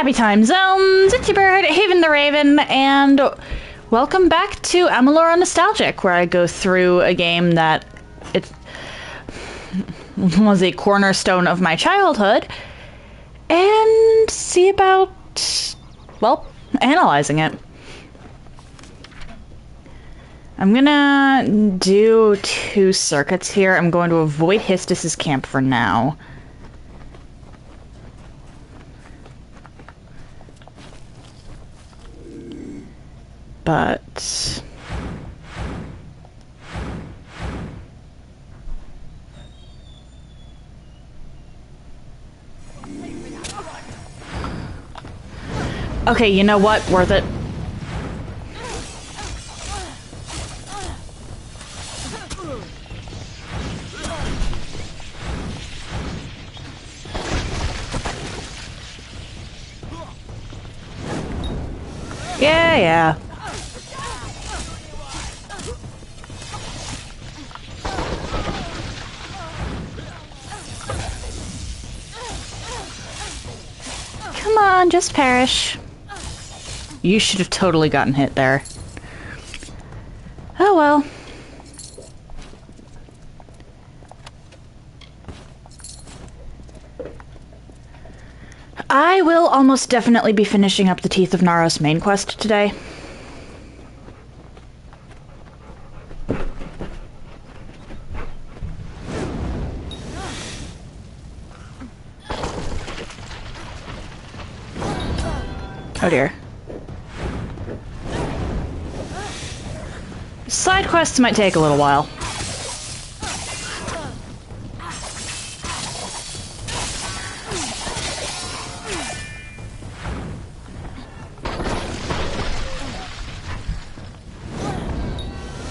Happy time zones, it's your bird, Haven the Raven, and welcome back to Amalur on Nostalgic, where I go through a game that was a cornerstone of my childhood, and see about, well, analyzing it. I'm gonna do 2 circuits here. I'm going to avoid Histus's camp for now. But okay, you know what? Worth it. Yeah. Come on, just perish. You should have totally gotten hit there. Oh well. I will almost definitely be finishing up the Teeth of Naros main quest today. Oh dear. Side quests might take a little while.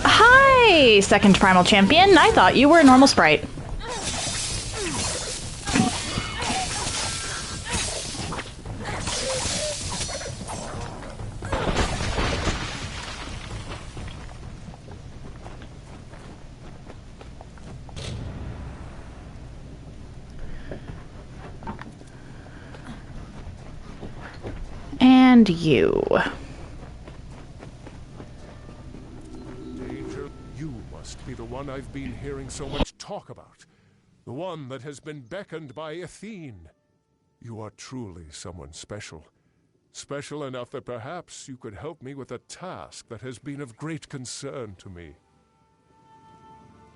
Hi, second primal champion. I thought you were a normal sprite. And you. You must be the one I've been hearing so much talk about. The one that has been beckoned by Athene. You are truly someone special. Special enough that perhaps you could help me with a task that has been of great concern to me.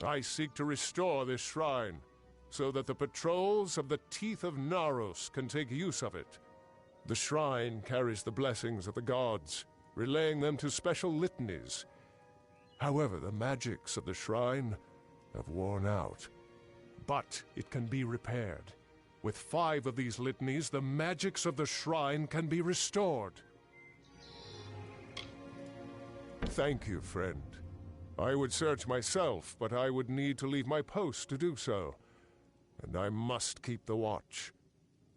I seek to restore this shrine, so that the patrols of the Teeth of Naros can take use of it. The shrine carries the blessings of the gods, relaying them to special litanies. However, the magics of the shrine have worn out. But it can be repaired. With 5 of these litanies, the magics of the shrine can be restored. Thank you, friend. I would search myself, but I would need to leave my post to do so. And I must keep the watch.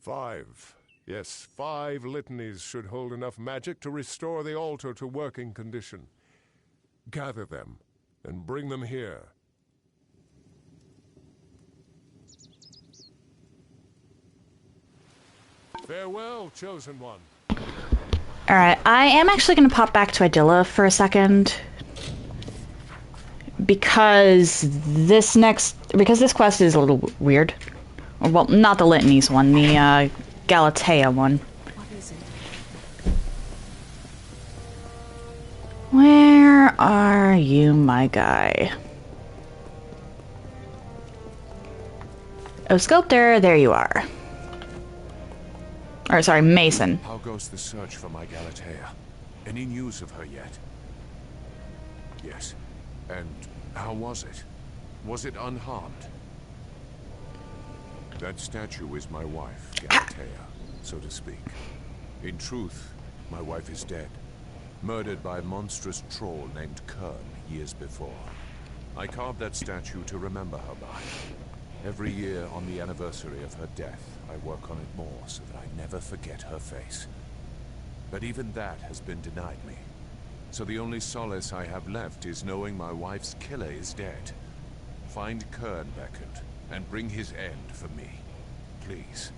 5. Yes, 5 litanies should hold enough magic to restore the altar to working condition. Gather them, and bring them here. Farewell, Chosen One. Alright, I am actually going to pop back to Idilla for a second. Because this quest is a little weird. Well, not the litanies one, the Galatea one. What is it? Where are you, my guy? Oh, Sculptor, there you are. Or, sorry, Mason. How goes the search for my Galatea? Any news of her yet? Yes. And how was it? Was it unharmed? That statue is my wife, Galatea, so to speak. In truth, my wife is dead. Murdered by a monstrous troll named Kern years before. I carved that statue to remember her by. Every year on the anniversary of her death, I work on it more so that I never forget her face. But even that has been denied me. So the only solace I have left is knowing my wife's killer is dead. Find Kern, Beckett, and bring his end for me. Please.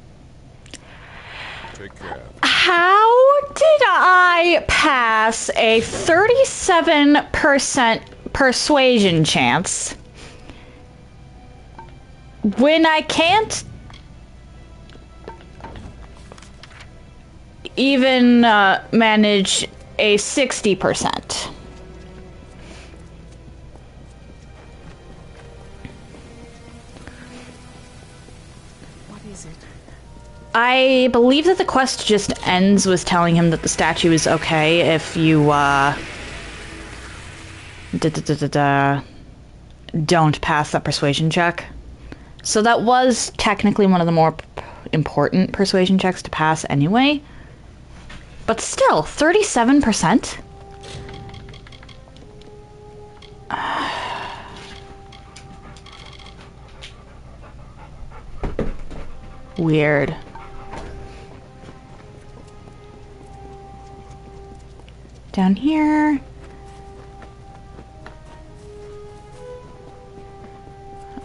Take care. How did I pass a 37% persuasion chance when I can't even manage a 60%? What is it? I believe that the quest just ends with telling him that the statue is okay if you, don't pass that persuasion check. So that was technically one of the more important persuasion checks to pass anyway. But still, 37%? Weird. Down here.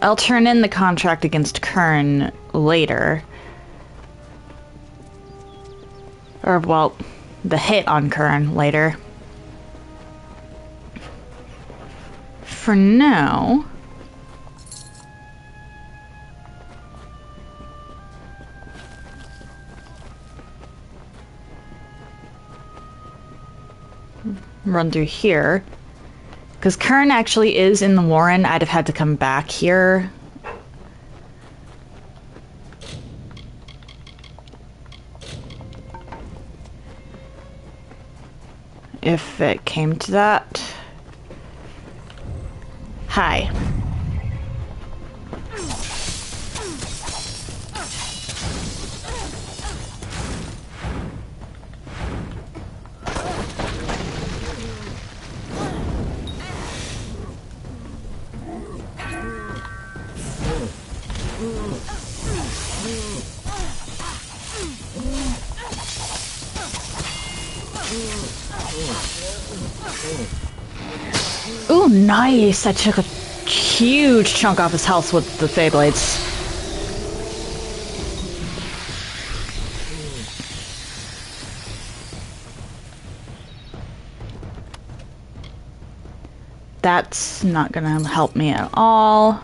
I'll turn in the contract against Kern later. Or, well, the hit on Kern later. For now... run through here. Because Kern actually is in the Warren, I'd have had to come back here. If it came to that. Hi. Ooh, nice! I took a huge chunk off his health with the Feyblades. That's not gonna help me at all.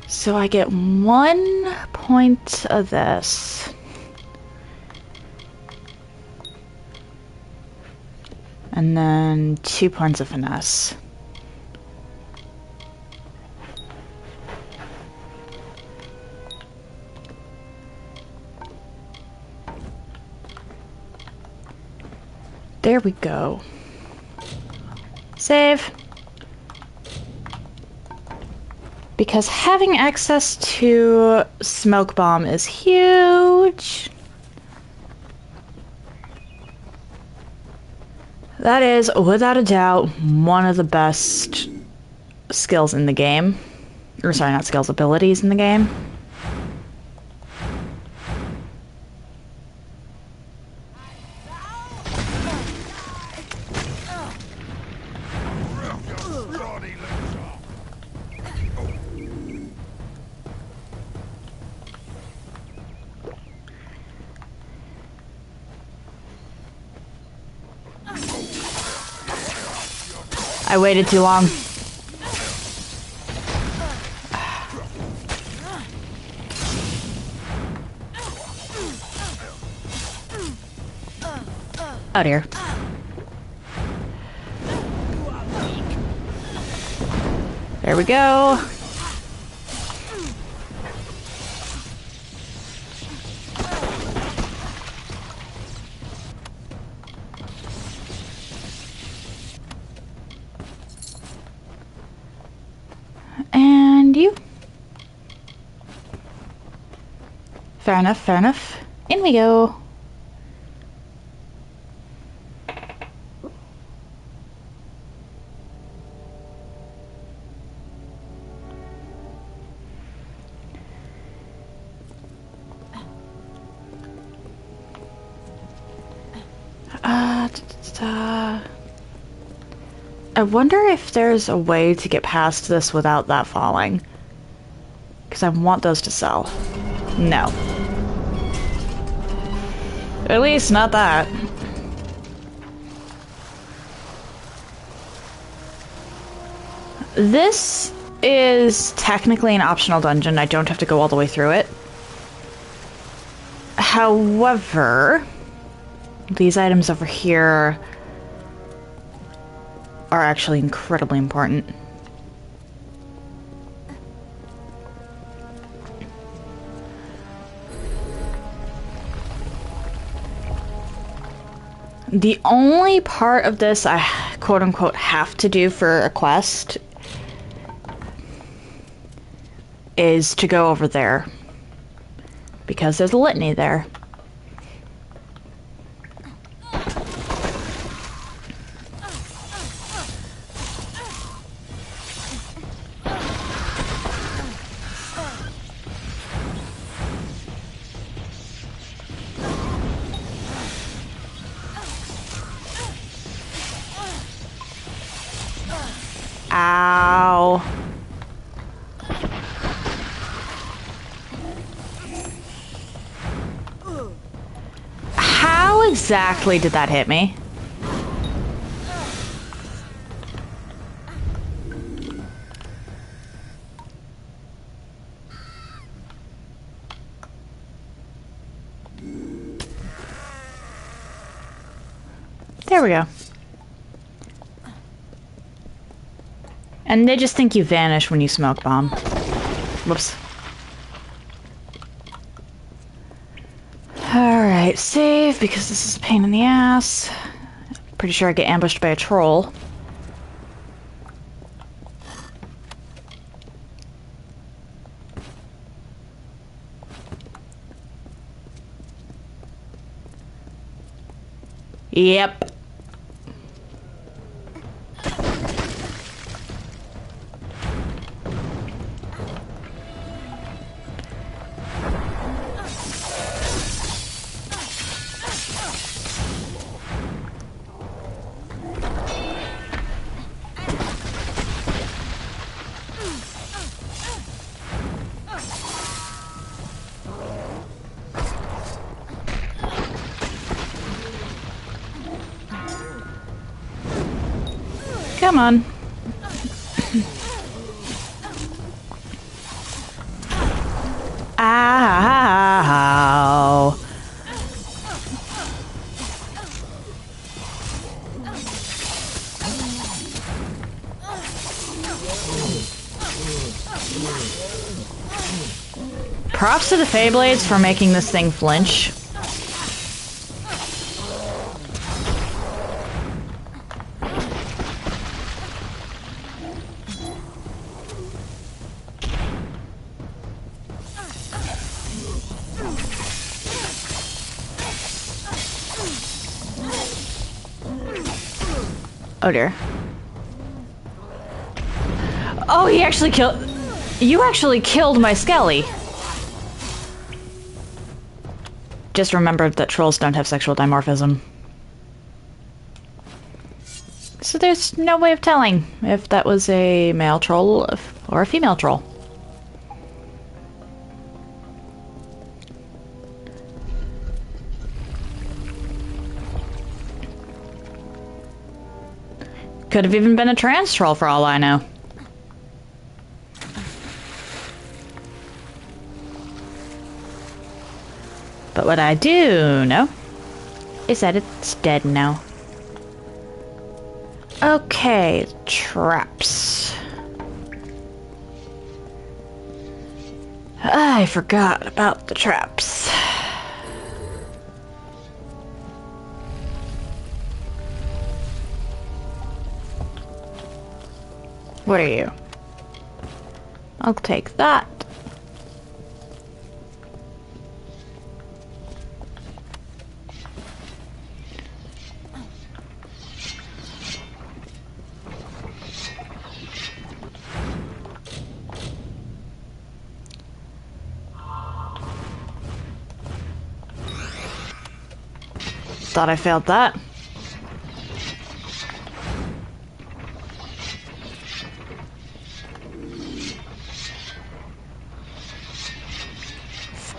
So I get 1 point of this. And then 2 points of finesse. There we go. Save. Because having access to Smoke Bomb is huge. That is, without a doubt, one of the best skills in the game. Or sorry, not skills, abilities in the game. I waited too long. Oh dear. There we go. And you. Fair enough, fair enough. In we go. I wonder if there's a way to get past this without that falling. because I want those to sell. No. At least not that. This is technically an optional dungeon. I don't have to go all the way through it. However, these items over here are actually incredibly important. The only part of this I quote-unquote have to do for a quest is to go over there. Because there's a litany there. Ow. How exactly did that hit me? There we go. And they just think you vanish when you smoke bomb. Whoops. Alright, save, because this is a pain in the ass. Pretty sure I get ambushed by a troll. Yep. Come on. Ow. Props to the Feyblades for making this thing flinch. Oh dear. Oh, he actually killed... You actually killed my Skelly. Just remembered that trolls don't have sexual dimorphism. So there's no way of telling if that was a male troll or a female troll. Could have even been a trans troll for all I know. But what I do know is that it's dead now. Okay, traps. I forgot about the traps. What are you? I'll take that. Thought I failed that.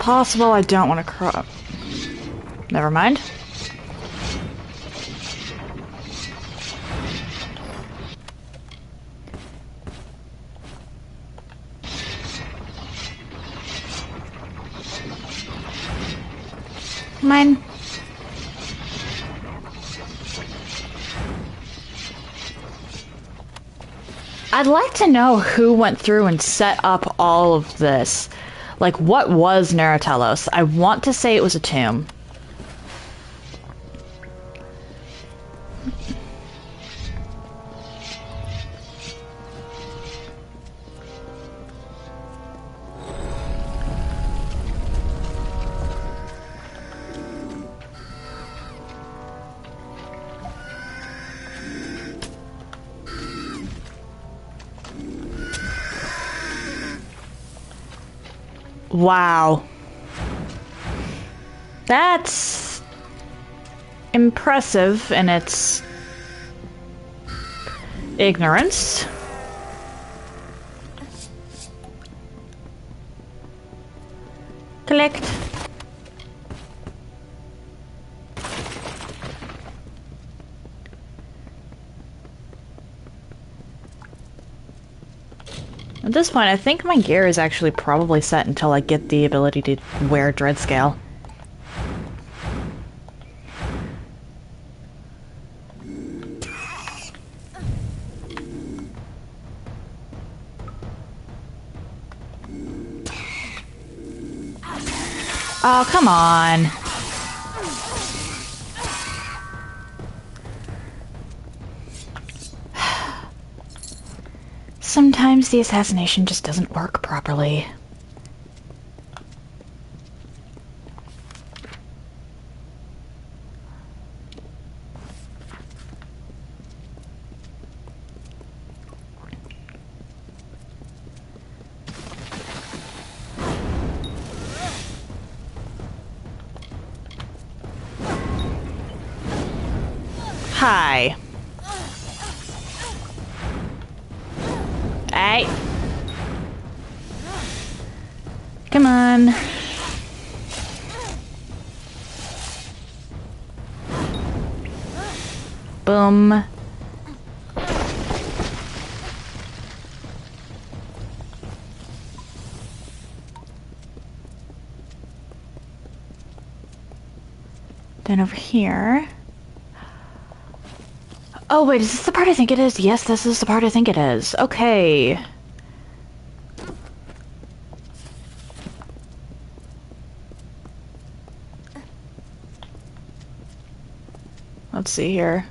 possible. I don't want to cross. Never mind. Mine. I'd like to know who went through and set up all of this. Like, what was Neratellos? I want to say it was a tomb. Wow. That's impressive in its ignorance. Collect. At this point, I think my gear is actually probably set until I get the ability to wear Dreadscale. Oh, come on. Sometimes the assassination just doesn't work properly. Hi. Hey. Come on. Boom. Then over here. Oh wait, is this the part I think it is? Yes, this is the part I think it is. Okay. Let's see here.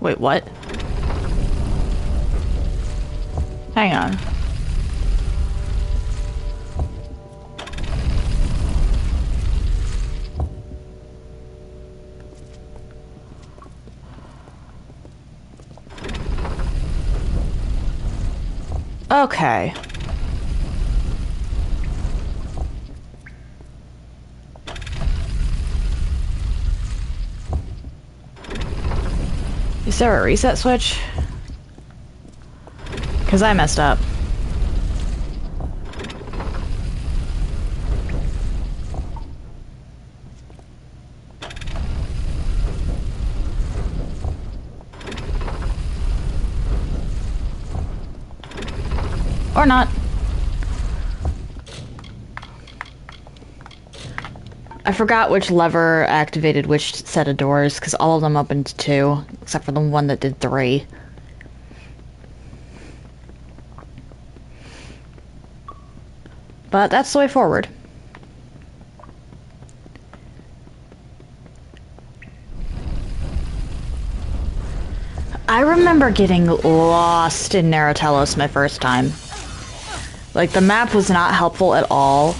Wait, what? Hang on. Okay. Is there a reset switch? Because I messed up. Or not. I forgot which lever activated which set of doors, because all of them opened to 2, except for the one that did 3. But that's the way forward. I remember getting lost in Neratellos my first time. Like, the map was not helpful at all.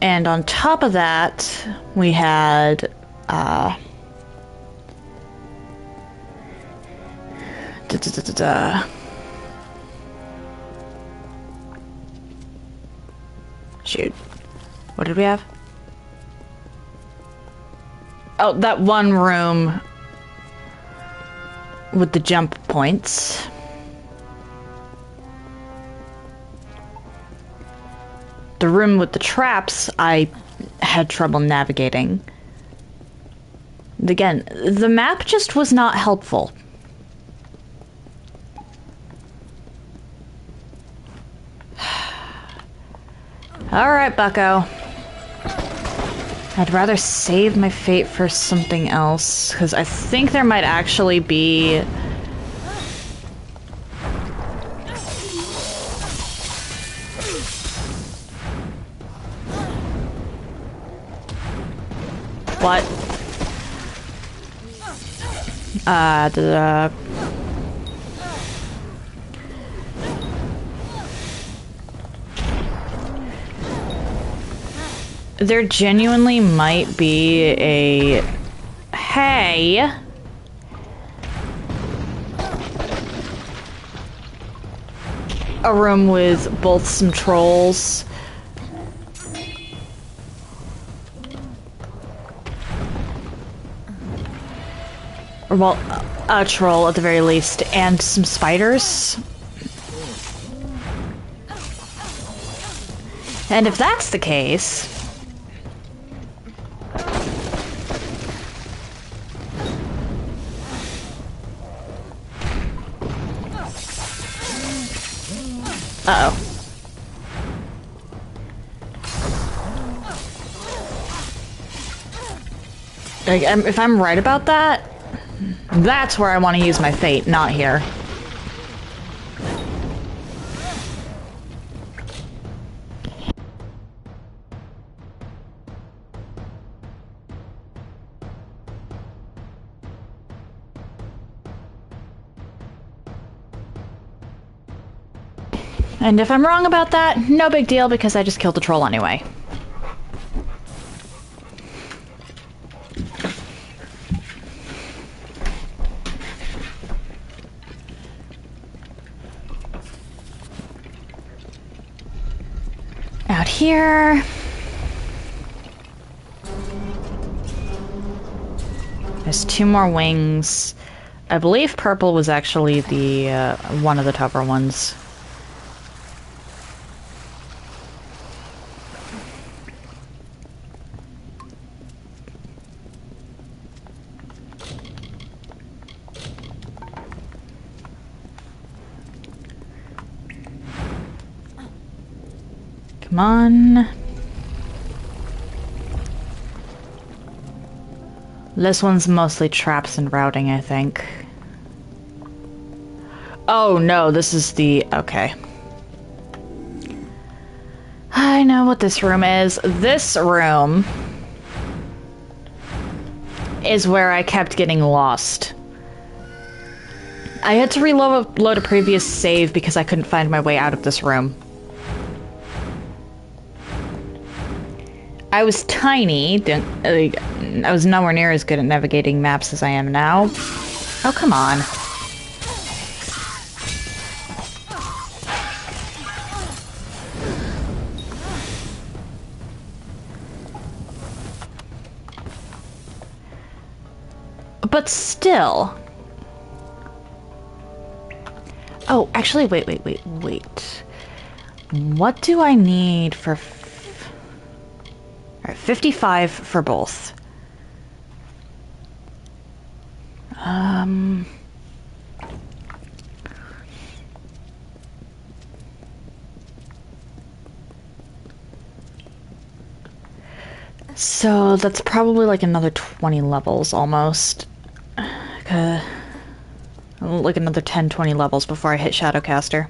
And on top of that, we had shoot. What did we have? Oh, that one room with the jump points. The room with the traps, I had trouble navigating. Again, the map just was not helpful. Alright, bucko. I'd rather save my fate for something else, because I think there might actually be... What? There genuinely might be a... Hey! A room with both some trolls. Or, well, a troll at the very least, and some spiders. And if that's the case... Uh-oh. Like, if I'm right about that, that's where I want to use my fate, not here. And if I'm wrong about that, no big deal, because I just killed the troll anyway. Out here. There's 2 more wings. I believe purple was actually the one of the tougher ones. Come on. This one's mostly traps and routing, I think. Oh no, this is the... okay. I know what this room is. This room is where I kept getting lost. I had to reload a previous save because I couldn't find my way out of this room. I was tiny, I was nowhere near as good at navigating maps as I am now. Oh, come on. But still. Oh, actually, wait. What do I need for... Alright, 55 for both. So that's probably like another 20 levels almost. Like another 10, 20 levels before I hit Shadowcaster.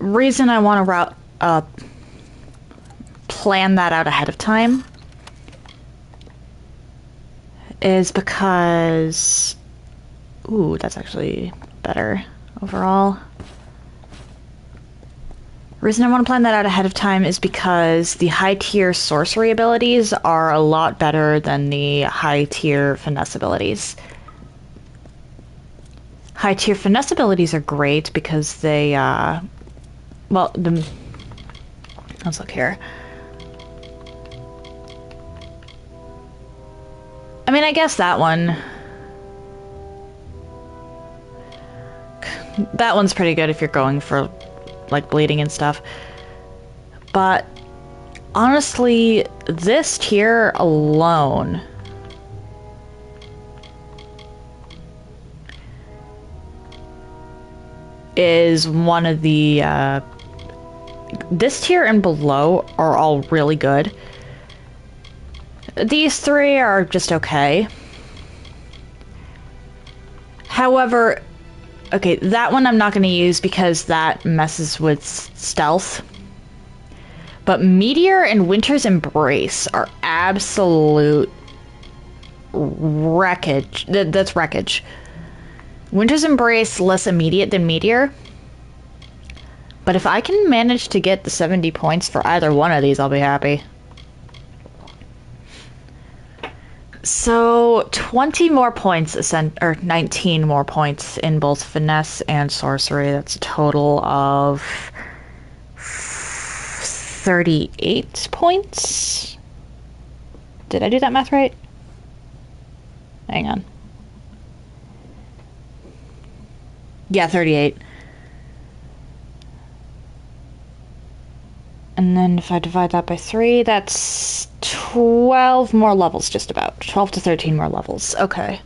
reason I want to plan that out ahead of time is because... Ooh, that's actually better overall. The reason I want to plan that out ahead of time is because the high-tier sorcery abilities are a lot better than the high-tier finesse abilities. High-tier finesse abilities are great because they, well, let's look here. I mean, I guess that one... That one's pretty good if you're going for, like, bleeding and stuff. But, honestly, this tier alone... is one of the, this tier and below are all really good. These three are just okay. However, okay, that one I'm not going to use because that messes with stealth. But Meteor and Winter's Embrace are absolute wreckage. That's wreckage. Winter's Embrace less immediate than Meteor. But if I can manage to get the 70 points for either one of these, I'll be happy. So, 20 more points, or 19 more points in both Finesse and Sorcery. That's a total of 38 points? Did I do that math right? Hang on. Yeah, 38. And then if I divide that by 3, that's 12 more levels, just about. 12 to 13 more levels. Okay.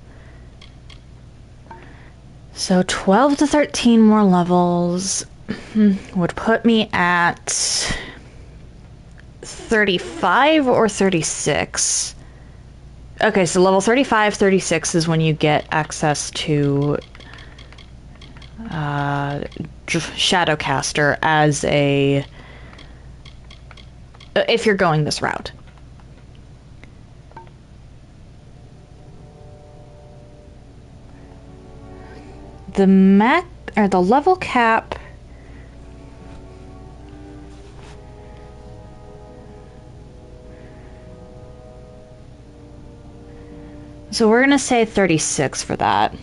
So 12 to 13 more levels would put me at 35 or 36. Okay, so level 35, 36 is when you get access to Shadowcaster as a... if you're going this route. The the level cap... So we're gonna say 36 for that.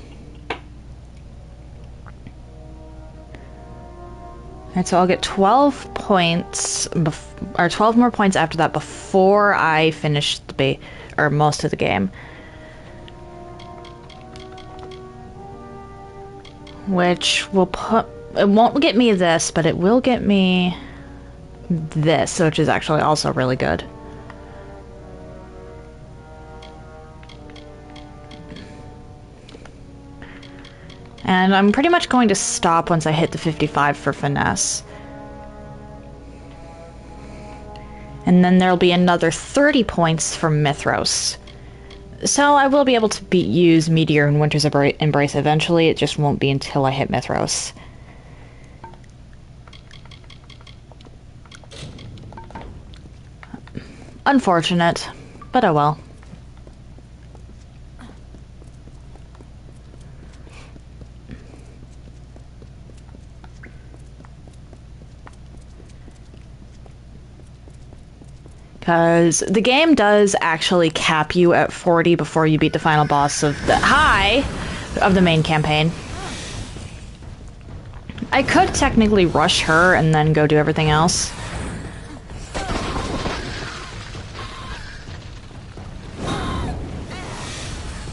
Alright, so I'll get 12 points, or 12 more points after that before I finish the or most of the game. Which will it won't get me this, but it will get me this, which is actually also really good. And I'm pretty much going to stop once I hit the 55 for Finesse. And then there'll be another 30 points for Mithros. So I will be able to use Meteor and Winter's Embrace eventually, it just won't be until I hit Mithros. Unfortunate, but oh well. Because the game does actually cap you at 40 before you beat the final boss of the main campaign. I could technically rush her and then go do everything else.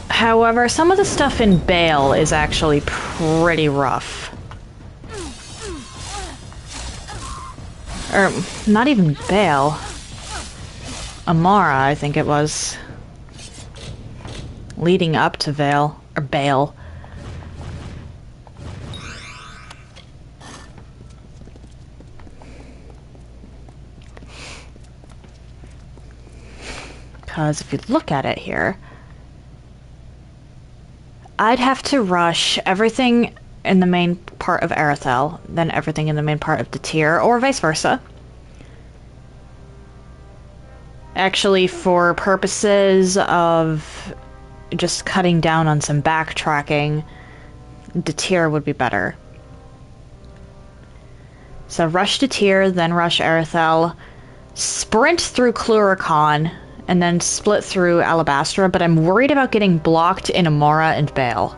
However, some of the stuff in Bale is actually pretty rough. Or, not even Bale. Amara, I think it was. Leading up to Bale. Because if you look at it here, I'd have to rush everything in the main part of Erathell than everything in the main part of the tier, or vice versa. Actually, for purposes of just cutting down on some backtracking, the tier would be better. So rush to tier, then rush Erathell, sprint through Cluricon, and then split through Alabastra, but I'm worried about getting blocked in Amara and Bale.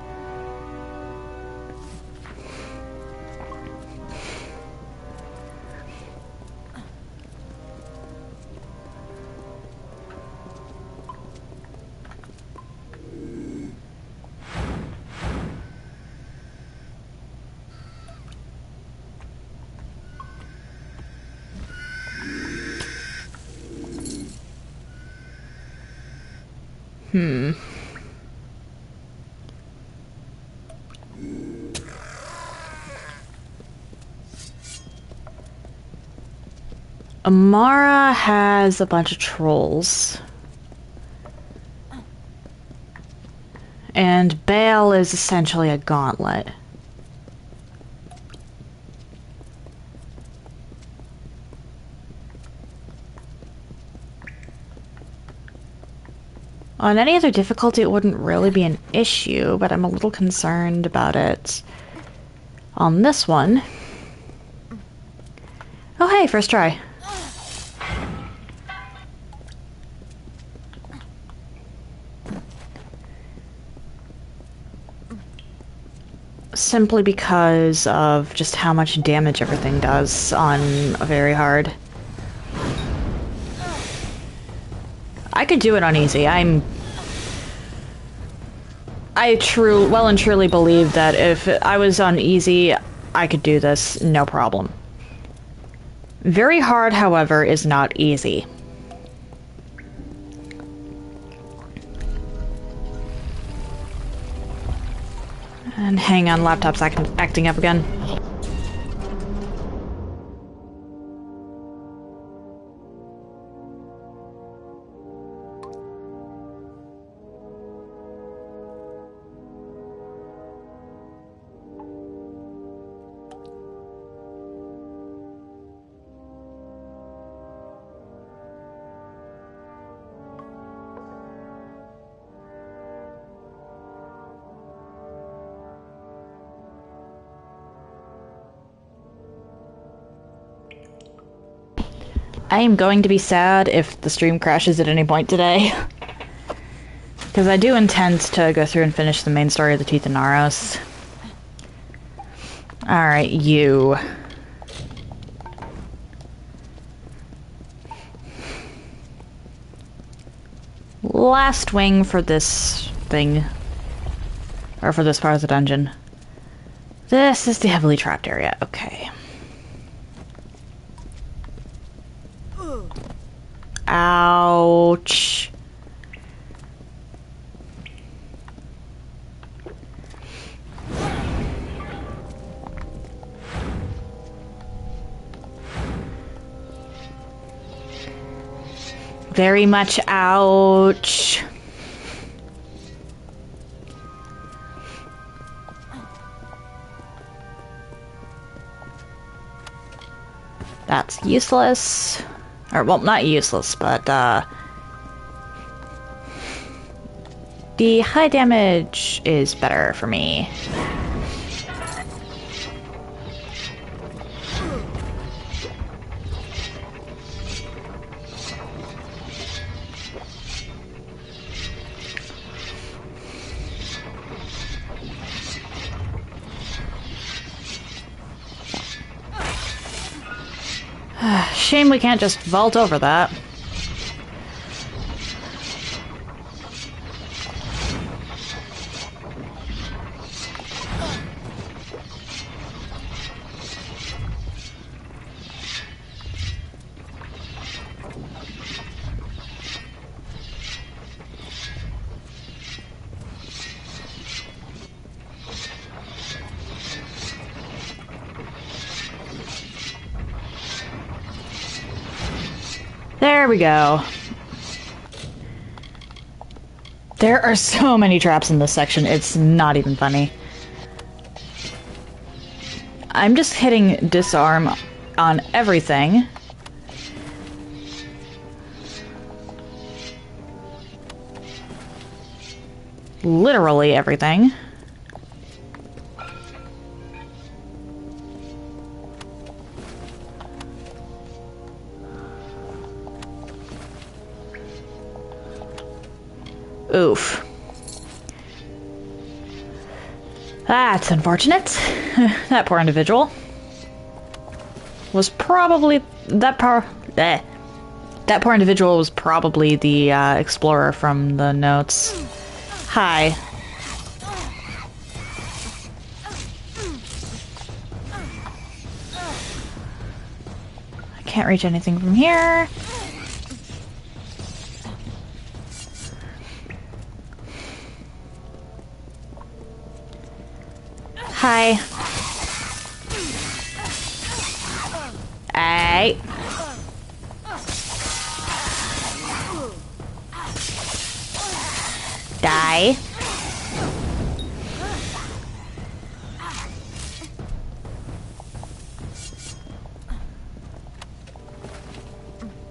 Amara has a bunch of trolls. And Bale is essentially a gauntlet. On any other difficulty, it wouldn't really be an issue, but I'm a little concerned about it on this one. Oh hey, first try. Simply because of just how much damage everything does on a very hard. I could do it on easy. I well and truly believe that if I was on easy, I could do this, no problem. Very hard, however, is not easy. And hang on, laptop's acting up again. I am going to be sad if the stream crashes at any point today. Because I do intend to go through and finish the main story of the Teeth and Naros. Alright, you. Last wing for this thing. Or for this part of the dungeon. This is the heavily trapped area. Okay. Ouch. Very much ouch. That's useless. Or, well, not useless, but, the high damage is better for me. Shame we can't just vault over that. There we go. There are so many traps in this section, it's not even funny. I'm just hitting disarm on everything. Literally everything. Oof. That's unfortunate. That poor individual was probably that poor individual was probably the explorer from the notes. Hi. I can't reach anything from here. Hi. Hey. Die.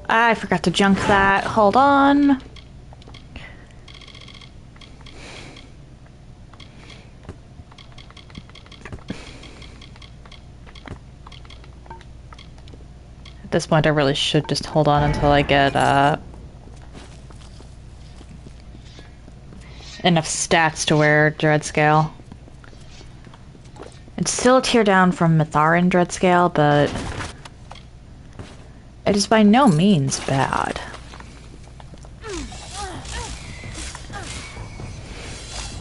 I forgot to junk that. Hold on. At this point, I really should just hold on until I get enough stats to wear Dreadscale. It's still a tier down from Mitharan Dreadscale, but it is by no means bad.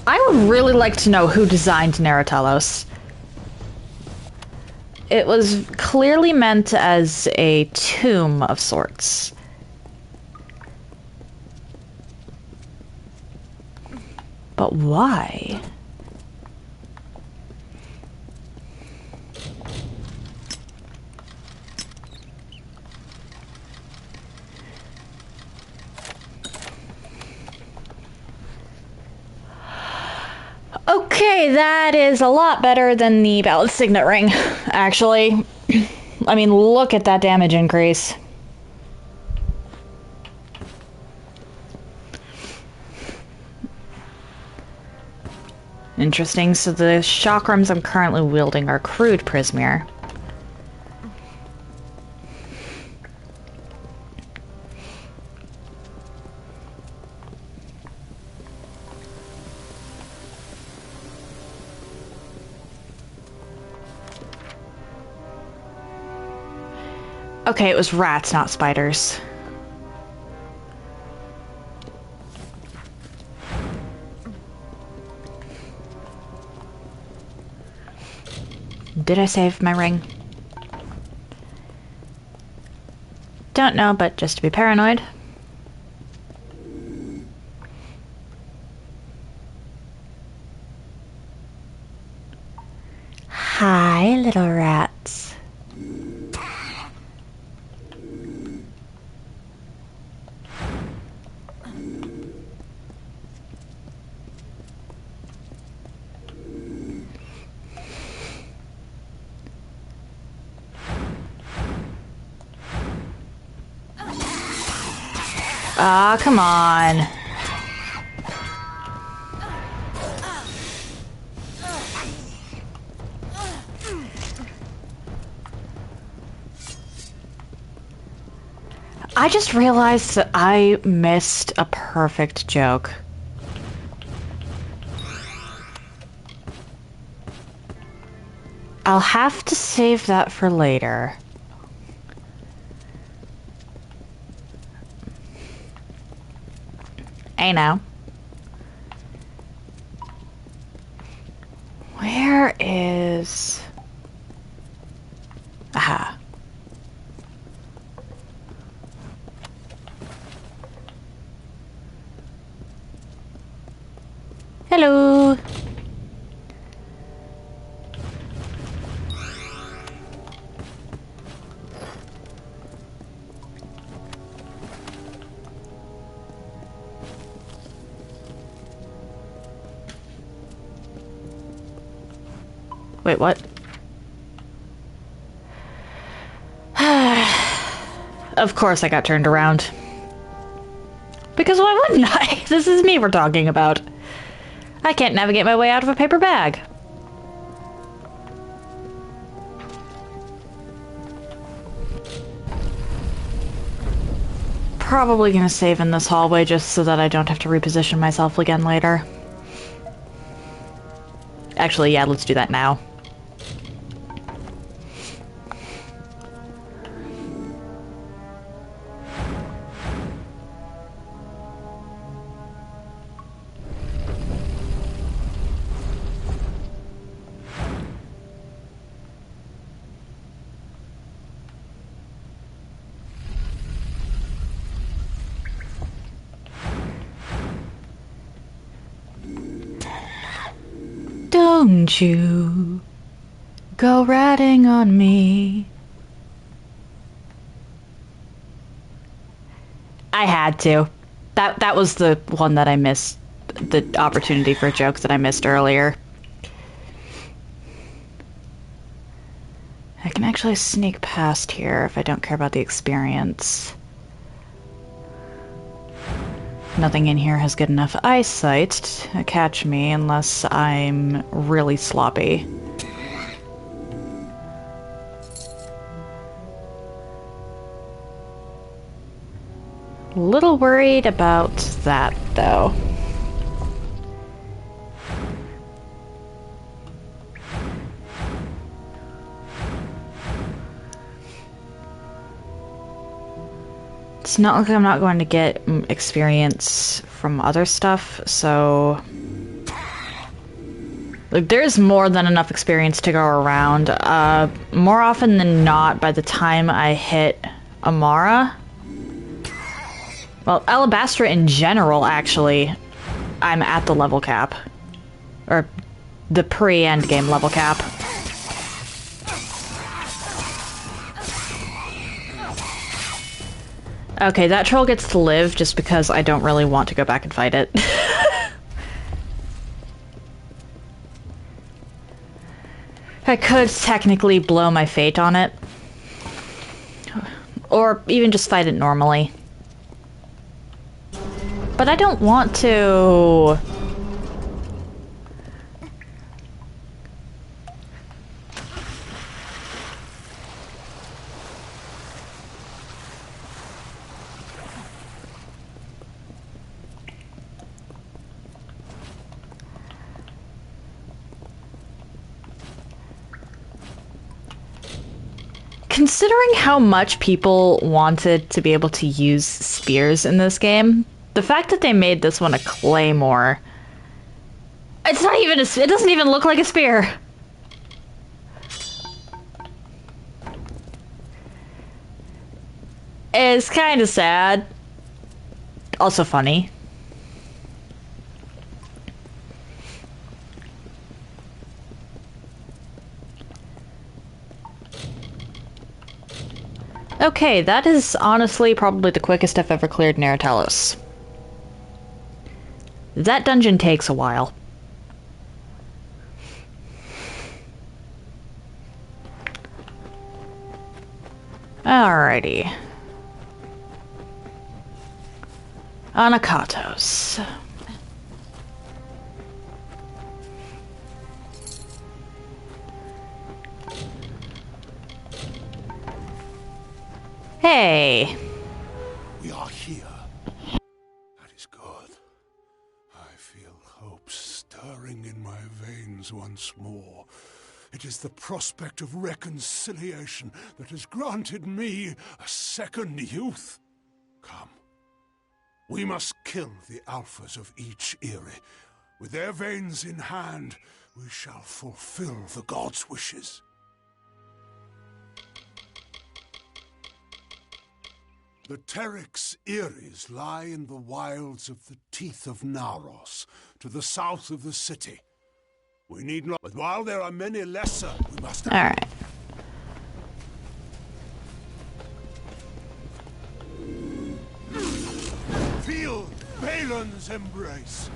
I would really like to know who designed Neratellos. It was clearly meant as a tomb of sorts. But why? Okay, that is a lot better than the Ballad Signet Ring, actually. I mean, look at that damage increase. Interesting, so the chakrams I'm currently wielding are crude Prismere. Okay, it was rats, not spiders. Did I save my ring? Don't know, but just to be paranoid. Hi, little rats. Ah, come on. I just realized that I missed a perfect joke. I'll have to save that for later. Hey now. Where is... Aha. Hello. Wait, what? Of course I got turned around. Because why wouldn't I? This is me we're talking about. I can't navigate my way out of a paper bag. Probably gonna save in this hallway just so that I don't have to reposition myself again later. Actually, yeah, let's do that now. Don't you go ratting on me. I had to. That was the one that I missed, the opportunity for jokes that I missed earlier. I can actually sneak past here if I don't care about the experience. Nothing in here has good enough eyesight to catch me unless I'm really sloppy. Little worried about that, though. It's not like I'm not going to get experience from other stuff, so... Like, there's more than enough experience to go around. More often than not, by the time I hit Amara... Well, Alabastra in general, actually, I'm at the level cap. Or the pre-endgame level cap. Okay, that troll gets to live just because I don't really want to go back and fight it. I could technically blow my fate on it. Or even just fight it normally. But I don't want to... Considering how much people wanted to be able to use spears in this game, the fact that they made this one a claymore... It's not even it doesn't even look like a spear! It's kinda sad. Also funny. Okay, that is honestly probably the quickest I've ever cleared in Erathell. That dungeon takes a while. Alrighty. Anakatos. Hey. We are here. That is good. I feel hope stirring in my veins once more. It is the prospect of reconciliation that has granted me a second youth. Come. We must kill the alphas of each Eyrie. With their veins in hand, we shall fulfill the gods' wishes. The Terex Eyries lie in the wilds of the Teeth of Naros, to the south of the city. We need not, but while there are many lesser, we must... Alright. Feel Balan's embrace.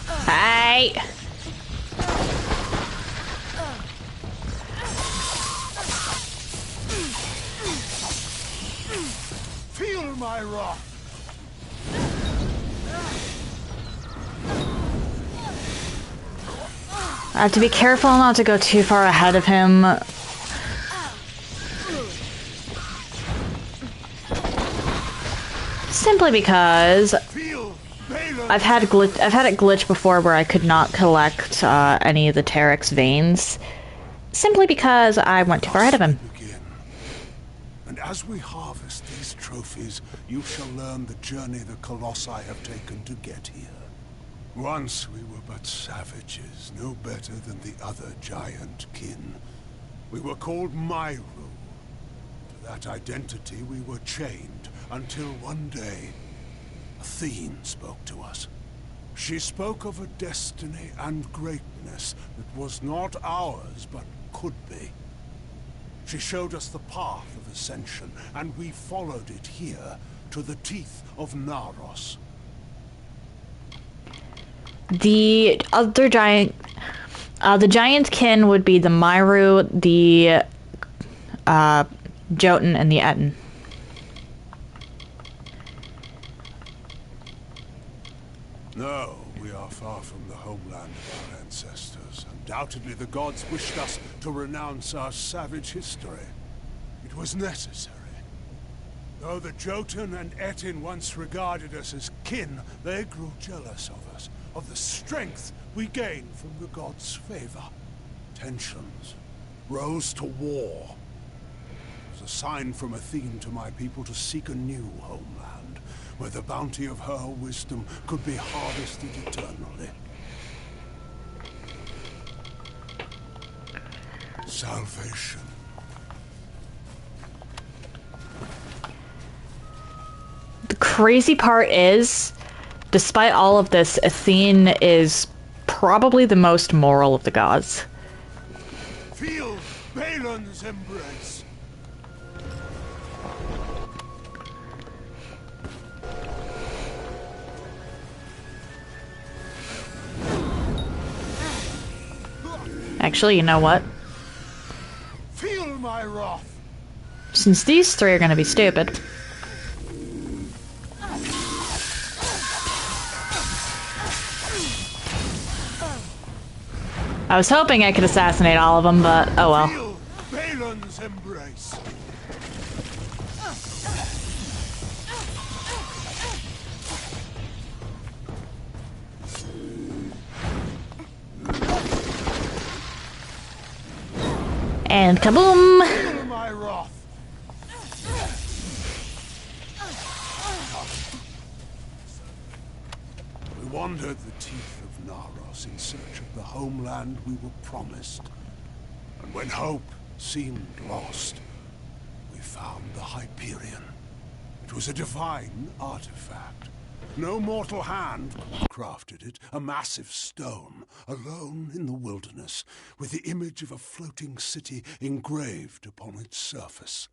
Hi. my wrath! I have to be careful not to go too far ahead of him. Simply because I've had it glitch before where I could not collect any of the Terex veins. Simply because I went too far ahead of him. And as we harvest these trophies, you shall learn the journey the Colossi have taken to get here. Once we were but savages, no better than the other giant kin. We were called Myru. To that identity we were chained, until one day, Athene spoke to us. She spoke of a destiny and greatness that was not ours, but could be. She showed us the path of ascension, and we followed it here, to the teeth of Naros. The other giant... the giant kin would be the Myru, the Jotun, and the Etten. No, we are far from the homeland of our ancestors. Undoubtedly the gods wished us to renounce our savage history. It was necessary. Though the Jotun and Etten once regarded us as kin, they grew jealous of us, of the strength we gained from the gods' favor. Tensions rose to war. It was a sign from Athene to my people to seek a new homeland, where the bounty of her wisdom could be harvested eternally. Salvation. The crazy part is, despite all of this, Athene is probably the most moral of the gods. Feel Balin's embrace. Actually, you know what? Feel my wrath. Since these three are going to be stupid. I was hoping I could assassinate all of them, but oh well. Feel Balin's embrace. And kaboom! Feel my wrath. We wandered the teeth of Naros in search of the homeland we were promised. And when hope seemed lost, we found the Hyperion. It was a divine artifact. No mortal hand crafted it, a massive stone, alone in the wilderness, with the image of a floating city engraved upon its surface.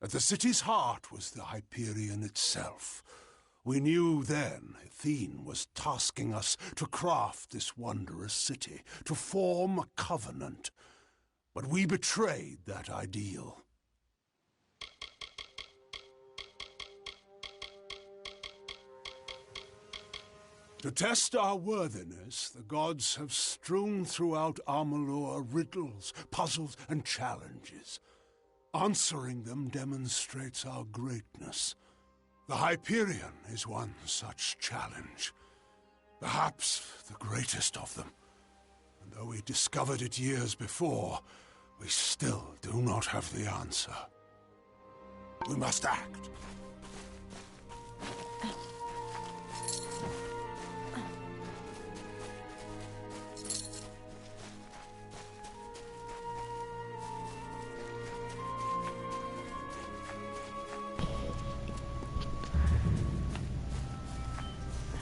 At the city's heart was the Hyperion itself. We knew then Athene was tasking us to craft this wondrous city, to form a covenant. But we betrayed that ideal. To test our worthiness, the gods have strewn throughout Amalur riddles, puzzles, and challenges. Answering them demonstrates our greatness. The Hyperion is one such challenge. Perhaps the greatest of them. And though we discovered it years before, we still do not have the answer. We must act.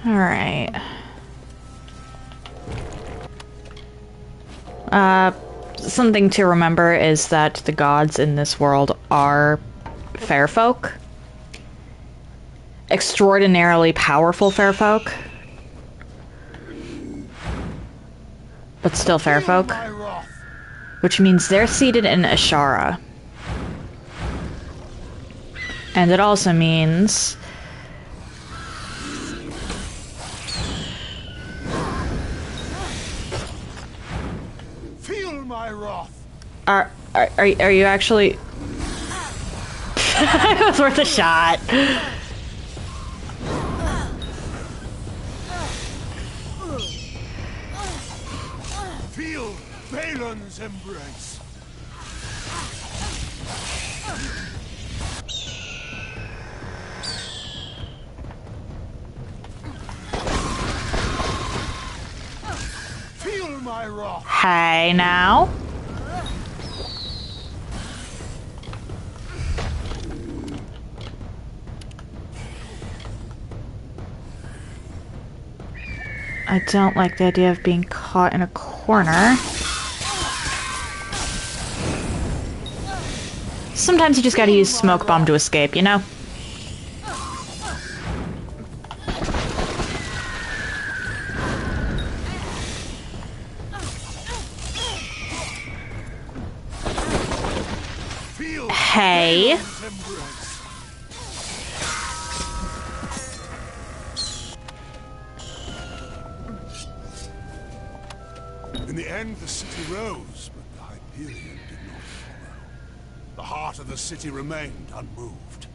Alright. Something to remember is that the gods in this world are fair folk. Extraordinarily powerful fair folk. But still fair folk. Which means they're seated in Ashara. And it also means... Feel my wrath. Are you actually... It was worth a shot. Feel Balin's embrace. Feel my wrath. Hey, now. I don't like the idea of being caught in a corner. Sometimes you just gotta use smoke bomb to escape, you know? Hey. In the end, the city rose, but the Hyperion did not follow. The heart of the city remained unmoved.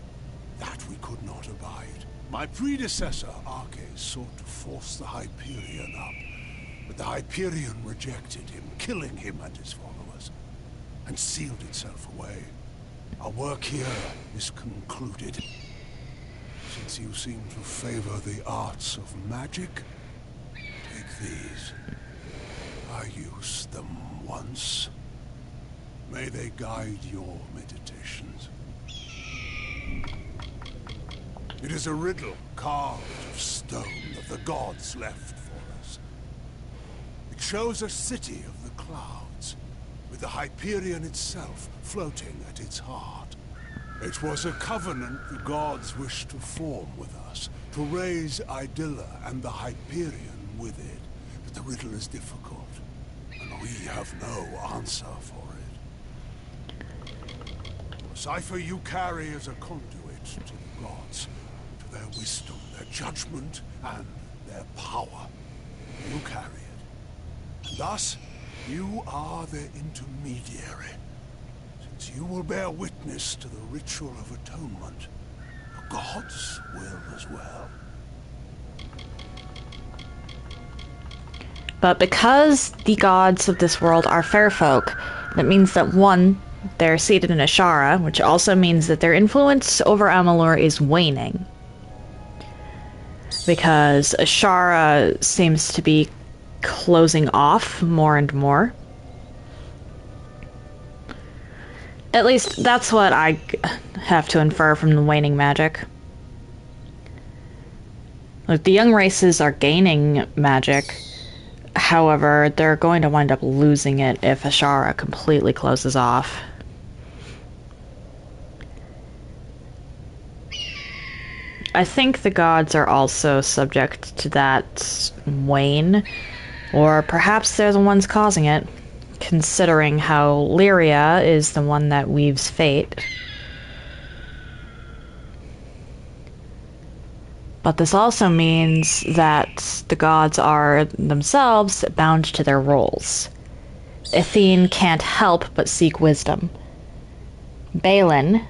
That we could not abide. My predecessor, Arches, sought to force the Hyperion up, but the Hyperion rejected him, killing him and his followers, and sealed itself away. Our work here is concluded. Since you seem to favor the arts of magic, take these. I used them once. May they guide your meditations. It is a riddle carved of stone that the gods left for us. It shows a city of the clouds, with the Hyperion itself floating at its heart. It was a covenant the gods wished to form with us, to raise Idylla and the Hyperion with it. But the riddle is difficult, and we have no answer for it. The cipher you carry is a conduit to the gods, to their wisdom, their judgment, and their power. You carry it. And thus, you are their intermediary. Since you will bear witness to the ritual of atonement, the gods will as well. But because the gods of this world are fair folk, that means that one, they're seated in Ashara, which also means that their influence over Amalur is waning. Because Ashara seems to be closing off more and more. At least, that's what I have to infer from the waning magic. Like, the young races are gaining magic. However, they're going to wind up losing it if Ashara completely closes off. I think the gods are also subject to that wane, or perhaps they're the ones causing it, considering how Lyria is the one that weaves fate. But this also means that the gods are themselves bound to their roles. Athene can't help but seek wisdom. Balin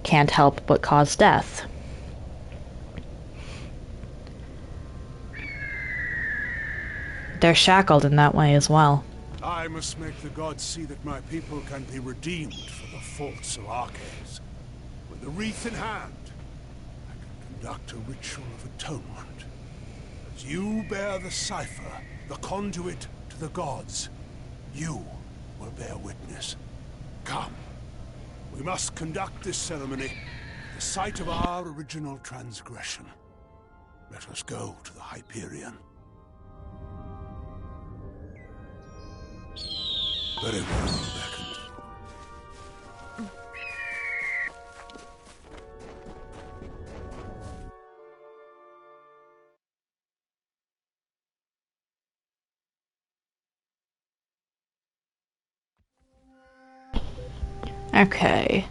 can't help but cause death. They're shackled in that way as well. I must make the gods see that my people can be redeemed for the faults of Arches. With the wreath in hand, I can conduct a ritual of atonement. As you bear the cipher, the conduit to the gods, you will bear witness. Come, we must conduct this ceremony at the site of our original transgression. Let us go to the Hyperion. Very well, beckoned. Okay.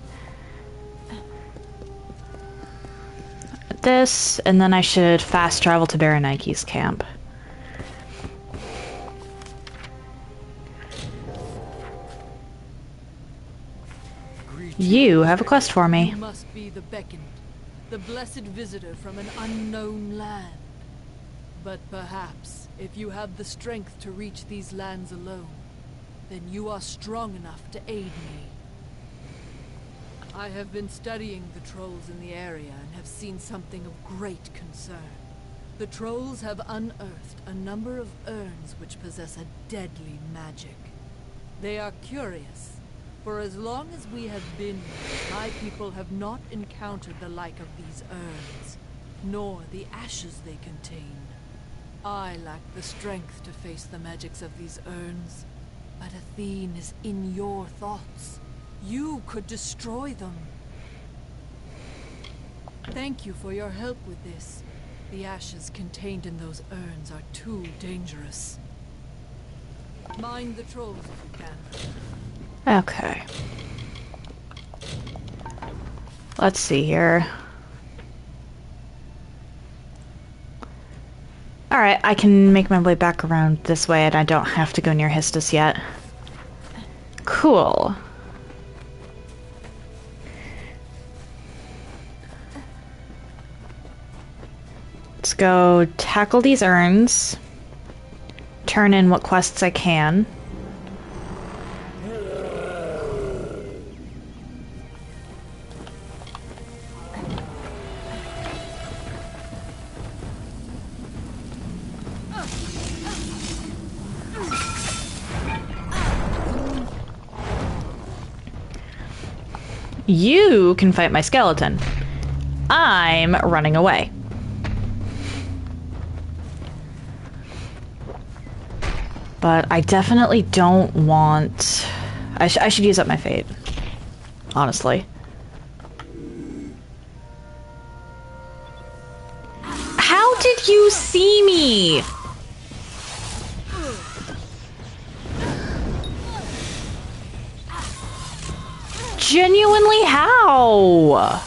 this, and then I should fast travel to Berenike's camp. You have a quest for me. You must be the beckoned, the blessed visitor from an unknown land. But perhaps, if you have the strength to reach these lands alone, then you are strong enough to aid me. I have been studying the trolls in the area and have seen something of great concern. The trolls have unearthed a number of urns which possess a deadly magic. They are curious. For as long as we have been here, my people have not encountered the like of these urns, nor the ashes they contain. I lack the strength to face the magics of these urns, but Athene is in your thoughts. You could destroy them. Thank you for your help with this. The ashes contained in those urns are too dangerous. Mind the trolls if you can. Okay. Let's see here. Alright, I can make my way back around this way and I don't have to go near Histus yet. Cool. Let's go tackle these urns. Turn in what quests I can. You can fight my skeleton. I'm running away. But I definitely don't want... I should use up my fate. Honestly. How did you see me? Genuinely, how?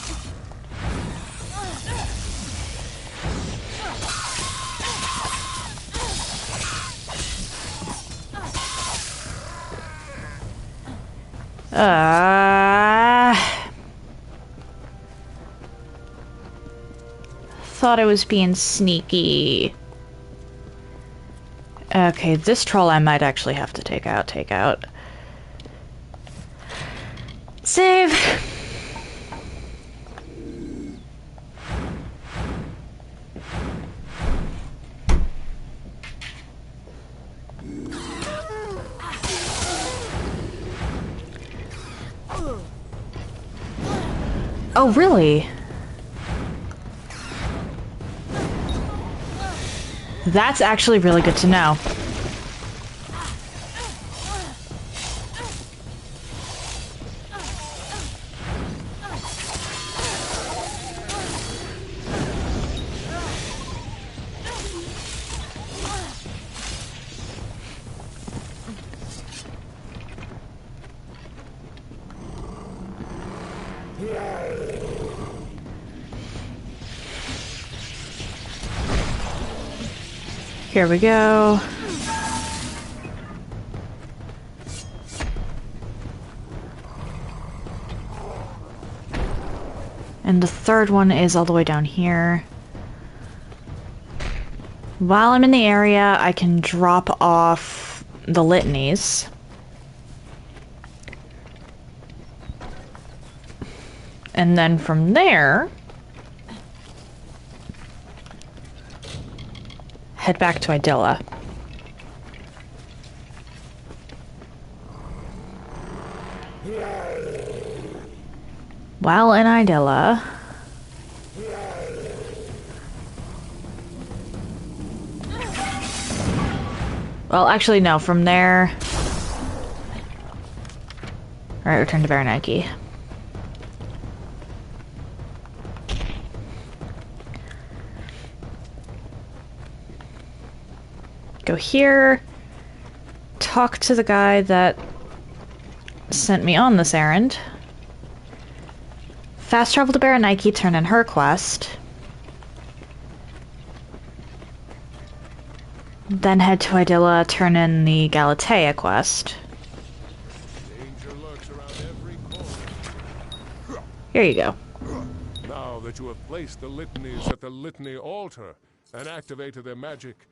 Thought I was being sneaky. Okay, this troll I might actually have to take out. Save! Oh, really? That's actually really good to know. Here we go. And the third one is all the way down here. While I'm in the area, I can drop off the litanies. And then from there, head back to Idilla. While in Idilla, well, actually, no, from there, alright, return to Berenike. Go here, talk to the guy that sent me on this errand, fast travel to Berenike, turn in her quest, Then head to Idilla, turn in the Galatea quest. Danger lurks around every corner. Here you go. Now that you have placed the litanies at the litany altar and activated their magic,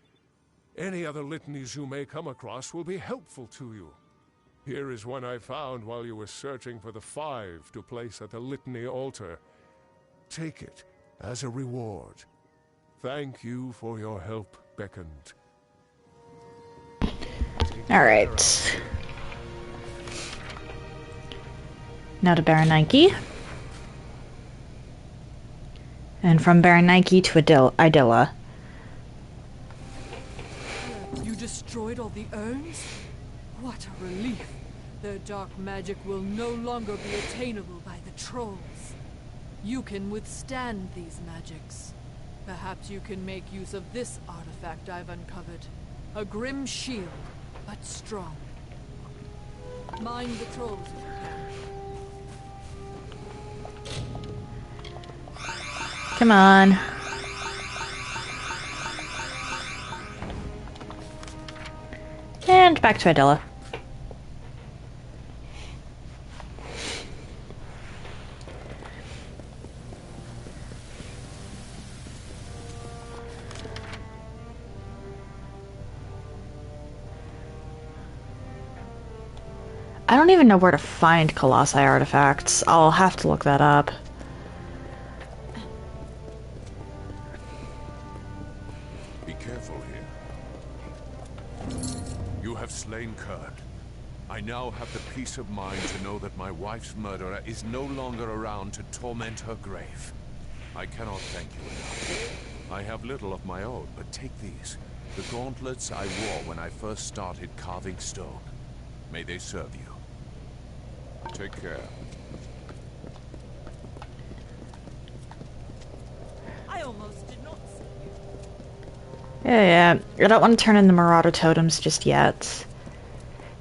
any other litanies you may come across will be helpful to you. Here is one I found while you were searching for the 5 to place at the litany altar. Take it as a reward. Thank you for your help, Beckoned. Alright. Now to Baranike. And from Baranike to Idilla. You destroyed all the urns? What a relief. Their dark magic will no longer be attainable by the trolls. You can withstand these magics. Perhaps you can make use of this artifact I've uncovered. A grim shield, but strong. Mind the trolls if you can. Come on. And back to Idilla. I don't even know where to find Colossi artifacts. I'll have to look that up. Be careful here. You have slain Kurt. I now have the peace of mind to know that my wife's murderer is no longer around to torment her grave. I cannot thank you enough. I have little of my own, but take these. The gauntlets I wore when I first started carving stone. May they serve you. Take care. I almost did not see you. Yeah. I don't want to turn in the Marauder totems just yet.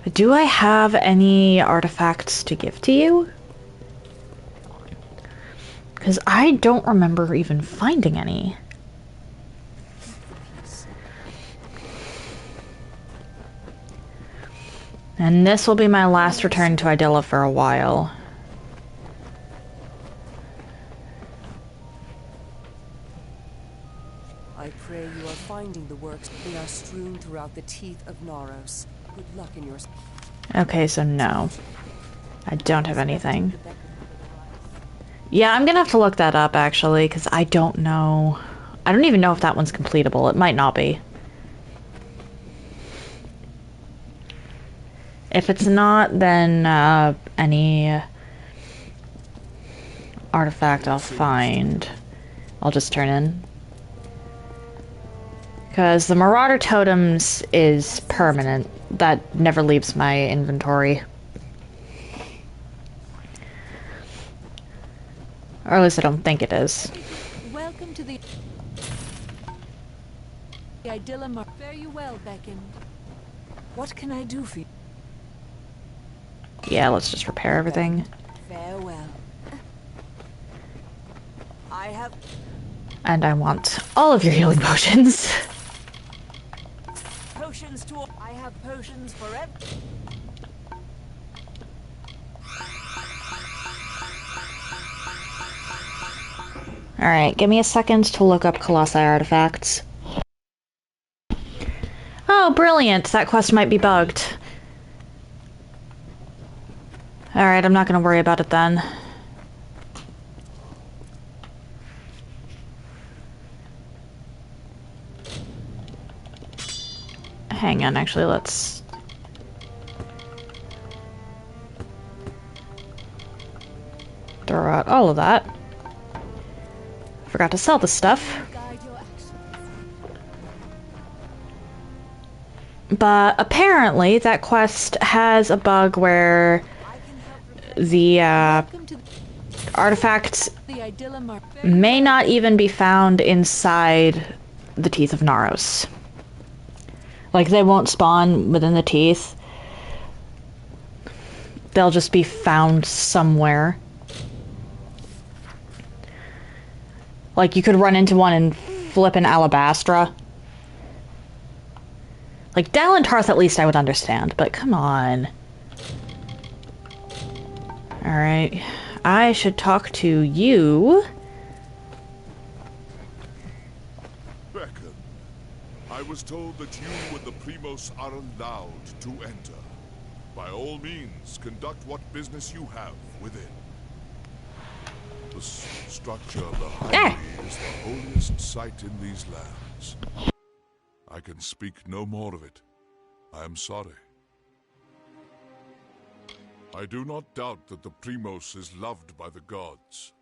But do I have any artifacts to give to you? Because I don't remember even finding any. And this will be my last return to Idilla for a while. I pray you are finding the works. They are strewn throughout the teeth of Naros. Good luck in your... Okay, so no. I don't have anything. Yeah, I'm gonna have to look that up, actually, because I don't know. I don't even know if that one's completable. It might not be. If it's not, then any artifact I'll find, I'll just turn in. Because the Marauder Totems is permanent. That never leaves my inventory. Or at least I don't think it is. Welcome to the Idilla. Fare you well, Beckoned. What can I do for you? Yeah, let's just repair everything. Farewell. I have... And I want all of your healing potions. potions to... I have potions for every... Alright, give me a second to look up Colossi artifacts. Oh, brilliant! That quest might be bugged. Alright, I'm not gonna worry about it then. Hang on, actually, let's... throw out all of that. Forgot to sell this stuff. But apparently that quest has a bug where the artifacts may not even be found inside the teeth of Naros. Like, they won't spawn within the teeth. They'll just be found somewhere. Like, you could run into one and flip an Alabastra. Like, Dal and Tarth at least I would understand, but come on. Alright. I should talk to you. Beckon, I was told that you and the Primos are allowed to enter. By all means, conduct what business you have within. The structure behind me is the holiest site in these lands. I can speak no more of it. I am sorry. I do not doubt that the Primos is loved by the gods.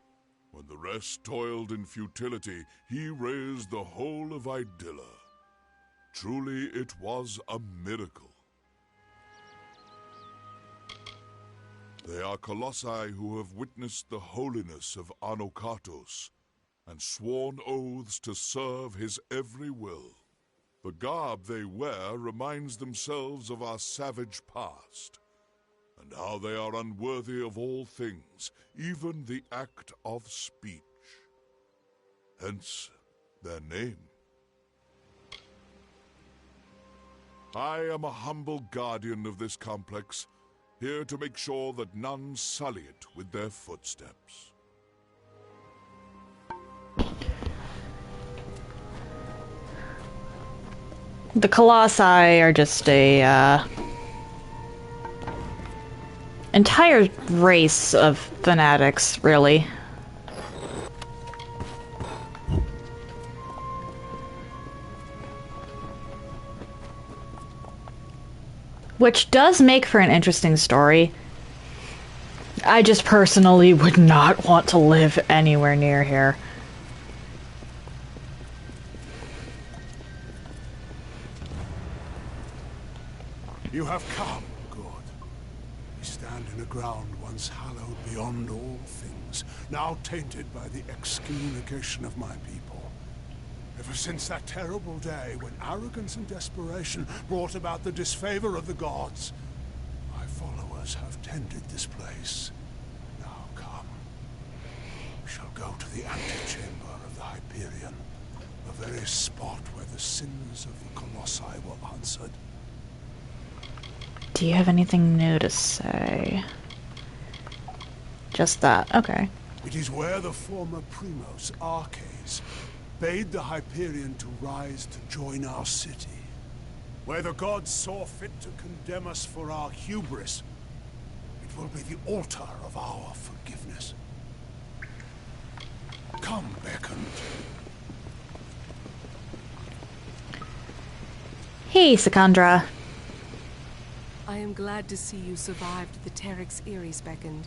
When the rest toiled in futility, he raised the whole of Idylla. Truly, it was a miracle. They are colossi who have witnessed the holiness of Anokatos and sworn oaths to serve his every will. The garb they wear reminds themselves of our savage past, and how they are unworthy of all things, even the act of speech. Hence, their name. I am a humble guardian of this complex, here to make sure that none sully it with their footsteps. The Colossi are just a, entire race of fanatics, really. Which does make for an interesting story. I just personally would not want to live anywhere near here. You have come, good. We stand in a ground once hallowed beyond all things, now tainted by the excommunication of my people. Ever since that terrible day when arrogance and desperation brought about the disfavor of the gods, my followers have tended this place. Now come. We shall go to the antechamber of the Hyperion, the very spot where the sins of the Colossi were answered. Do you have anything new to say? Just that, okay. It is where the former Primos, Arches, bade the Hyperion to rise to join our city. Where the gods saw fit to condemn us for our hubris. It will be the altar of our forgiveness. Come, Beckon. Hey, Secondra. I am glad to see you survived the Teryx Eries, beckoned.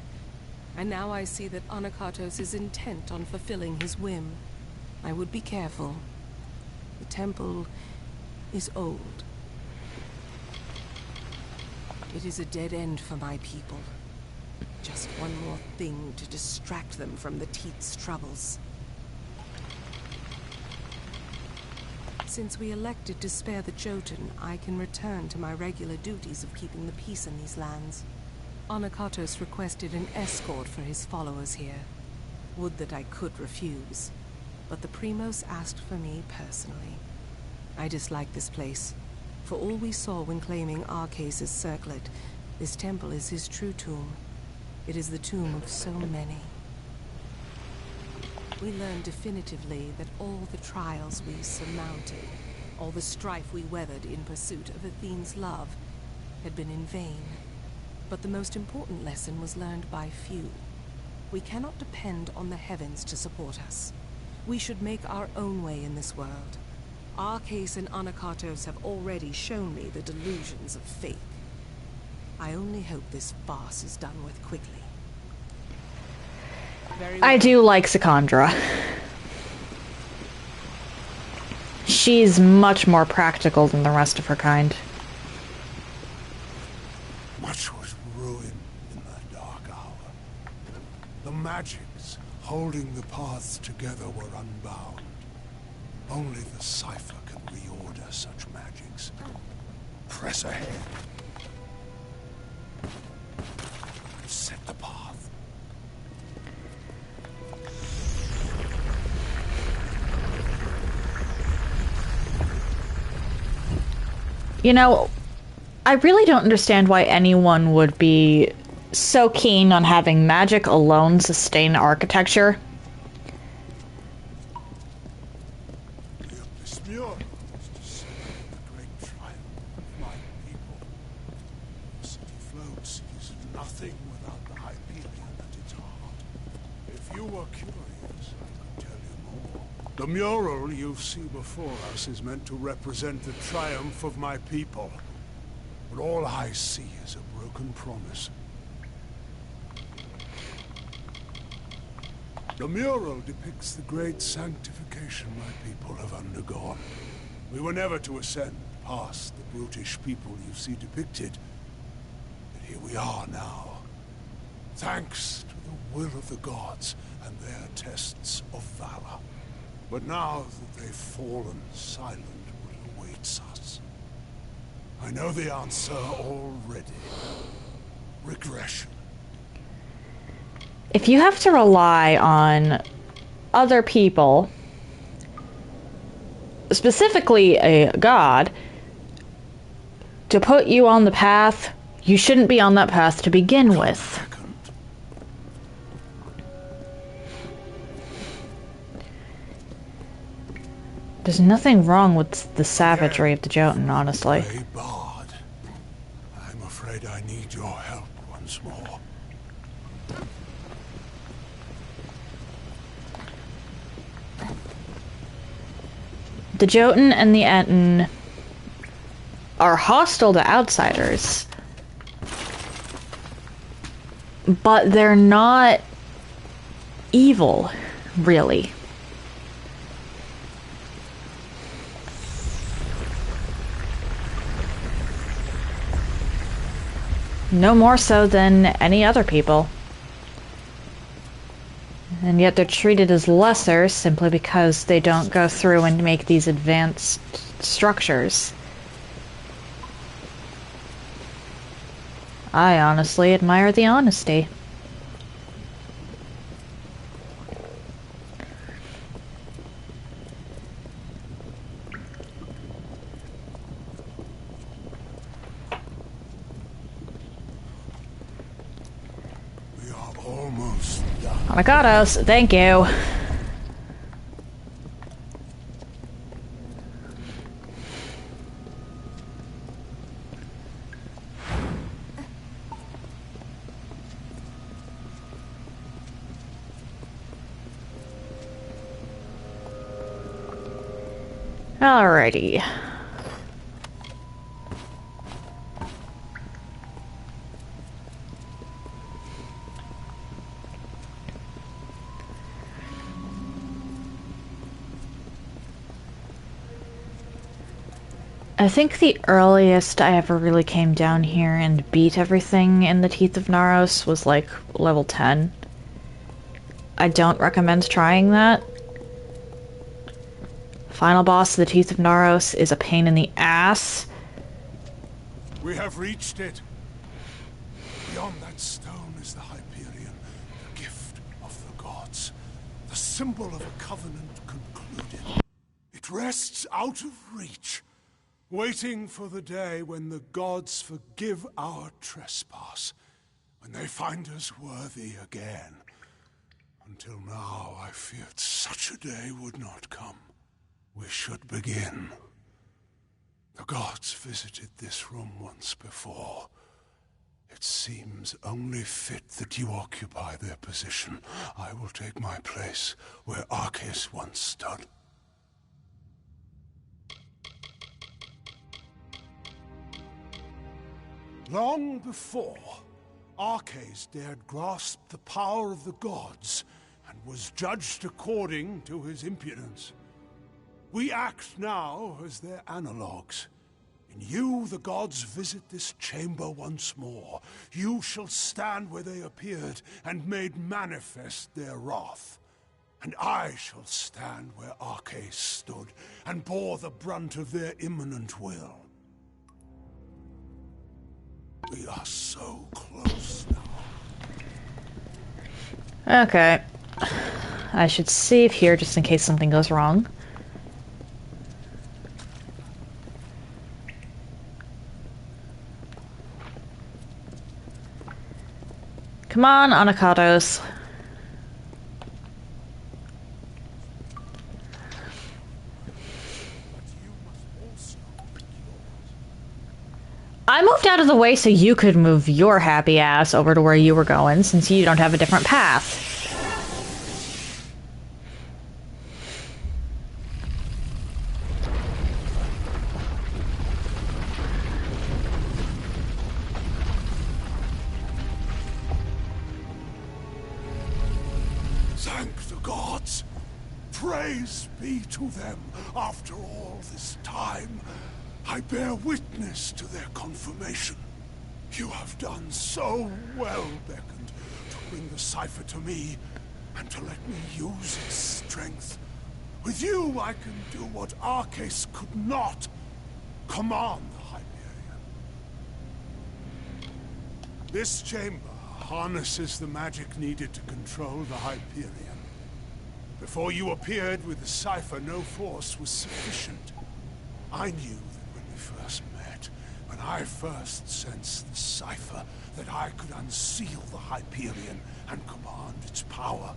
And now I see that Anokatos is intent on fulfilling his whim. I would be careful. The temple is old. It is a dead end for my people. Just one more thing to distract them from the Teeth's troubles. Since we elected to spare the Jotun, I can return to my regular duties of keeping the peace in these lands. Anokatos requested an escort for his followers here. Would that I could refuse, but the Primos asked for me personally. I dislike this place. For all we saw when claiming Arches' circlet, this temple is his true tomb. It is the tomb of so many. We learned definitively that all the trials we surmounted, all the strife we weathered in pursuit of Athene's love, had been in vain. But the most important lesson was learned by few. We cannot depend on the heavens to support us. We should make our own way in this world. Arches and Anokatos have already shown me the delusions of faith. I only hope this farce is done with quickly. Very well. I do like Secondra. She's much more practical than the rest of her kind. Much was ruined in that dark hour. The magics holding the paths together were unbound. Only the cipher can reorder such magics. Press ahead. Set the path. You know, I really don't understand why anyone would be so keen on having magic alone sustain architecture. This mural is to celebrate the great triumph of my people. The city floats, it is nothing without the Hyperion at its heart. If you were curious, I could tell you more. The mural you see before us is meant to represent the triumph of my people. But all I see is a broken promise. The mural depicts the great sanctification my people have undergone. We were never to ascend past the brutish people you see depicted. But here we are now. Thanks to the will of the gods and their tests of valor. But now that they've fallen, silent what awaits us. I know the answer already. Regression. If you have to rely on other people, specifically a god, to put you on the path, you shouldn't be on that path to begin with. There's nothing wrong with the savagery of the Jotun, honestly. Hey, Bard. I'm afraid I need your help once more. The Jotun and the Enten are hostile to outsiders, but they're not evil, really. No more so than any other people. And yet they're treated as lesser simply because they don't go through and make these advanced structures. I honestly admire the honesty. We are almost done. Avocados, thank you. Alrighty. I think the earliest I ever really came down here and beat everything in the Teeth of Naros was like level 10. I don't recommend trying that. Final boss of the Teeth of Naros is a pain in the ass. We have reached it. Beyond that stone is the Hyperion, the gift of the gods, the symbol of a covenant concluded. It rests out of reach, waiting for the day when the gods forgive our trespass, when they find us worthy again. Until now, I feared such a day would not come. We should begin. The gods visited this room once before. It seems only fit that you occupy their position. I will take my place where Arceus once stood. Long before, Arceus dared grasp the power of the gods and was judged according to his impudence. We act now as their analogues. In you, the gods visit this chamber once more. You shall stand where they appeared and made manifest their wrath. And I shall stand where Arceus stood and bore the brunt of their imminent will. We are so close now. Okay. I should save here just in case something goes wrong. Come on, avocados. I moved out of the way so you could move your happy ass over to where you were going, since you don't have a different path. Thank the gods. Praise be to them. After all this time, I bear witness to their confirmation. You have done so well, Beckoned, to bring the cipher to me, and to let me use its strength. With you, I can do what Arcase could not. Command the Hyperion. This chamber harnesses the magic needed to control the Hyperion. Before you appeared with the cipher, no force was sufficient. I knew that when we first met, when I first sensed the cipher, that I could unseal the Hyperion and command its power.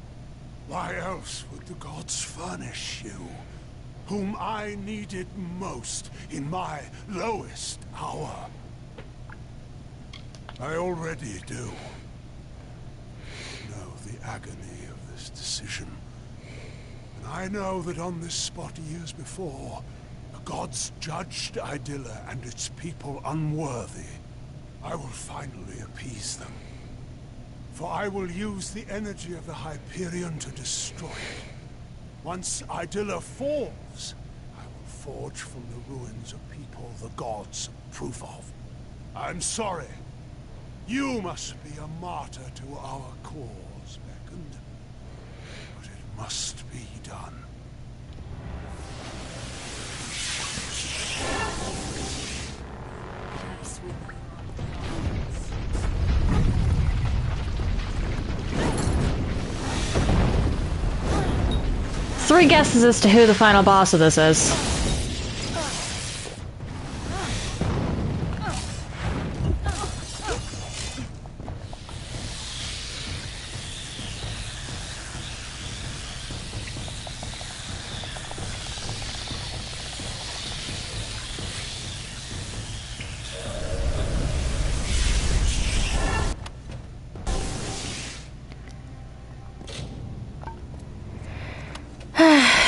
Why else would the gods furnish you, whom I needed most in my lowest hour? I already do know the agony of this decision. And I know that on this spot years before, the gods judged Idylla and its people unworthy. I will finally appease them. For I will use the energy of the Hyperion to destroy it. Once Idylla falls, I will forge from the ruins a people the gods approve of. I'm sorry. You must be a martyr to our cause, Beckoned. But it must be done. Three guesses as to who the final boss of this is.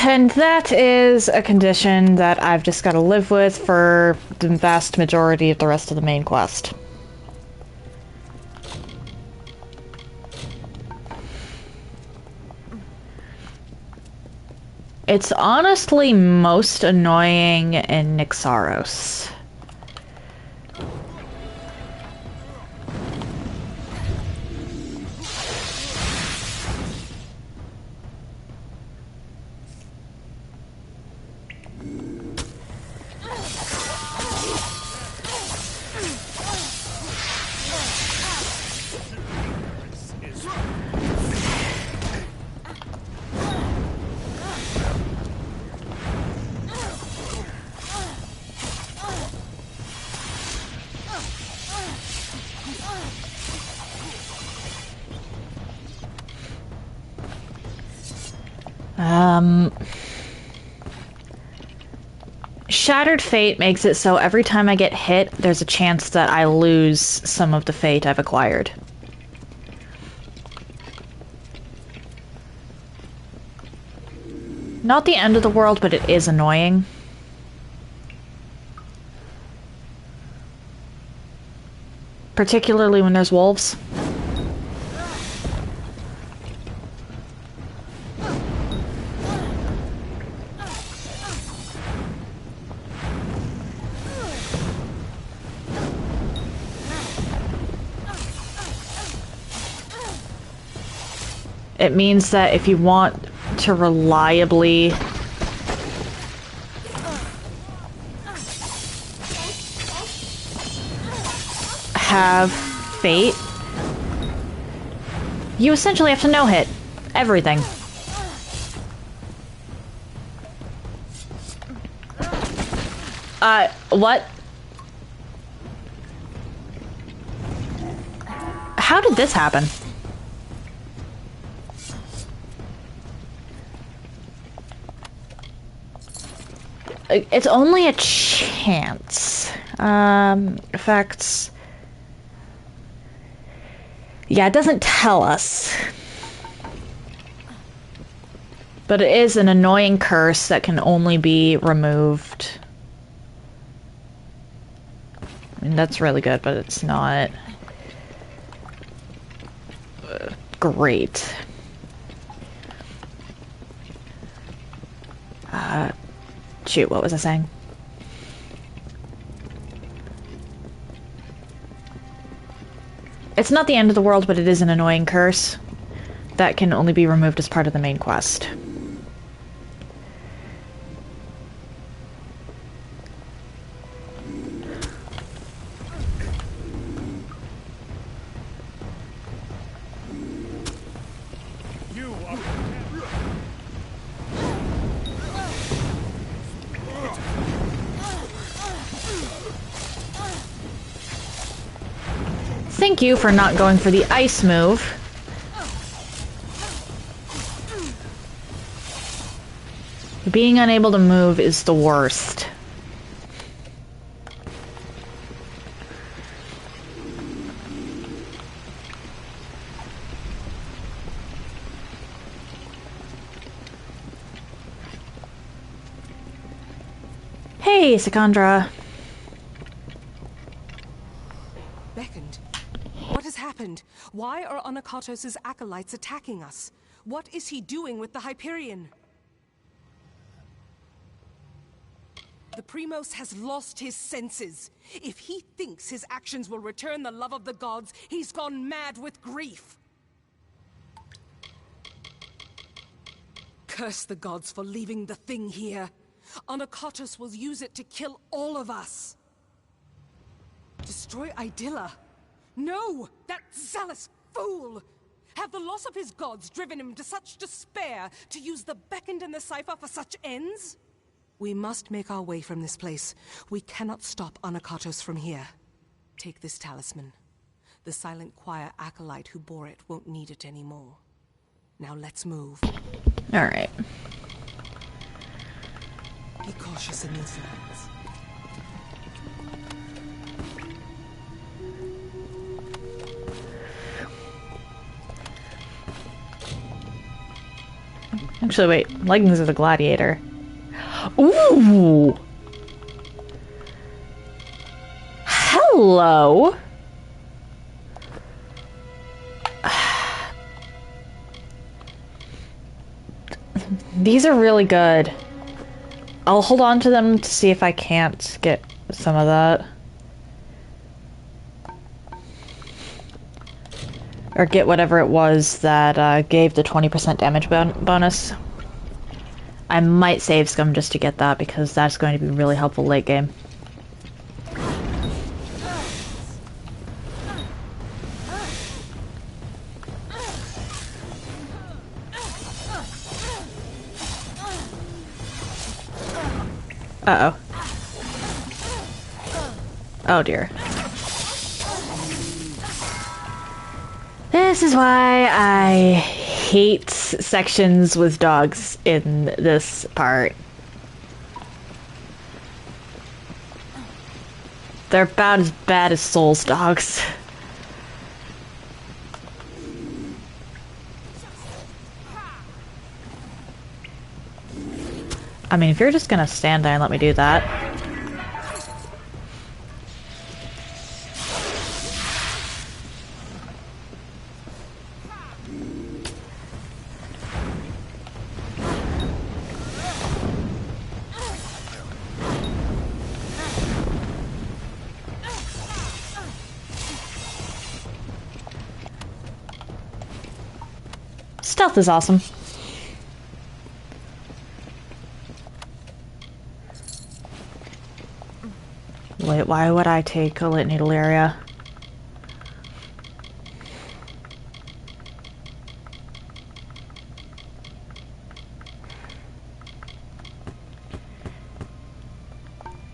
And that is a condition that I've just got to live with for the vast majority of the rest of the main quest. It's honestly most annoying in Nyxaros. Shattered Fate makes it so every time I get hit, there's a chance that I lose some of the fate I've acquired. Not the end of the world, but it is annoying. Particularly when there's wolves. It means that if you want to reliably have fate, you essentially have to no-hit everything. What? How did this happen? It's only a chance. Effects. Yeah, it doesn't tell us. But it is an annoying curse that can only be removed. I mean, that's really good, but it's not great. Shoot, what was I saying? It's not the end of the world, but it is an annoying curse that can only be removed as part of the main quest. Thank you for not going for the ice move. Being unable to move is the worst. Hey, Secondra. Beckoned. What has happened? Why are Onakatos' acolytes attacking us? What is he doing with the Hyperion? The Primos has lost his senses. If he thinks his actions will return the love of the gods, he's gone mad with grief. Curse the gods for leaving the thing here. Onakatos will use it to kill all of us. Destroy Idylla? No! That zealous fool! Have the loss of his gods driven him to such despair to use the Beckoned and the Cipher for such ends? We must make our way from this place. We cannot stop Onakatos from here. Take this talisman. The silent choir acolyte who bore it won't need it anymore. Now let's move. Alright. Be cautious in these lands. Actually, wait. Leggings of the Gladiator. Ooh! Hello! These are really good. I'll hold on to them to see if I can't get some of that. Or get whatever it was that gave the 20% damage bonus. I might save Scum just to get that because that's going to be really helpful late game. Uh-oh. Oh dear. This is why I hate sections with dogs in this part. They're about as bad as Souls dogs. I mean, if you're just gonna stand there and let me do that. Stealth is awesome. Wait, why would I take a Lit Needle area?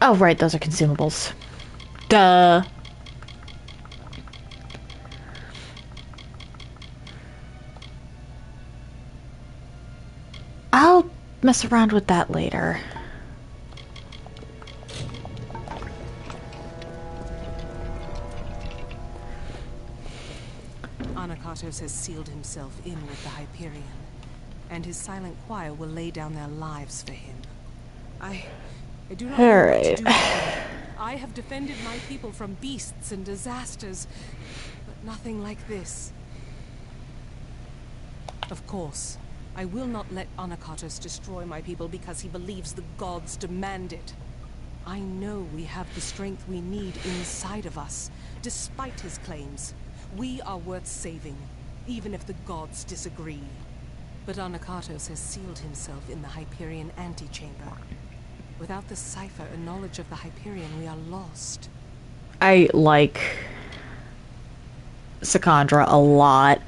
Oh, right, those are consumables. Duh. I'll mess around with that later. Anakatos has sealed himself in with the Hyperion, and his silent choir will lay down their lives for him. I do not know what to do with him. I have defended my people from beasts and disasters, but nothing like this. Of course, I will not let Anakatos destroy my people because he believes the gods demand it. I know we have the strength we need inside of us, despite his claims. We are worth saving, even if the gods disagree. But Anakatos has sealed himself in the Hyperion antechamber. Without the cipher and knowledge of the Hyperion, we are lost. I like Sakandra a lot.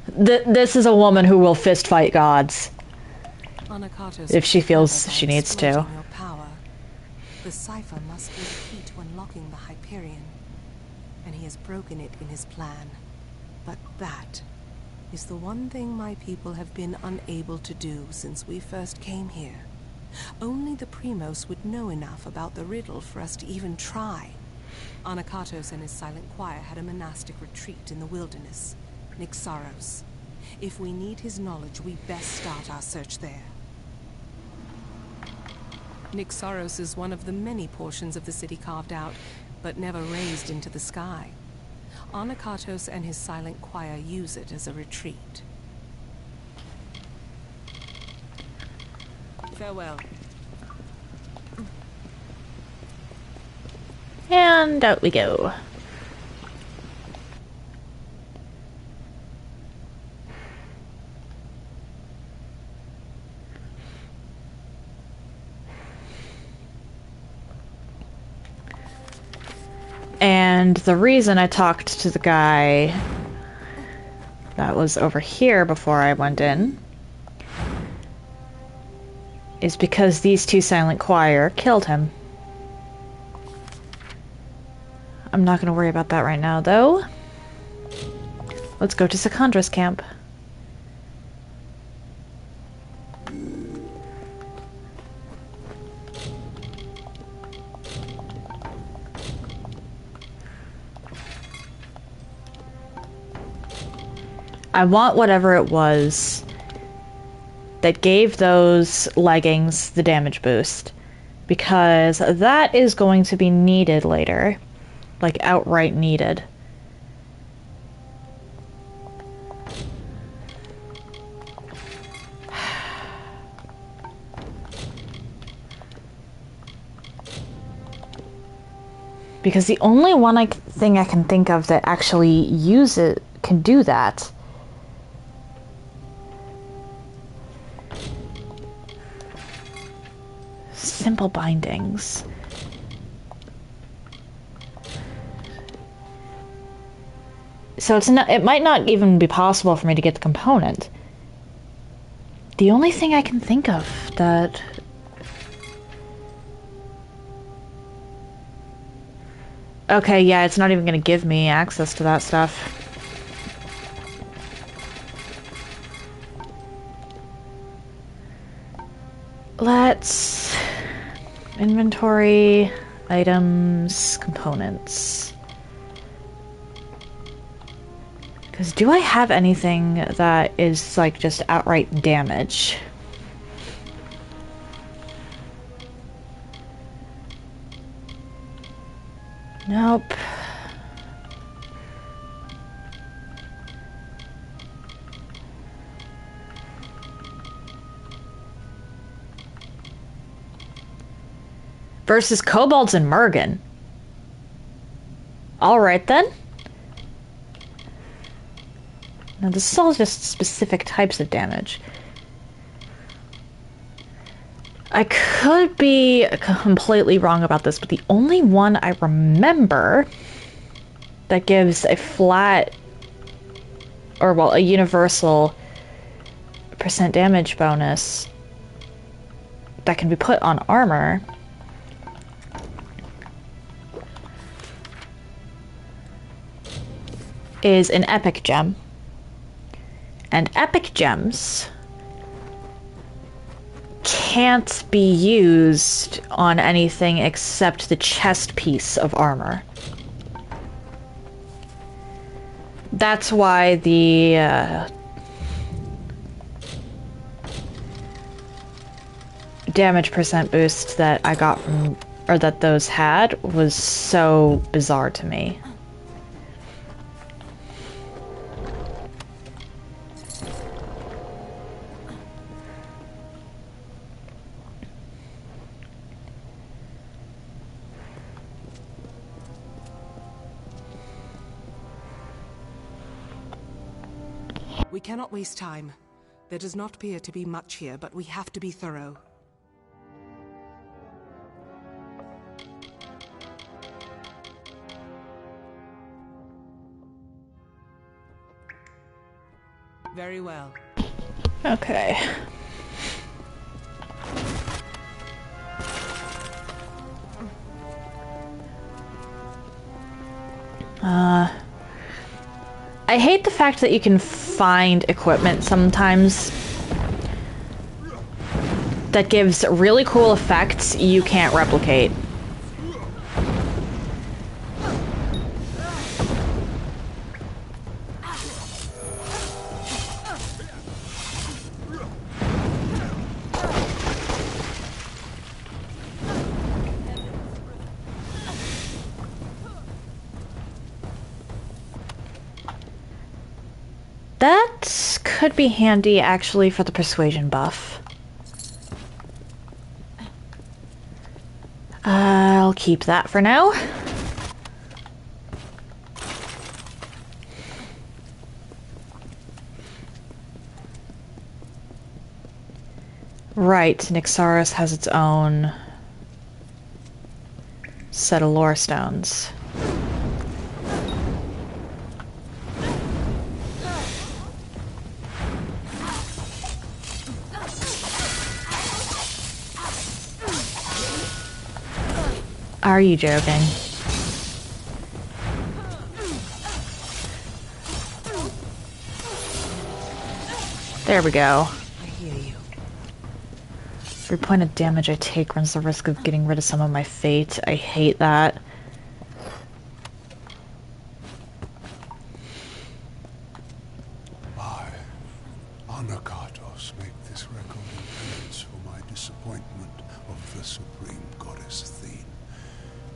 This is a woman who will fist fight gods Anakatos if she feels by she needs to. exploiting your power. The cipher must be the key to unlocking the Hyperion, and he has broken it in his plan. But that is the one thing my people have been unable to do since we first came here. Only the Primos would know enough about the riddle for us to even try. Anakatos and his silent choir had a monastic retreat in the wilderness, Nixaros. If we need his knowledge, we best start our search there. Nixaros is one of the many portions of the city carved out, but never raised into the sky. Anakatos and his silent choir use it as a retreat. Farewell. And out we go. And the reason I talked to the guy that was over here before I went in is because these two silent choir killed him. I'm not going to worry about that right now, though. Let's go to Sakandra's camp. I want whatever it was that gave those leggings the damage boost, because that is going to be needed later. Like, outright needed. Because the only thing I can think of that actually can do that simple bindings. So it might not even be possible for me to get the component. The only thing I can think of that... Okay, yeah, it's not even going to give me access to that stuff. Let's... Inventory, items, components. Because do I have anything that is, like, just outright damage? Nope. Versus kobolds and Mergen. Alright then. Now this is all just specific types of damage. I could be completely wrong about this, but the only one I remember that gives a flat, or well, a universal % damage bonus that can be put on armor is an epic gem. And epic gems can't be used on anything except the chest piece of armor. That's why the damage percent boost that I got from, or that those had, was so bizarre to me. We cannot waste time. There does not appear to be much here, but we have to be thorough. Very well. Okay. I hate the fact that you can find equipment sometimes that gives really cool effects you can't replicate. That could be handy, actually, for the persuasion buff. I'll keep that for now. Right, Nyxaris has its own set of lore stones. Are you joking? There we go. I hear you. Every point of damage I take runs the risk of getting rid of some of my fate. I hate that. I, Anakatos, make this record in penance for my disappointment of the Supreme Goddess Athene,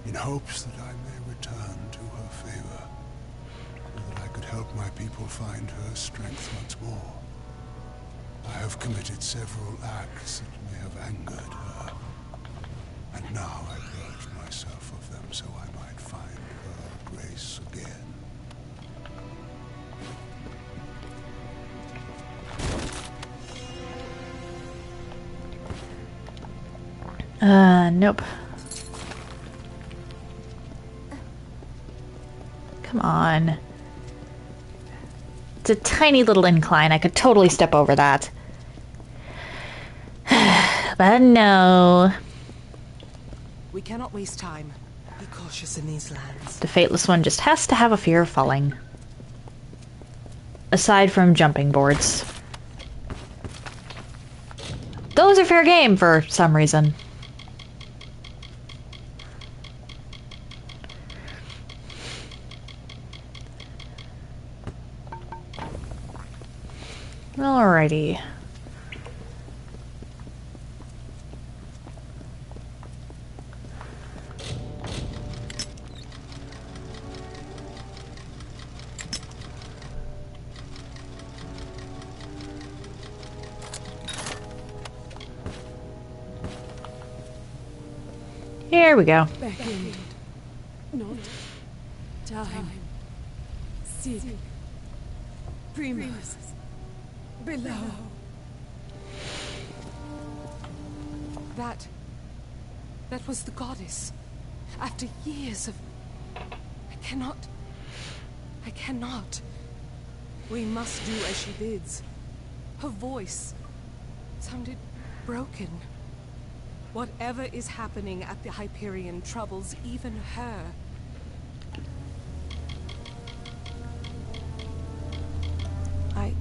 in hopes that I may return to her favor, so that I could help my people find her strength once more. I have committed several acts that may have angered her, and now I purge myself of them so I might find her grace again. Nope. Come on. It's a tiny little incline. I could totally step over that. But no. We cannot waste time. Be cautious in these lands. The Fateless one just has to have a fear of falling. Aside from jumping boards. Those are fair game for some reason. Alrighty. Here we go. Beckoned, not time. Seek. Primus. Below. That was the goddess. After years of... I cannot. We must do as she bids. Her voice sounded broken. Whatever is happening at the Hyperion troubles even her. I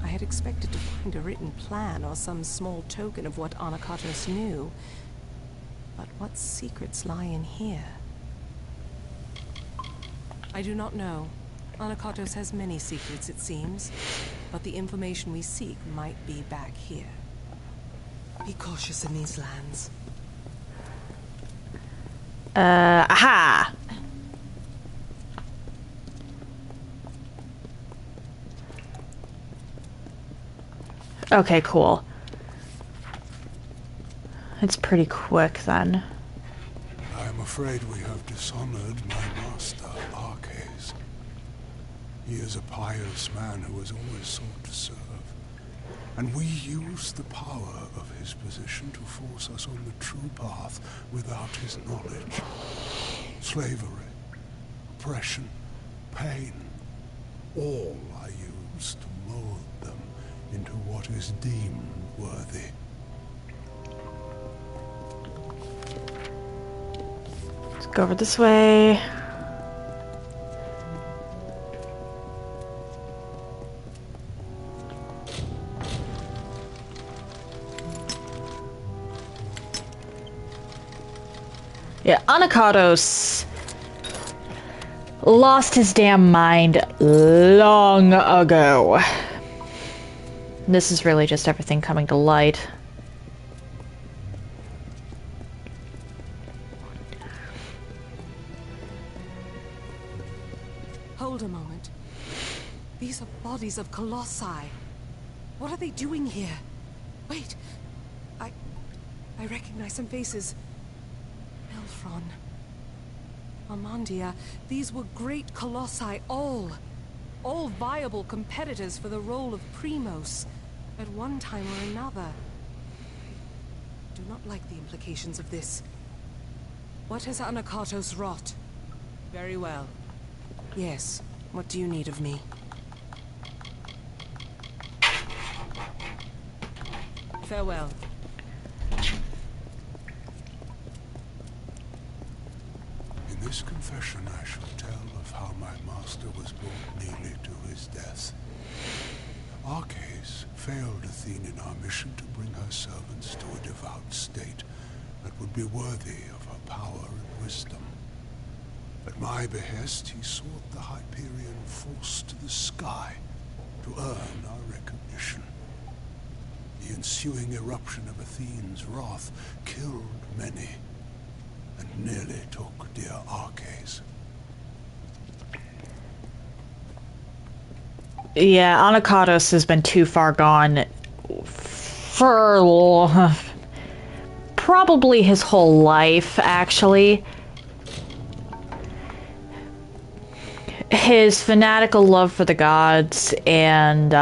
had expected to find a written plan or some small token of what Anakatos knew. But what secrets lie in here? I do not know. Anakatos has many secrets, it seems, but the information we seek might be back here. Be cautious in these lands. Aha! Okay, cool. It's pretty quick then. I am afraid we have dishonored my master, Arcades. He is a pious man who has always sought to serve. And we use the power of his position to force us on the true path without his knowledge. Slavery, oppression, pain, all are used to mold them into what is deemed worthy. Let's go over this way. Yeah, Anakatos lost his damn mind long ago. This is really just everything coming to light. Hold a moment. These are bodies of colossi. What are they doing here? Wait. I recognize some faces. Elfron. Armandia. These were great colossi, all viable competitors for the role of Primos at one time or another. I do not like the implications of this. What has Anakatos wrought? Very well. Yes, what do you need of me? Farewell. In this confession I shall tell of how my master was brought nearly to his death. Arcades failed Athene in our mission to bring her servants to a devout state that would be worthy of her power and wisdom. At my behest, he sought the Hyperion force to the sky to earn our recognition. The ensuing eruption of Athene's wrath killed many, and nearly took dear Arcades. Yeah, Anakatos has been too far gone for probably his whole life, actually. His fanatical love for the gods and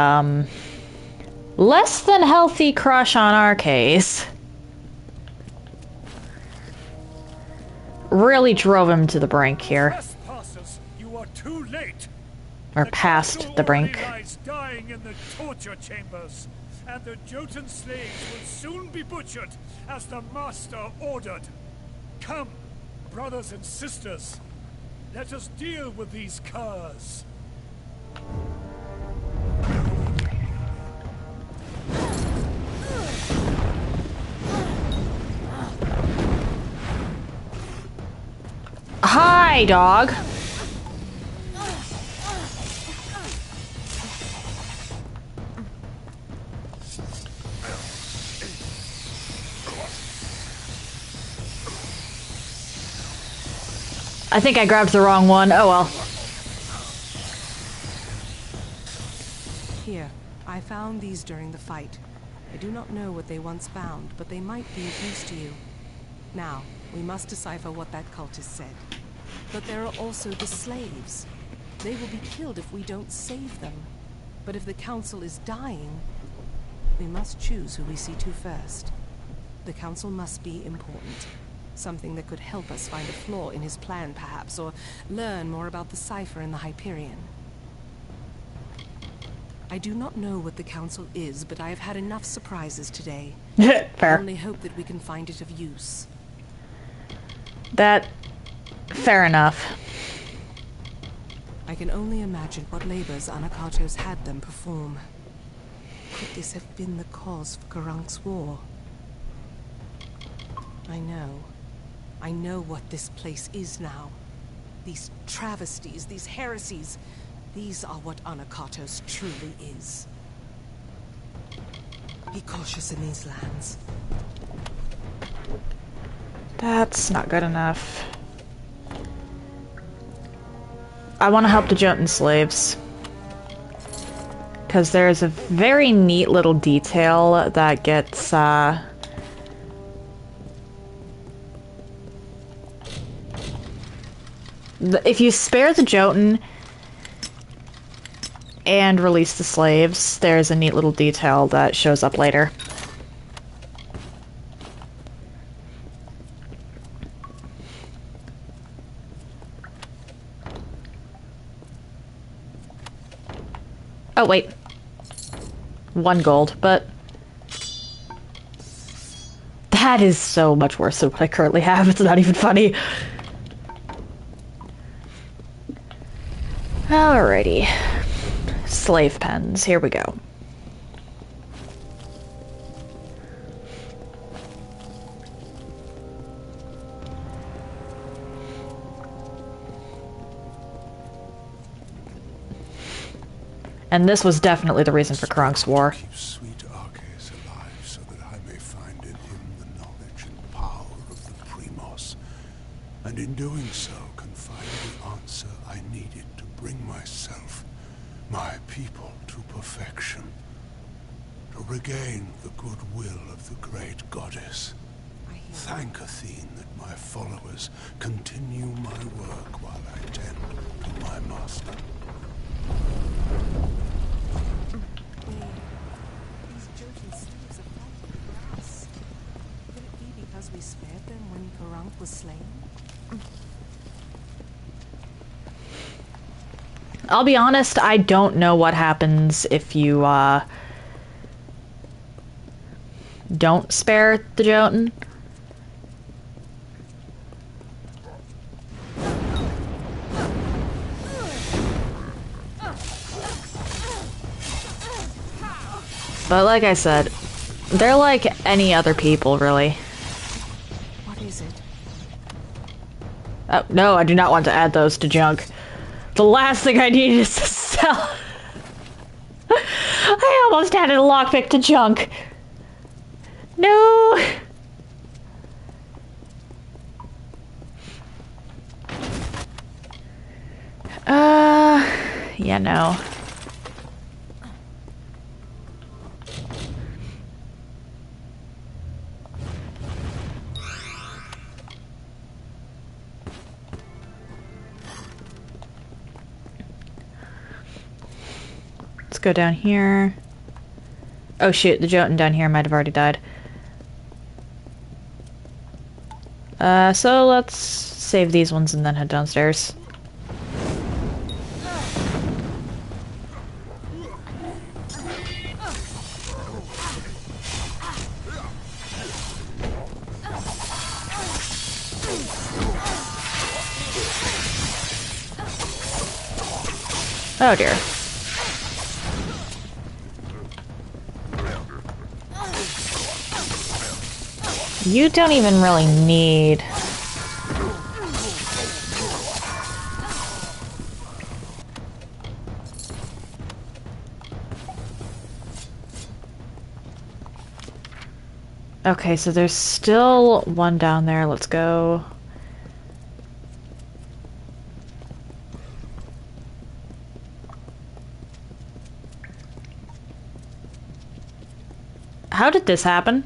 less than healthy crush on Arcades really drove him to the brink here. Trespassers, you are too late. Or past the brink. Lies dying in the torture chambers, and the Jotun slaves will soon be butchered as the master ordered. Come, brothers and sisters, let us deal with these curs. Hi, dog. I think I grabbed the wrong one. Oh well. Here, I found these during the fight. I do not know what they once found, but they might be of use to you. Now, we must decipher what that cultist said. But there are also the slaves. They will be killed if we don't save them. But if the council is dying, we must choose who we see to first. The council must be important. Something that could help us find a flaw in his plan, perhaps, or learn more about the cipher in the Hyperion. I do not know what the council is, but I have had enough surprises today. Fair. I only hope that we can find it of use. Fair enough. I can only imagine what labors Anakatos had them perform. Could this have been the cause for Garank's war? I know what this place is now. These travesties, these heresies. These are what Anakatos truly is. Be cautious in these lands. That's not good enough. I want to help the Jotun slaves. Because there's a very neat little detail that gets, if you spare the Jotun and release the slaves, there's a neat little detail that shows up later. Oh, wait. 1 gold, but that is so much worse than what I currently have. It's not even funny. Alrighty. Slave pens. Here we go. And this was definitely the reason for Krunk's war. Keep sweet Arches alive so that I may find in him the knowledge and power of the Primos, and in doing so can find the answer I needed to bring myself, my people, to perfection, to regain the goodwill of the great goddess. Thank Athene that my followers continue my work while I tend to my master. These Jotun slaves are fighting for us. Could it be because we spared them when Karunk was slain? I'll be honest, I don't know what happens if you, don't spare the Jotun. But like I said, they're like any other people, really. What is it? Oh, no, I do not want to add those to junk. The last thing I need is to sell. I almost added a lockpick to junk. No. Yeah, no. Let's go down here. Oh shoot, the Jotun down here might have already died. So let's save these ones and then head downstairs. Oh dear. You don't even really need... Okay, so there's still one down there. Let's go. How did this happen?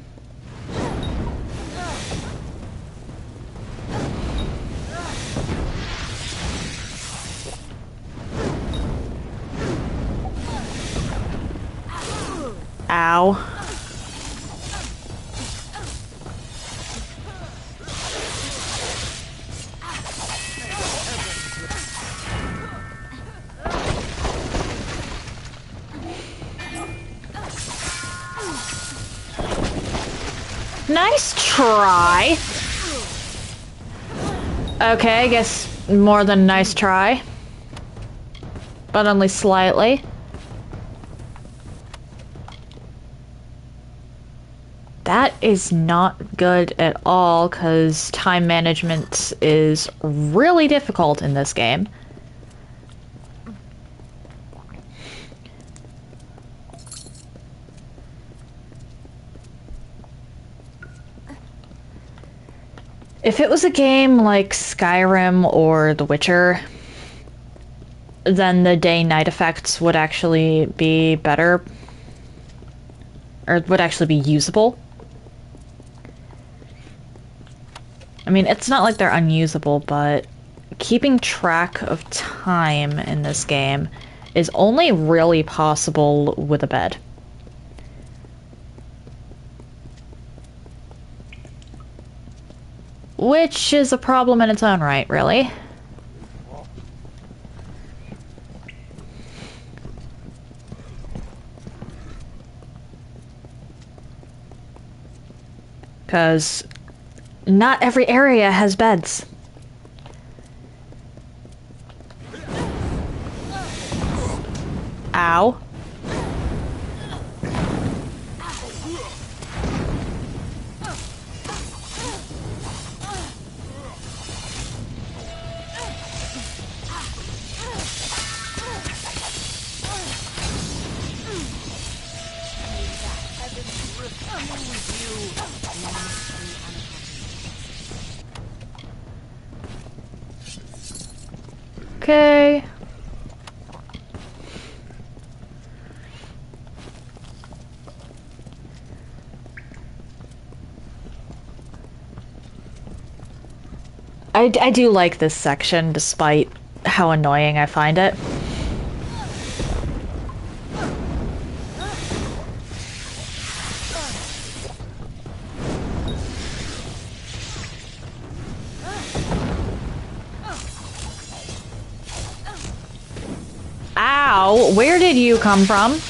Ow. Nice try. Okay, I guess more than a nice try. But only slightly. That is not good at all, because time management is really difficult in this game. If it was a game like Skyrim or The Witcher, then the day-night effects would actually be better, or would actually be usable. I mean, it's not like they're unusable, but keeping track of time in this game is only really possible with a bed. Which is a problem in its own right, really. Because not every area has beds. Ow. Okay. I do like this section, despite how annoying I find it. Ow! Where did you come from?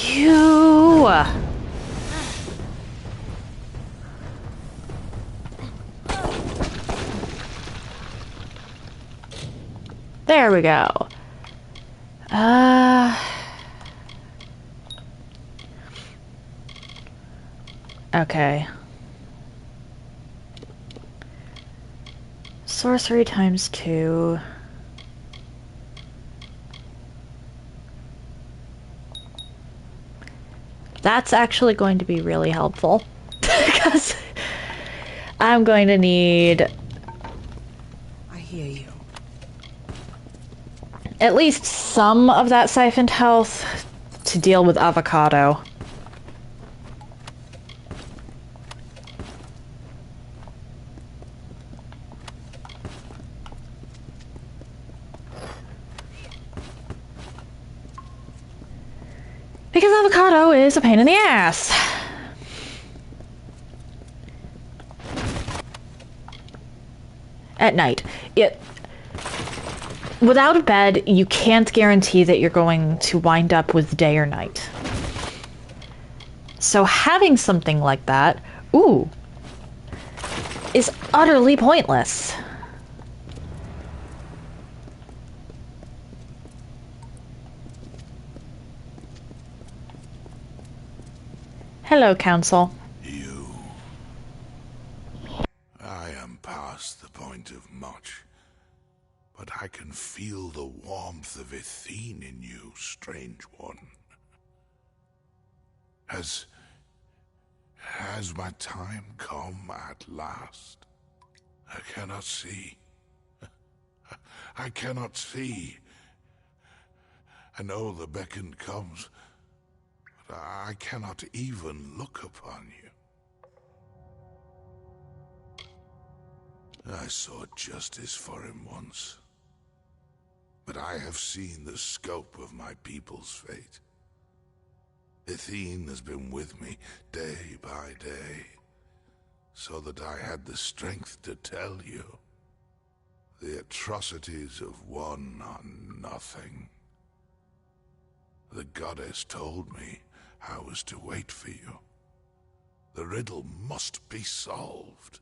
You! There we go. Okay. Sorcery times 2. That's actually going to be really helpful. Because I'm going to need... I hear you. at least some of that siphoned health to deal with avocado. Because avocado is a pain in the ass. At night. Without a bed, you can't guarantee that you're going to wind up with day or night. So having something like that, ooh, is utterly pointless. Hello, Council. I am past the point of much, but I can feel the warmth of Athene in you, strange one. Has my time come at last? I cannot see. I cannot see. I know the beckon comes, but I cannot even look upon you. I sought justice for him once, but I have seen the scope of my people's fate. Athene has been with me day by day, so that I had the strength to tell you. The atrocities of one are nothing. The goddess told me I was to wait for you. The riddle must be solved.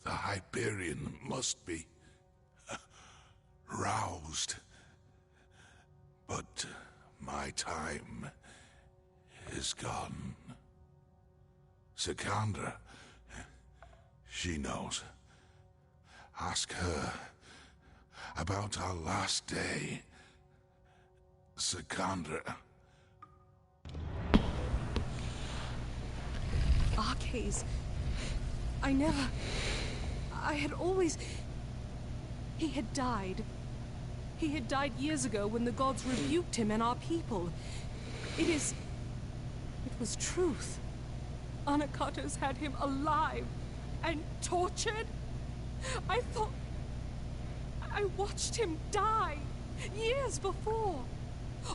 The Hyperion must be roused. But my time is gone. Sikander. She knows. Ask her about our last day. Sikander. Arcades. I had always... He had died. He had died years ago when the gods rebuked him and our people. It was truth. Anakatos had him alive and tortured. I watched him die years before.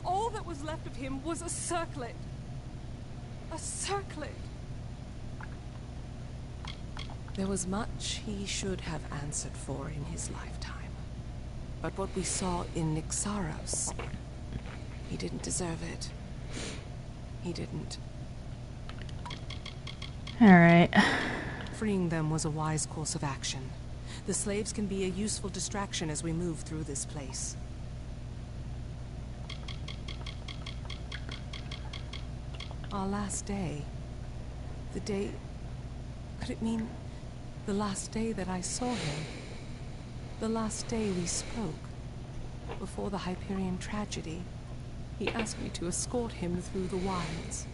All that was left of him was a circlet. A circlet. There was much he should have answered for in his lifetime. But what we saw in Nyxaros, he didn't deserve it. He didn't. Alright. Freeing them was a wise course of action. The slaves can be a useful distraction as we move through this place. Our last day. The day... Could it mean the last day that I saw him? The last day we spoke. Before the Hyperion tragedy, he asked me to escort him through the wilds.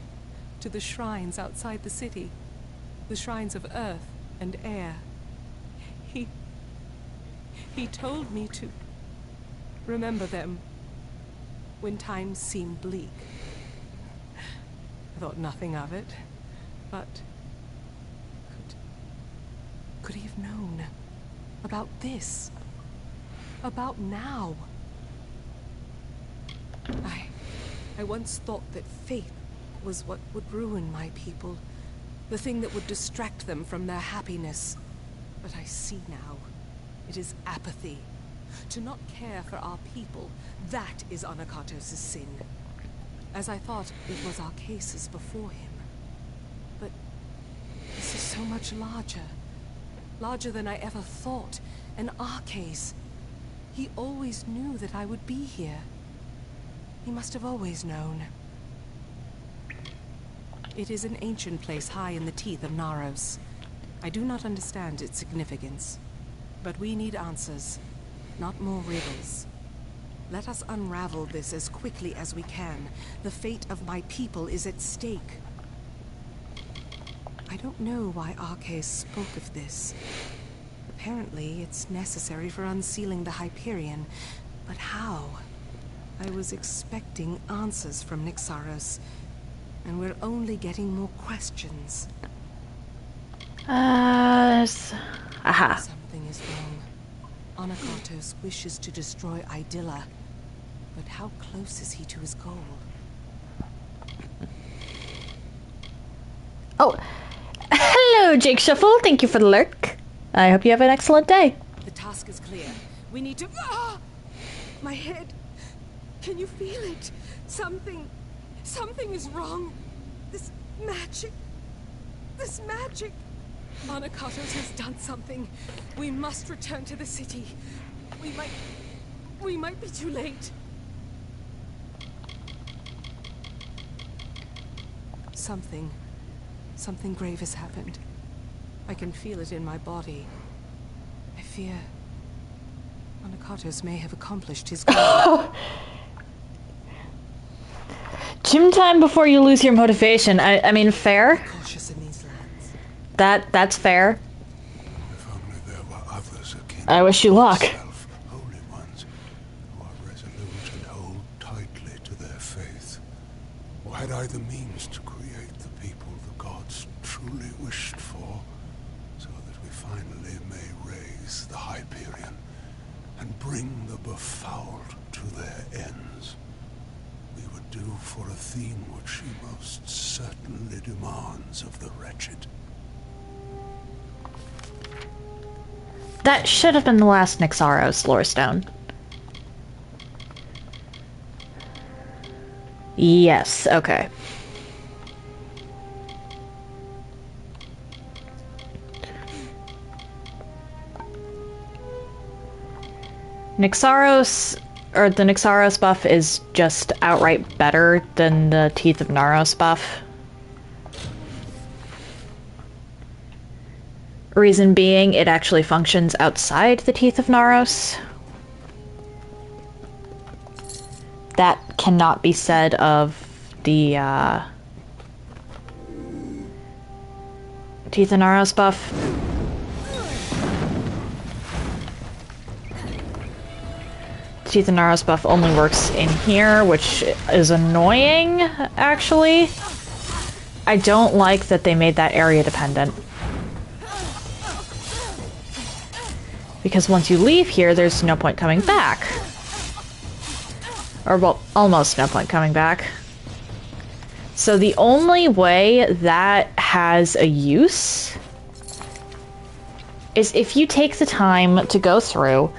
To the shrines outside the city. The shrines of earth and air. He told me to remember them when times seemed bleak. I thought nothing of it, but could he have known about this? About now? I once thought that faith was what would ruin my people, the thing that would distract them from their happiness. But I see now, it is apathy. To not care for our people, that is Anakatos' sin. As I thought it was our cases before him. But this is so much larger. Larger than I ever thought. And our case. He always knew that I would be here. He must have always known. It is an ancient place high in the teeth of Naros. I do not understand its significance. But we need answers, not more riddles. Let us unravel this as quickly as we can. The fate of my people is at stake. I don't know why Arcais spoke of this. Apparently, it's necessary for unsealing the Hyperion. But how? I was expecting answers from Nyxaros, and we're only getting more questions. Aha. Something is wrong. Anakatos wishes to destroy Idylla, but how close is he to his goal? Oh, hello, Jake Shuffle. Thank you for the lurk. I hope you have an excellent day. The task is clear. We need to... Ah! My head. Can you feel it? Something is wrong. This magic. Anakatos has done something. We must return to the city. We might be too late. Something grave has happened. I can feel it in my body. I fear Anakatos may have accomplished his goal. Gym time before you lose your motivation. I mean, fair. Cautious in these lands. That's fair. If only there were others akin I wish you luck. yourself, holy ones, who are resolute and hold tightly to their faith. Or had I the means to create the people the gods truly wished for, so that we finally may raise the Hyperion and bring the befouled to their ends. We would do for Athene what she most certainly demands of the wretched. That should have been the last Nyxaros lore stone. Yes, okay. Nyxaros, or the Nyxaros buff is just outright better than the Teeth of Naros buff. Reason being, it actually functions outside the Teeth of Naros. That cannot be said of the Teeth of Naros buff. Teeth of Naros buff only works in here, which is annoying, actually. I don't like that they made that area dependent. Because once you leave here, there's no point coming back. Or, well, almost no point coming back. So the only way that has a use is if you take the time to go through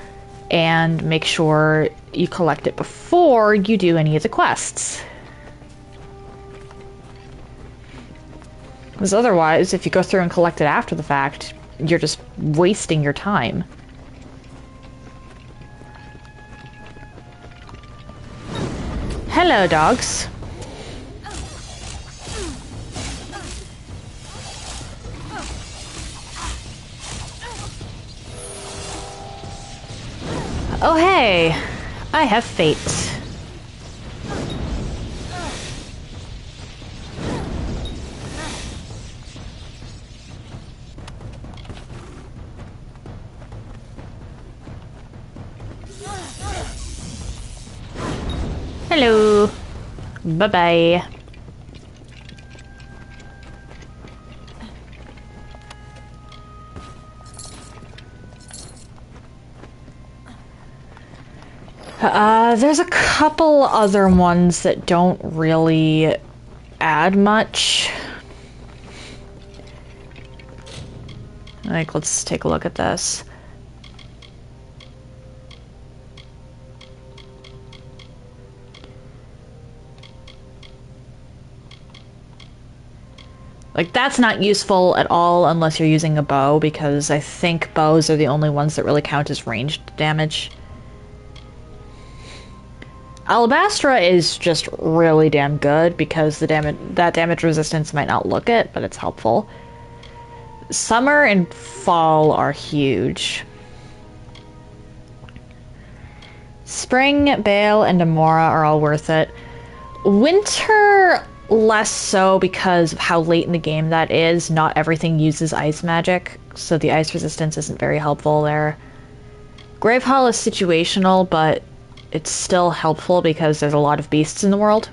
and make sure you collect it before you do any of the quests. Because otherwise, if you go through and collect it after the fact, you're just wasting your time. Hello, dogs. Oh hey, I have fate. Hello. Bye-bye. There's a couple other ones that don't really add much. Like, let's take a look at this. Like, that's not useful at all unless you're using a bow, because I think bows are the only ones that really count as ranged damage. Alabastra is just really damn good because that damage resistance might not look it, but it's helpful. Summer and fall are huge. Spring, Bale, and Amora are all worth it. Winter, less so because of how late in the game that is. Not everything uses ice magic, so the ice resistance isn't very helpful there. Gravehall is situational, but it's still helpful because there's a lot of beasts in the world.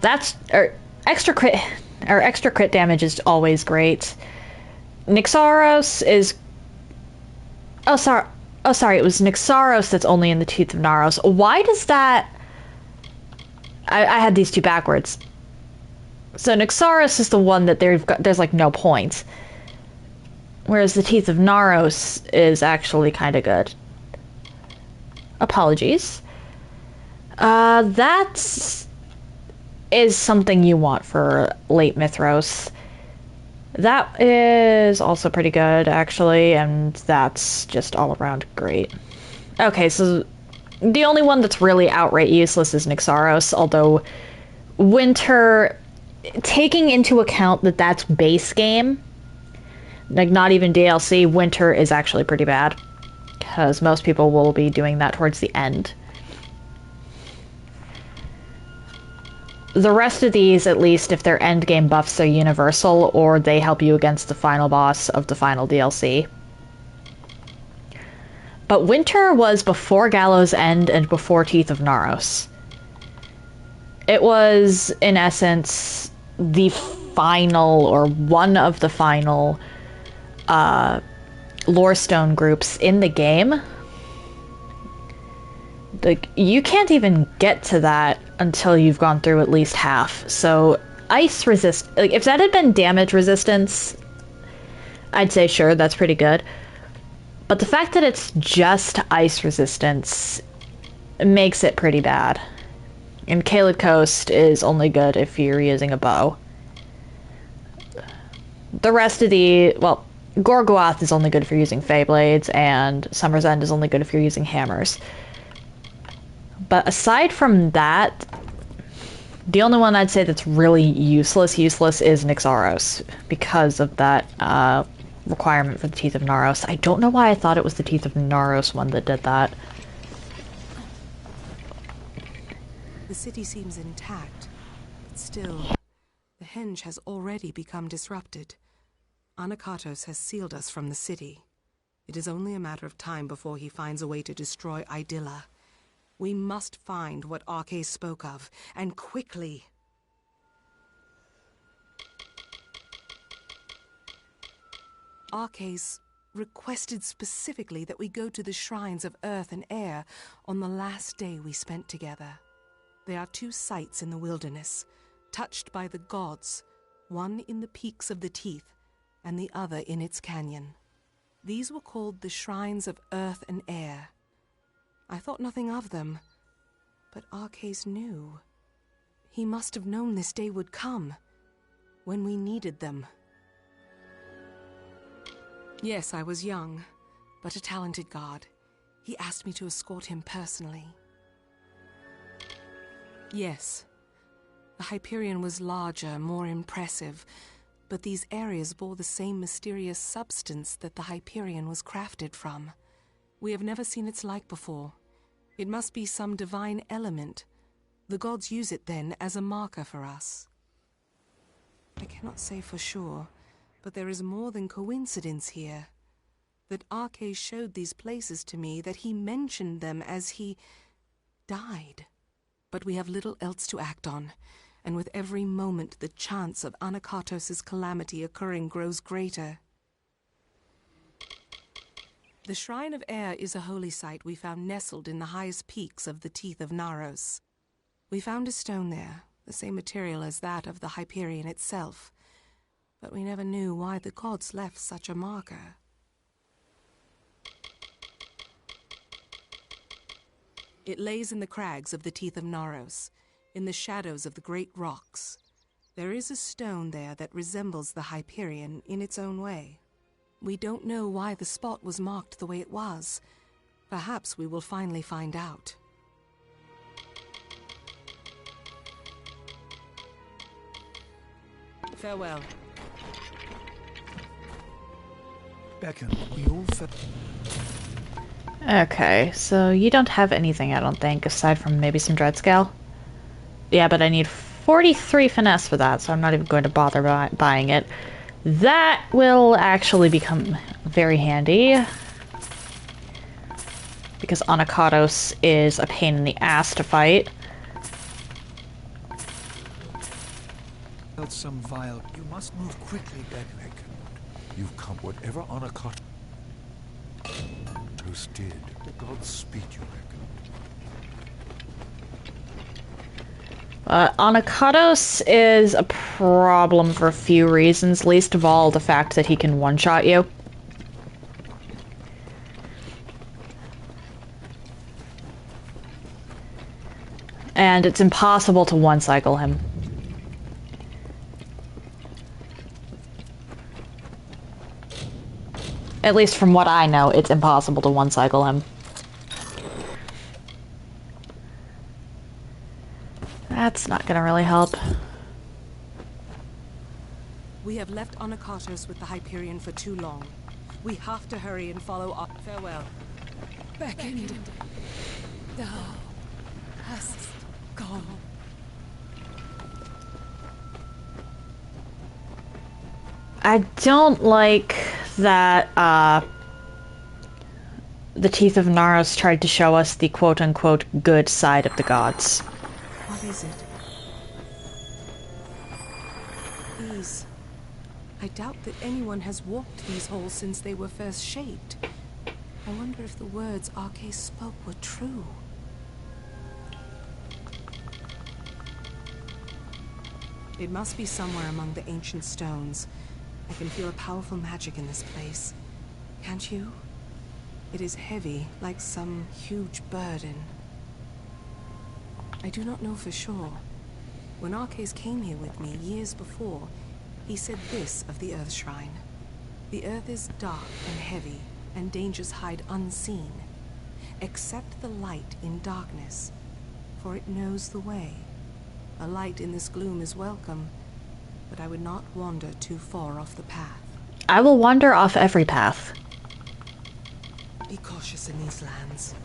Extra crit damage is always great. Nyxaros is... Oh, sorry, it was Nyxaros that's only in the Teeth of Naros. Why does that... I had these two backwards. So Nyxaros is the one that there's like no point. Whereas the Teeth of Naros is actually kind of good. Apologies. That is something you want for late Mithros. That is also pretty good, actually, and that's just all around great. Okay, so the only one that's really outright useless is Nyxaros, although Winter, taking into account that that's base game, like not even DLC, Winter is actually pretty bad. Because most people will be doing that towards the end. The rest of these, at least if they're endgame buffs, are universal, or they help you against the final boss of the final DLC. But Winter was before Gallows End and before Teeth of Naros. It was, in essence, the final, or one of the final, Lorestone groups in the game. Like, you can't even get to that until you've gone through at least half. So ice resist, like if that had been damage resistance, I'd say sure, that's pretty good. But the fact that it's just ice resistance makes it pretty bad. And Caelid Coast is only good if you're using a bow. The rest of well, Gorgoath is only good for using Feyblades, and Summer's End is only good if you're using hammers. But aside from that, the only one I'd say that's really useless is Nyxaros, because of that requirement for the Teeth of Naros. I don't know why I thought it was the Teeth of Naros one that did that. The city seems intact, but still, the henge has already become disrupted. Anakatos has sealed us from the city. It is only a matter of time before he finds a way to destroy Idylla. We must find what Arcais spoke of, and quickly. Arcais requested specifically that we go to the shrines of earth and air on the last day we spent together. There are 2 sites in the wilderness, touched by the gods, one in the peaks of the Teeth, and the other in its canyon. These were called the Shrines of Earth and Air. I thought nothing of them, but Arcais knew. He must have known this day would come, when we needed them. Yes, I was young, but a talented guard. He asked me to escort him personally. Yes, the Hyperion was larger, more impressive, but these areas bore the same mysterious substance that the Hyperion was crafted from. We have never seen its like before. It must be some divine element. The gods use it then as a marker for us. I cannot say for sure, but there is more than coincidence here. That Arcais showed these places to me, that he mentioned them as he died. But we have little else to act on, and with every moment the chance of Anakatos' calamity occurring grows greater. The Shrine of Air is a holy site we found nestled in the highest peaks of the Teeth of Naros. We found a stone there, the same material as that of the Hyperion itself, but we never knew why the gods left such a marker. It lays in the crags of the Teeth of Naros, in the shadows of the great rocks. There is a stone there that resembles the Hyperion in its own way. We don't know why the spot was marked the way it was. Perhaps we will finally find out. Farewell. Beckon, we all Okay, so you don't have anything, I don't think, aside from maybe some Dreadscale. Yeah, but I need 43 finesse for that, so I'm not even going to bother buying it. That will actually become very handy, because Anakatos is a pain in the ass to fight. some vile. You must move quickly, Beckon. You've come whatever Anakatos did. The gods speed you, Beckon. Anakatos is a problem for a few reasons, least of all the fact that he can one-shot you. And it's impossible to one-cycle him. At least from what I know, it's impossible to one-cycle him. That's not gonna really help. We have left Anakatos with the Hyperion for too long. We have to hurry and follow our farewell. Beckon, thou hast gone. I don't like that, the Teeth of Naros tried to show us the quote-unquote good side of the gods. What is it? These... I doubt that anyone has walked these halls since they were first shaped. I wonder if the words Arcais spoke were true. It must be somewhere among the ancient stones. I can feel a powerful magic in this place. Can't you? It is heavy, like some huge burden. I do not know for sure. When Arcais came here with me years before, he said this of the Earth Shrine. The Earth is dark and heavy, and dangers hide unseen. Accept the light in darkness, for it knows the way. A light in this gloom is welcome, but I would not wander too far off the path. I will wander off every path. Be cautious in these lands.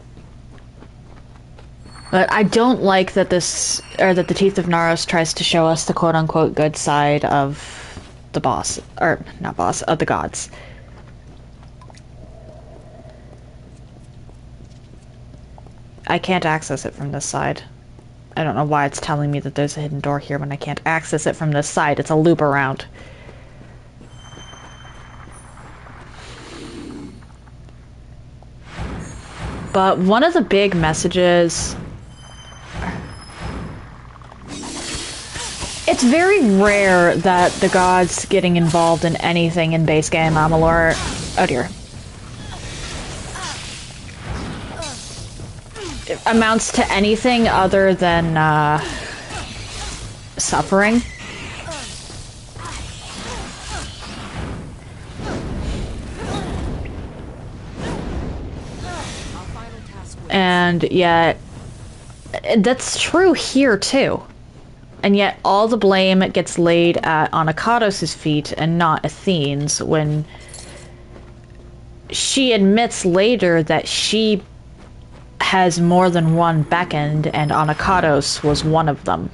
But I don't like that that the Teeth of Naros tries to show us the quote-unquote good side of the boss. Or, not boss, of the gods. I can't access it from this side. I don't know why it's telling me that there's a hidden door here when I can't access it from this side. It's a loop around. But one of the big messages... It's very rare that the gods getting involved in anything in base game Amalur... Oh dear. It amounts to anything other than, suffering. And yet, that's true here too. And yet all the blame gets laid at Onakatos' feet and not Athene's, when she admits later that she has more than one beckoned and Onakatos was one of them.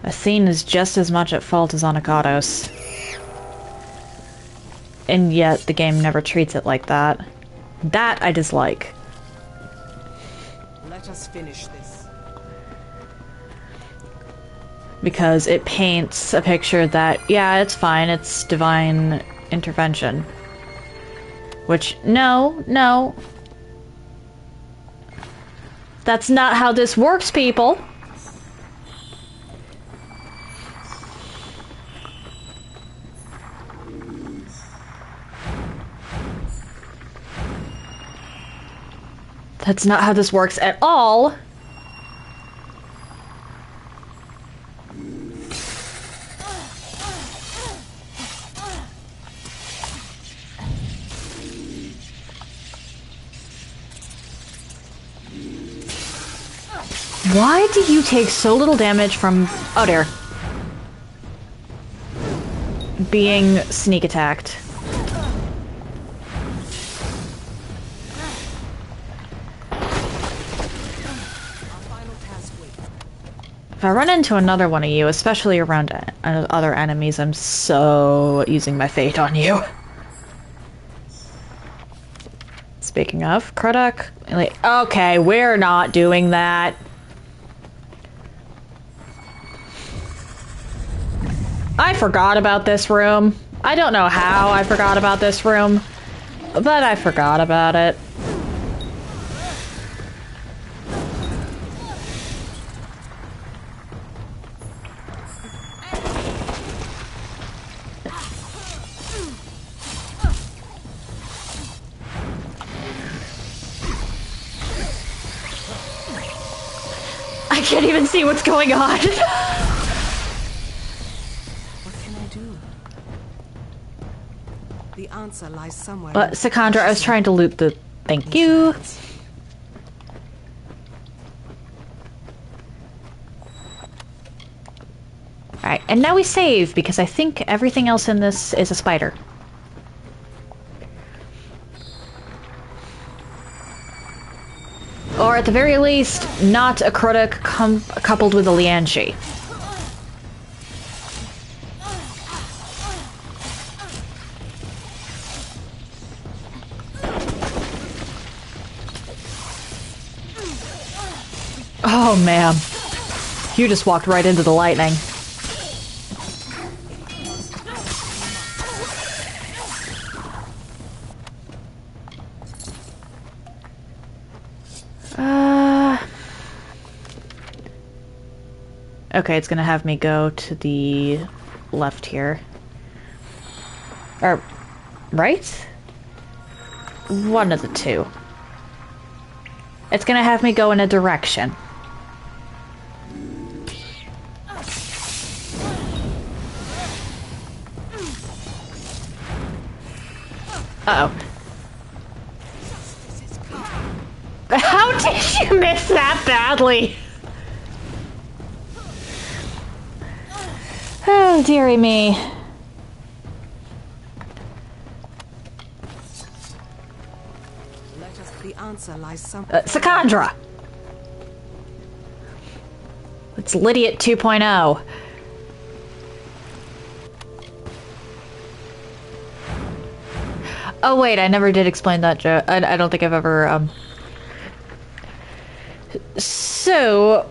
Athene is just as much at fault as Onakatos. And yet the game never treats it like that. That I dislike. Let us finish this. Because it paints a picture that, yeah, it's fine, it's divine intervention. Which, no. That's not how this works, people! That's not how this works at all. Why do you take so little damage from... Oh dear. Being sneak attacked. If I run into another one of you, especially around other enemies, I'm so using my fate on you. Speaking of, Krodok, like, okay, we're not doing that. I forgot about this room. I don't know how I forgot about this room, but I forgot about it. I can't even see what's going on. The answer lies somewhere. But Sekandra, I was trying to loot the... Thank you. Alright, and now we save, because I think everything else in this is a spider. Or at the very least, not a Krodok coupled with a Lianshi. Oh, man. You just walked right into the lightning. Okay, it's gonna have me go to the left here. Or, right? One of the two. It's gonna have me go in a direction. Uh-oh. How Did you miss that badly? Oh, dearie me. Let us. The answer lies Sakandra! It's Lydiot 2.0. Oh wait, I never did explain that joke. I don't think I've ever, So,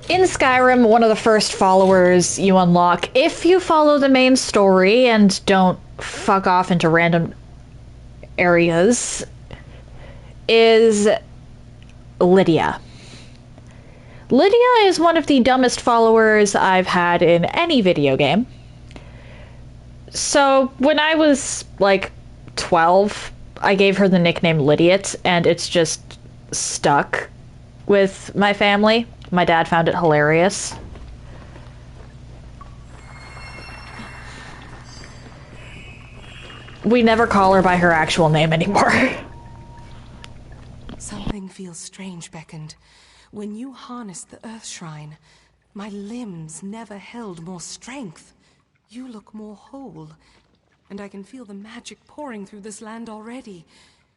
in Skyrim, one of the first followers you unlock, if you follow the main story and don't fuck off into random areas, is Lydia. Lydia is one of the dumbest followers I've had in any video game. So, when I was, like, 12, I gave her the nickname Lydiot, and it's just stuck with my family. My dad found it hilarious. We never call her by her actual name anymore. Something feels strange beckoned. When you harnessed the Earth Shrine, my limbs never held more strength. You look more whole, and I can feel the magic pouring through this land already.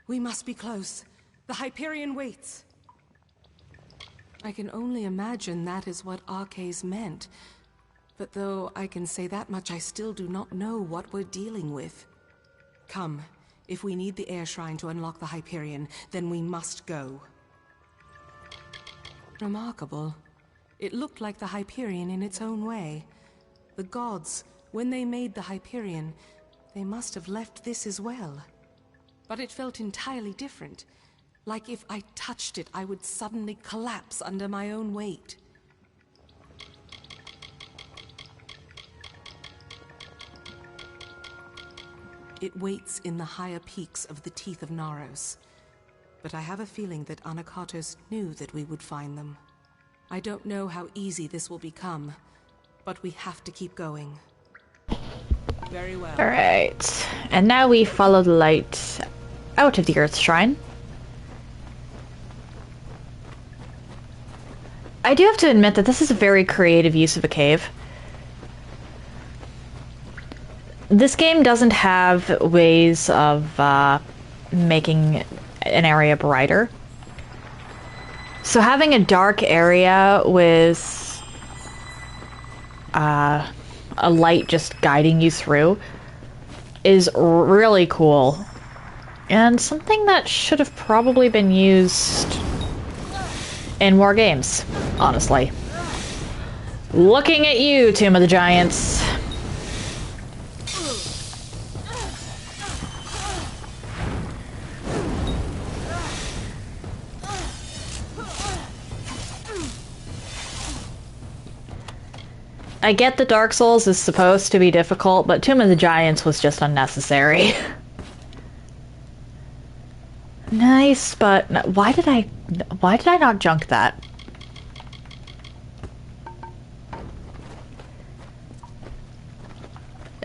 We must be close. The Hyperion waits. I can only imagine that is what Arcais meant. But though I can say that much, I still do not know what we're dealing with. Come, if we need the Air Shrine to unlock the Hyperion, then we must go. Remarkable. It looked like the Hyperion in its own way. The gods, when they made the Hyperion, they must have left this as well. But it felt entirely different. Like if I touched it, I would suddenly collapse under my own weight. It waits in the higher peaks of the Teeth of Naros. But I have a feeling that Anakatos knew that we would find them. I don't know how easy this will become, but we have to keep going. Very well. Alright. And now we follow the light out of the Earth Shrine. I do have to admit that this is a very creative use of a cave. This game doesn't have ways of making an area brighter. So having a dark area with a light just guiding you through is really cool. And something that should have probably been used in more games, honestly. Looking at you, Tomb of the Giants. I get that Dark Souls is supposed to be difficult, but Tomb of the Giants was just unnecessary. Nice, but why did I not junk that?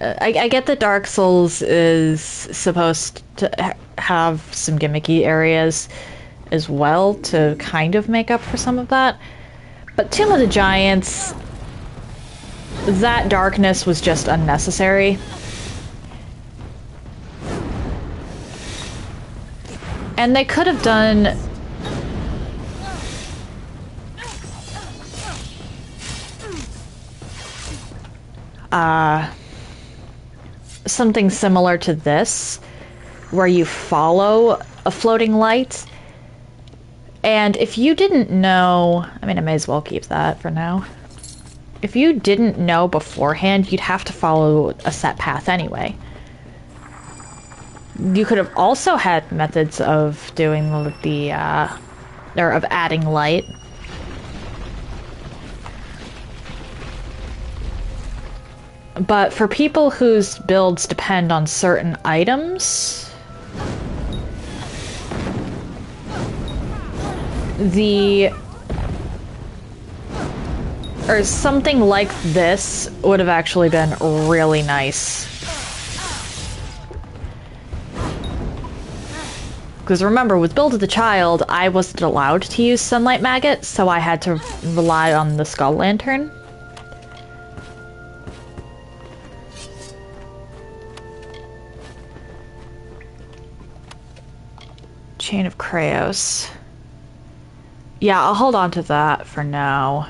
I get that Dark Souls is supposed to have some gimmicky areas as well to kind of make up for some of that, but Tomb of the Giants, that darkness was just unnecessary. And they could have done something similar to this, where you follow a floating light. And if you didn't know, I mean, I may as well keep that for now. If you didn't know beforehand, you'd have to follow a set path anyway. You could have also had methods of doing the or of adding light. But for people whose builds depend on certain items, or something like this would have actually been really nice. Because remember, with Build of the Child, I wasn't allowed to use Sunlight Maggot, so I had to rely on the Skull Lantern. Chain of Kraos. Yeah, I'll hold on to that for now.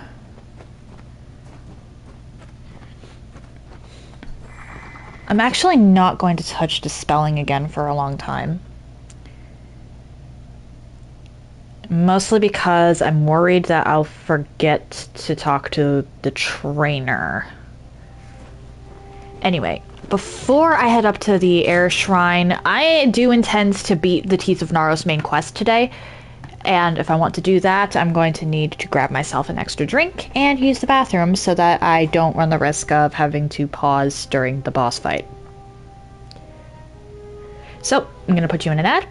I'm actually not going to touch Dispelling again for a long time. Mostly because I'm worried that I'll forget to talk to the trainer. Anyway, before I head up to the Air Shrine, I do intend to beat the Teeth of Naros main quest today. And if I want to do that, I'm going to need to grab myself an extra drink and use the bathroom so that I don't run the risk of having to pause during the boss fight. So, I'm going to put you in an ad.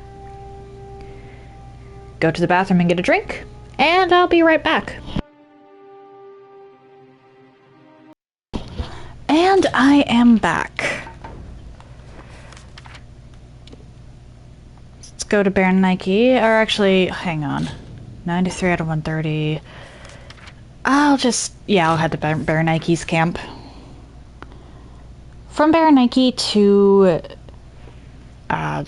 Go to the bathroom and get a drink, and I'll be right back. And I am back. Let's go to Baron Nike, or actually, hang on. 93 out of 130. I'll head to Baron Nike's camp. From Baron Nike to Air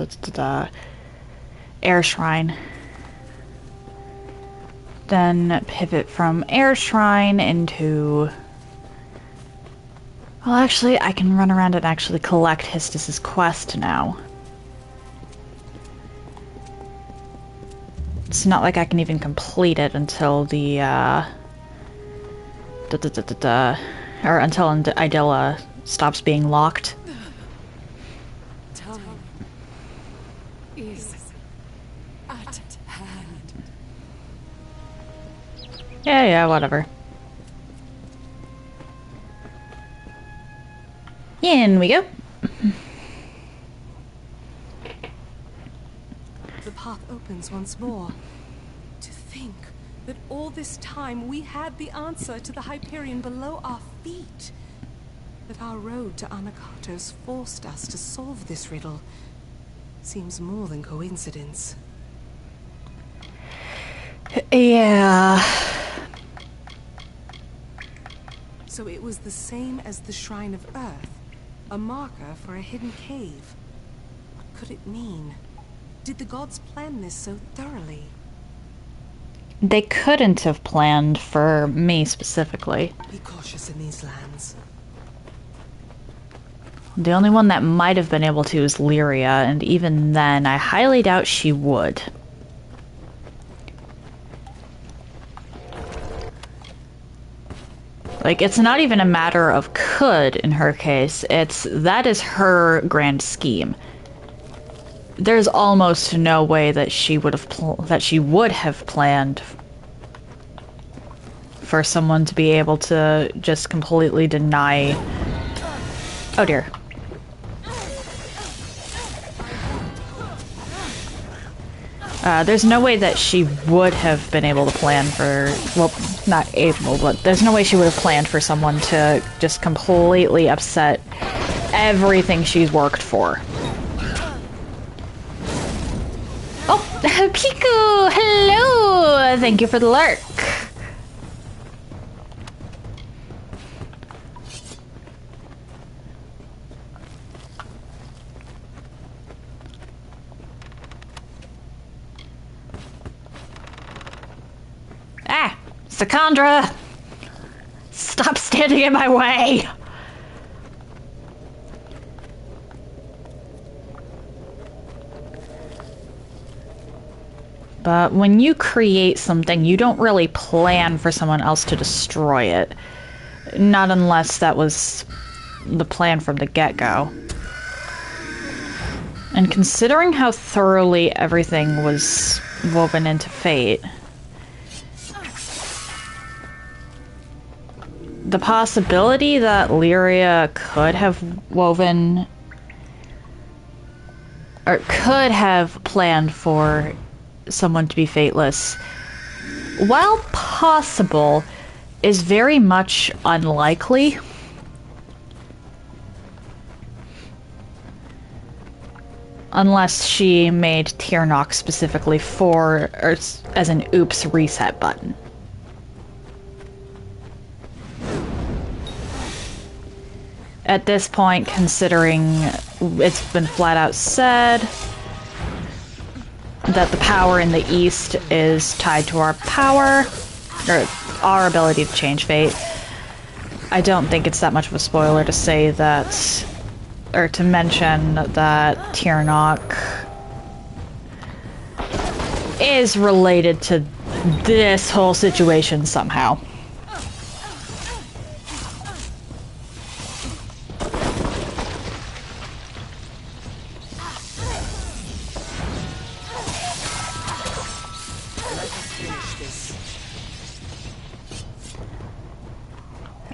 Shrine. Then pivot from Air Shrine into... Well, actually, I can run around and actually collect Histus's quest now. It's not like I can even complete it until the, or until Idilla stops being locked. Time is at hand. Yeah, whatever. In we go. The path opens once more. To think that all this time we had the answer to the Hyperion below our feet. That our road to Anakatos forced us to solve this riddle seems more than coincidence. Yeah. So it was the same as the Shrine of Earth, a marker for a hidden cave. What could it mean? Did the gods plan this so thoroughly? They couldn't have planned for me specifically. Be cautious in these lands. The only one that might have been able to is Lyria, and even then, I highly doubt she would. Like, it's not even a matter of could in her case, that is her grand scheme. There's almost no way that she would have planned for someone to be able to just completely deny. Oh dear. There's no way that she would have been able to plan for, well, not able, but there's no way she would have planned for someone to just completely upset everything she's worked for. Oh, Piku! Hello! Thank you for the lurk. Sakandra! Stop standing in my way! But when you create something, you don't really plan for someone else to destroy it. Not unless that was the plan from the get-go. And considering how thoroughly everything was woven into fate, the possibility that Lyria could have woven or could have planned for someone to be fateless, while possible, is very much unlikely. Unless she made Tiernok specifically for, or as an oops reset button. At this point, considering it's been flat out said that the power in the East is tied to our power, or our ability to change fate, I don't think it's that much of a spoiler to say that, or to mention that Tiernok is related to this whole situation somehow.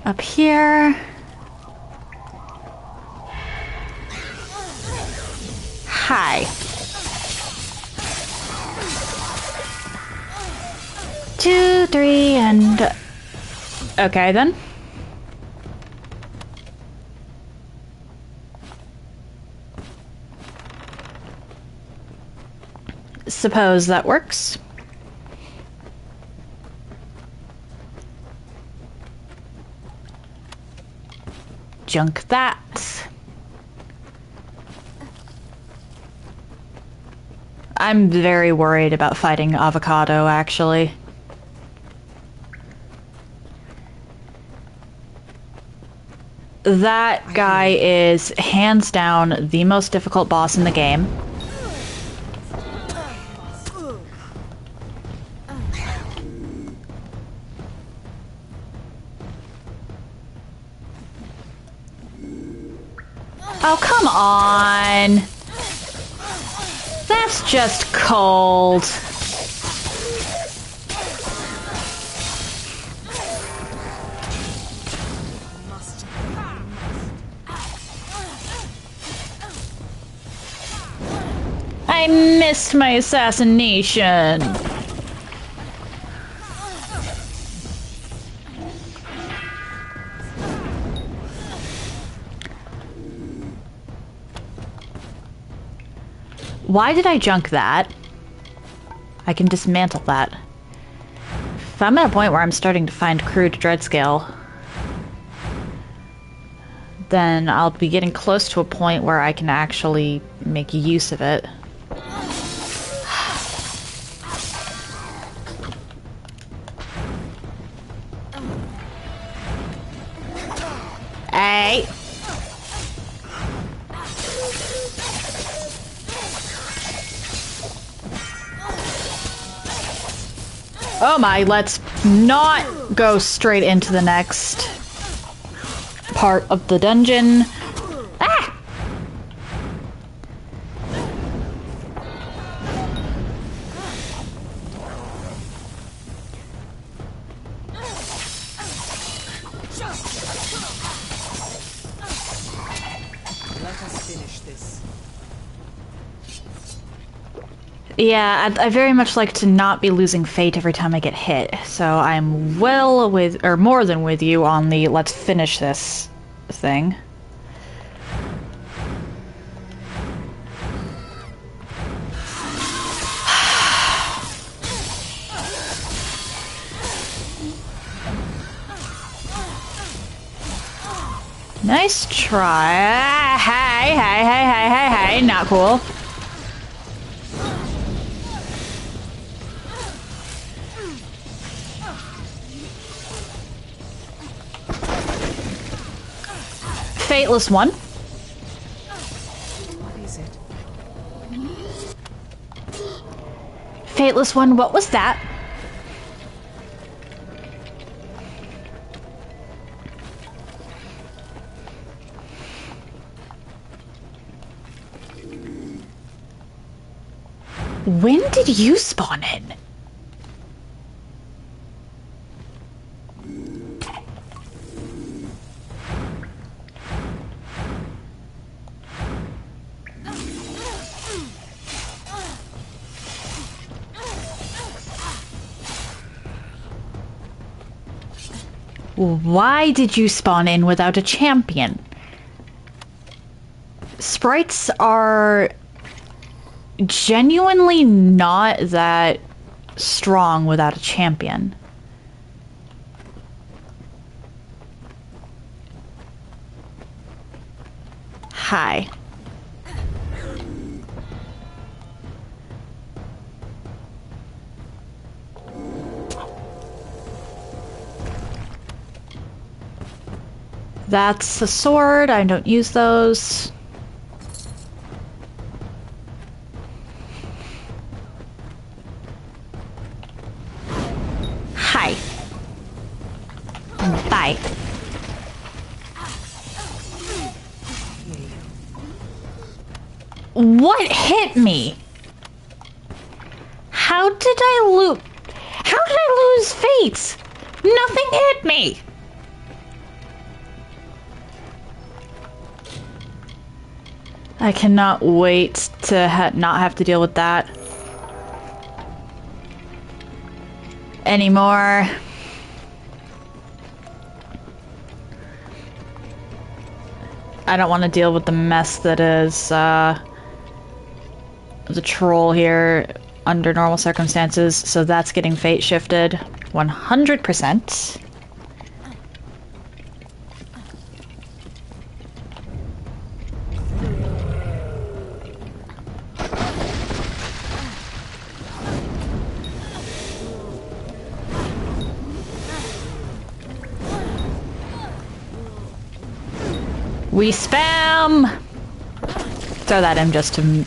Up here. Hi. 2, 3, and... Okay, then. Suppose that works. Junk that. I'm very worried about fighting Avocado, actually. That guy is hands down the most difficult boss in the game. Oh, come on! That's just cold. I missed my assassination. Why did I junk that? I can dismantle that. If I'm at a point where I'm starting to find crude dreadscale, then I'll be getting close to a point where I can actually make use of it. Hey! Oh my, let's not go straight into the next part of the dungeon. Ah! Let us finish this. Yeah, I very much like to not be losing fate every time I get hit, so I'm well with, or more than with you on the let's finish this thing. Nice try. Hey, not cool. Fateless one. What is it? Fateless one, what was that? When did you spawn in? Why did you spawn in without a champion? Sprites are genuinely not that strong without a champion. Hi. That's a sword. I don't use those. Hi. Bye. What hit me? How did I lose fates? Nothing hit me. I cannot wait to not have to deal with that anymore. I don't want to deal with the mess that is the troll here under normal circumstances, so that's getting fate shifted 100%. We spam! Throw that in just to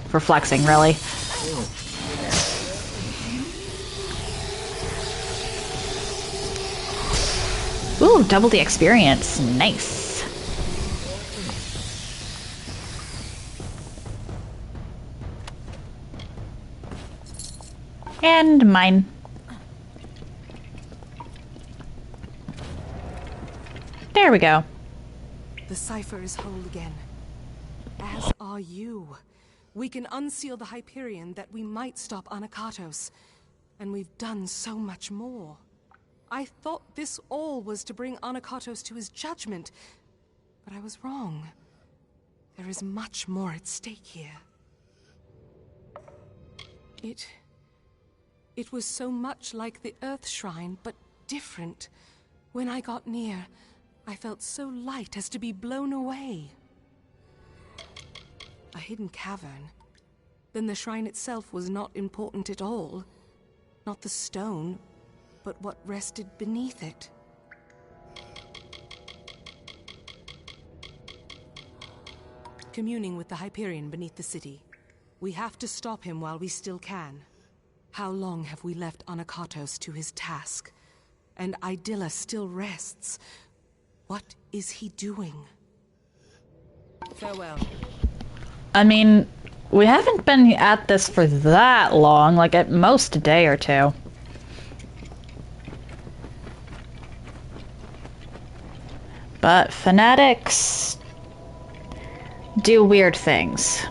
for flexing, really. Ooh, double the experience. Nice. And mine. There we go. The cipher is whole again. As are you. We can unseal the Hyperion that we might stop Anakatos. And we've done so much more. I thought this all was to bring Anakatos to his judgment. But I was wrong. There is much more at stake here. It was so much like the Earth Shrine, but different. When I got near, I felt so light as to be blown away. A hidden cavern. Then the shrine itself was not important at all. Not the stone, but what rested beneath it. Communing with the Hyperion beneath the city. We have to stop him while we still can. How long have we left Anakatos to his task? And Idylla still rests. What is he doing? Farewell. I mean, we haven't been at this for that long, like at most a day or two. But fanatics do weird things.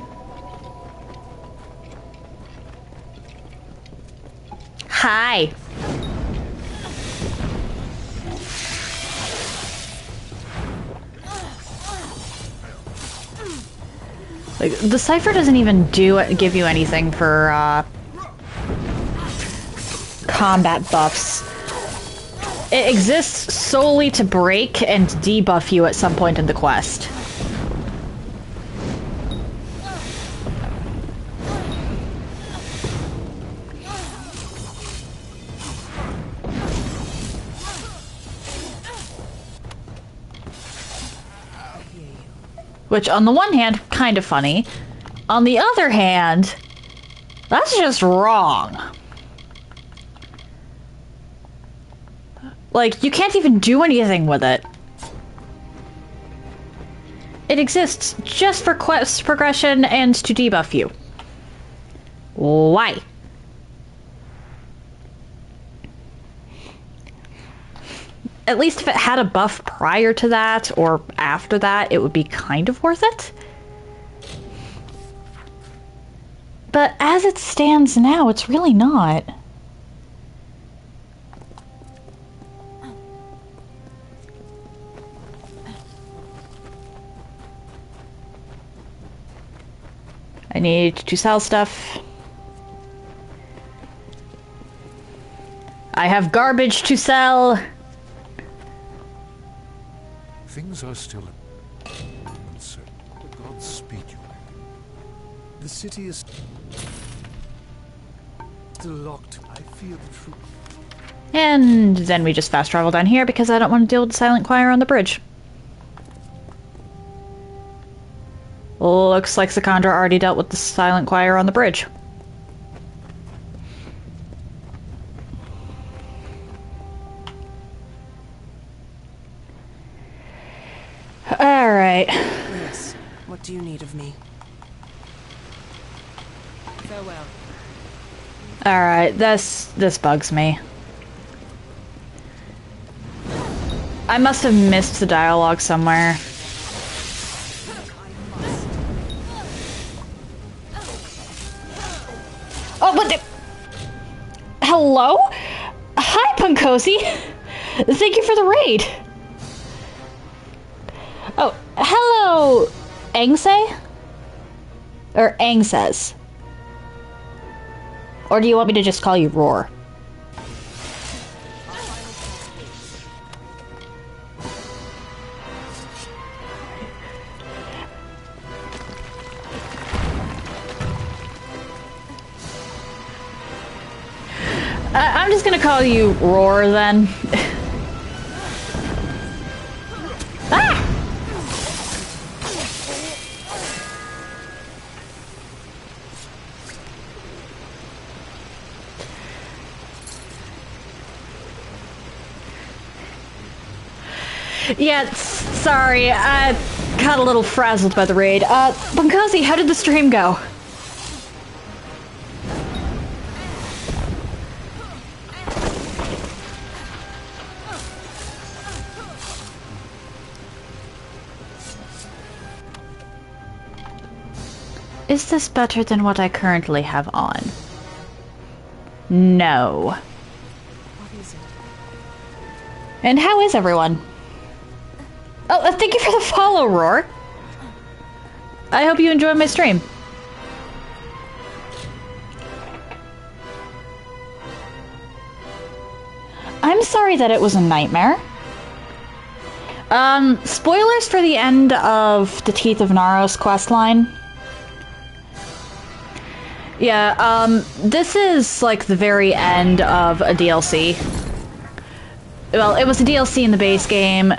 Hi. Like, the cipher doesn't even give you anything for combat buffs. It exists solely to break and debuff you at some point in the quest. Which, on the one hand, kind of funny. On the other hand, that's just wrong. Like, you can't even do anything with it. It exists just for quest progression and to debuff you. Why? At least if it had a buff prior to that, or after that, it would be kind of worth it. But as it stands now, it's really not. need to sell stuff. I have garbage to sell. Things are still uncertain. Godspeed you. The city is still locked. I feel the truth. And then we just fast travel down here because I don't want to deal with the silent choir on the bridge. Looks like Secondra already dealt with the silent choir on the bridge. Alright. Yes. What do you need of me? Farewell. Alright, this bugs me. I must have missed the dialogue somewhere. Oh, what the... Hello? Hi, Punkosi! Thank you for the raid! Oh, hello, Angse? Or Angses? Or do you want me to just call you Roar? I'm just gonna call you Roar then. Ah! Yeah, sorry, I got a little frazzled by the raid. Bunkazi, how did the stream go? Is this better than what I currently have on? No. What is it? And how is everyone? Oh, thank you for the follow, Roar. I hope you enjoy my stream. I'm sorry that it was a nightmare. Spoilers for the end of the Teeth of Naros questline. Yeah, this is like the very end of a DLC. Well, it was a DLC in the base game.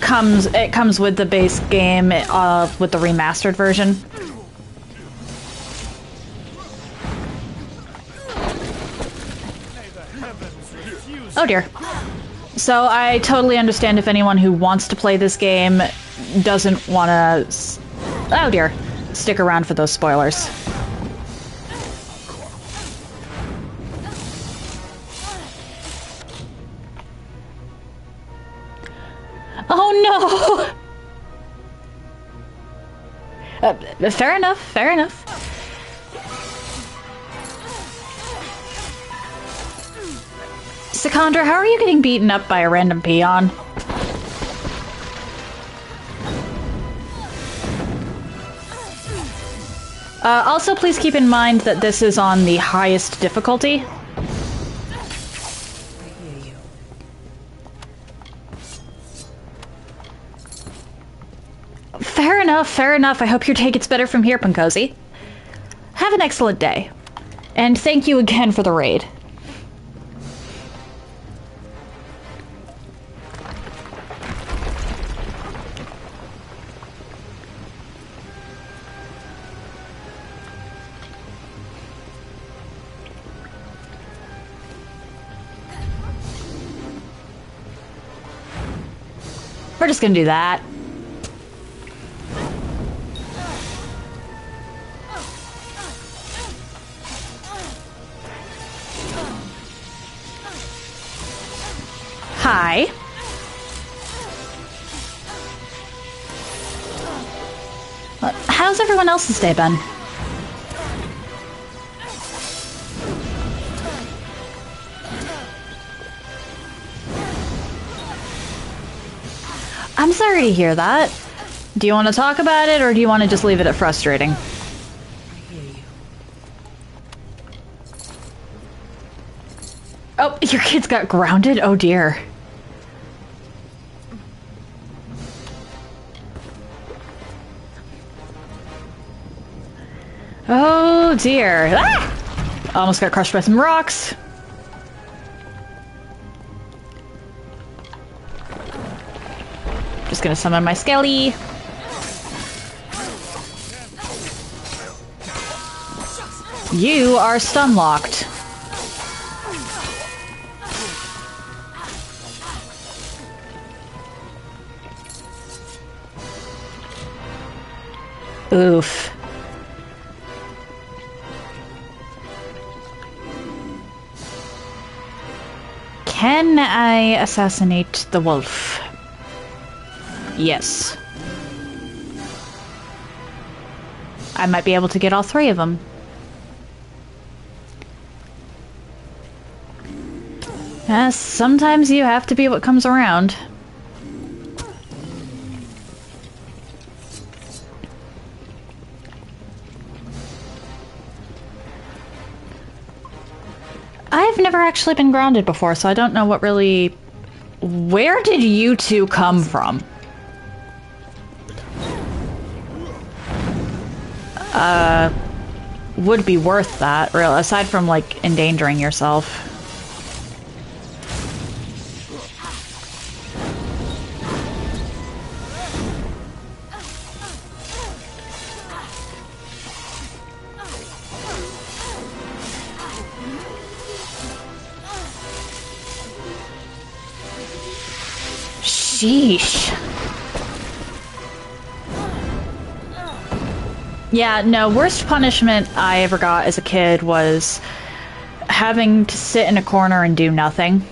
It comes with the base game with the remastered version. Oh dear. So I totally understand if anyone who wants to play this game doesn't want to... Oh dear. Stick around for those spoilers. Oh no! Fair enough, fair enough. Secondra, how are you getting beaten up by a random peon? Also, please keep in mind that this is on the highest difficulty. I hear you. Fair enough, fair enough. I hope your day gets better from here, Punkosi. Have an excellent day. And thank you again for the raid. We're just gonna do that. Hi. How's everyone else's day been? I'm sorry to hear that. Do you want to talk about it, or do you want to just leave it at frustrating? I hear you. Oh, your kids got grounded? Oh dear. Oh dear. Ah! Almost got crushed by some rocks. Just gonna summon my skelly. You are stun locked. Oof. Can I assassinate the wolf? Yes. I might be able to get all three of them. Sometimes you have to be what comes around. I've never actually been grounded before, so I don't know what really... Where did you two come from? Would be worth that, real, aside from, like, endangering yourself. Sheesh. Yeah, no, worst punishment I ever got as a kid was having to sit in a corner and do nothing.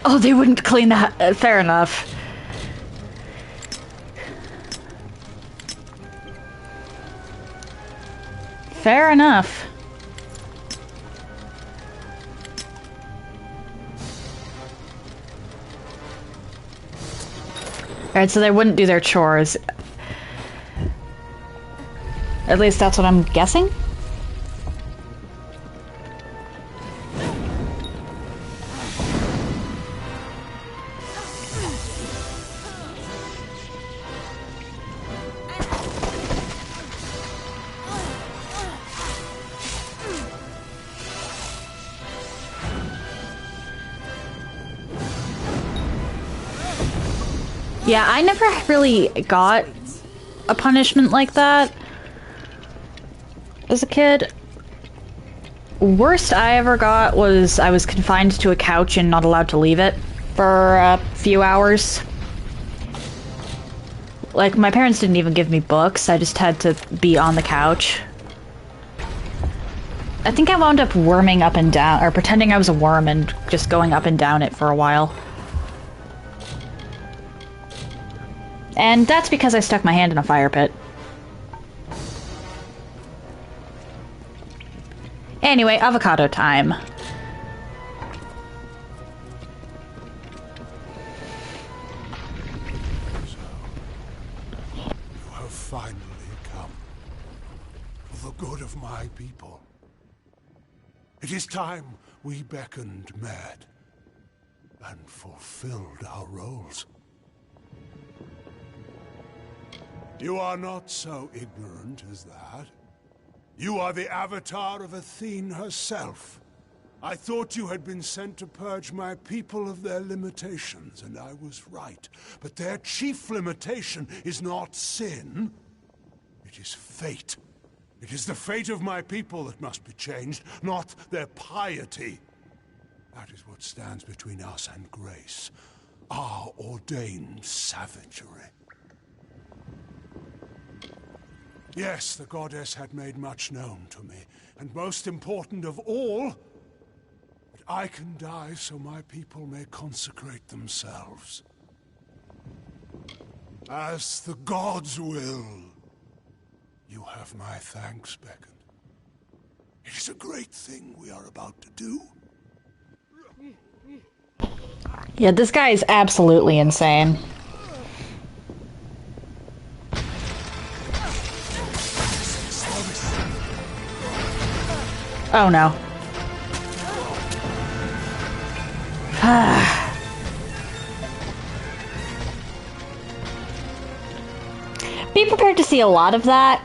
Oh, they wouldn't clean that. Fair enough. Fair enough. Alright, so they wouldn't do their chores. At least that's what I'm guessing. Yeah, I never really got a punishment like that as a kid. Worst I ever got was I was confined to a couch and not allowed to leave it for a few hours. Like, my parents didn't even give me books, I just had to be on the couch. I think I wound up worming up and down, or pretending I was a worm and just going up and down it for a while. And that's because I stuck my hand in a fire pit. Anyway, avocado time. You have finally come. For the good of my people. It is time we beckoned Mad and fulfilled our roles. You are not so ignorant as that. You are the avatar of Athene herself. I thought you had been sent to purge my people of their limitations, and I was right. But their chief limitation is not sin. It is fate. It is the fate of my people that must be changed, not their piety. That is what stands between us and grace. Our ordained savagery. Yes, the goddess had made much known to me, and most important of all, that I can die so my people may consecrate themselves. As the gods will. You have my thanks, Beckon. It is a great thing we are about to do. Yeah, this guy is absolutely insane. Oh no. Be prepared to see a lot of that.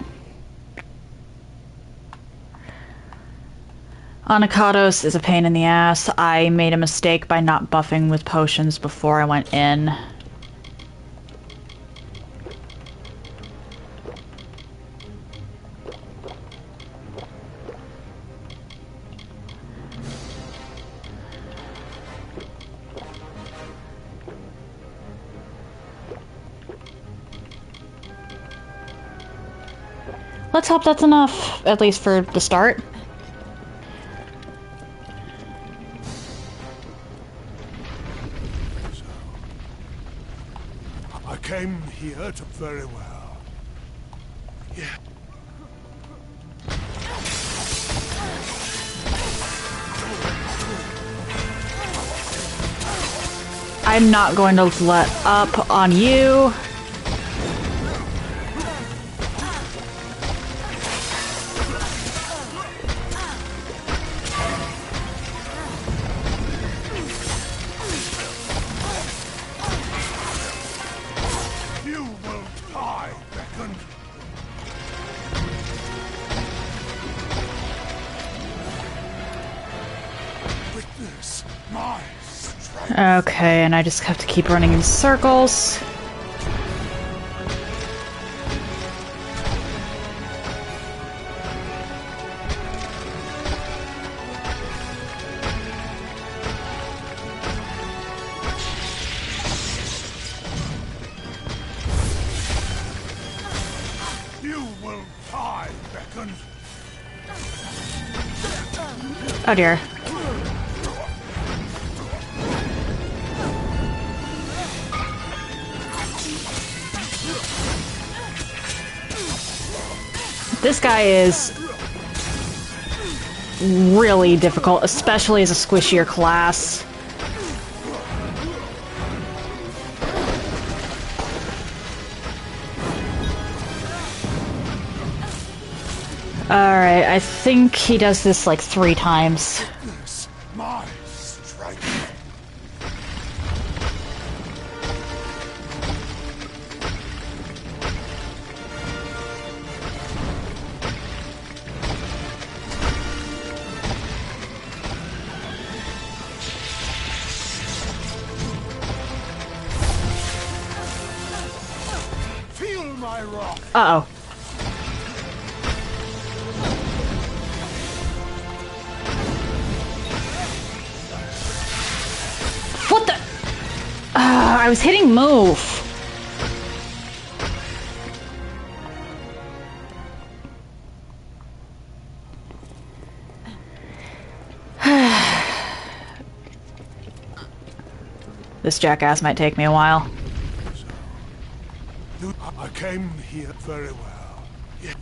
Anacados is a pain in the ass. I made a mistake by not buffing with potions before I went in. Let's hope that's enough, at least for the start. I came here to very well. Yeah. I'm not going to let up on you. Okay, and I just have to keep running in circles. You will die, Beckon. Oh dear. This guy is really difficult, especially as a squishier class. Alright, I think he does this like 3 times. My strength. Feel my rock. Uh-oh. What the? I was hitting move. This jackass might take me a while. I came here very well. Yeah.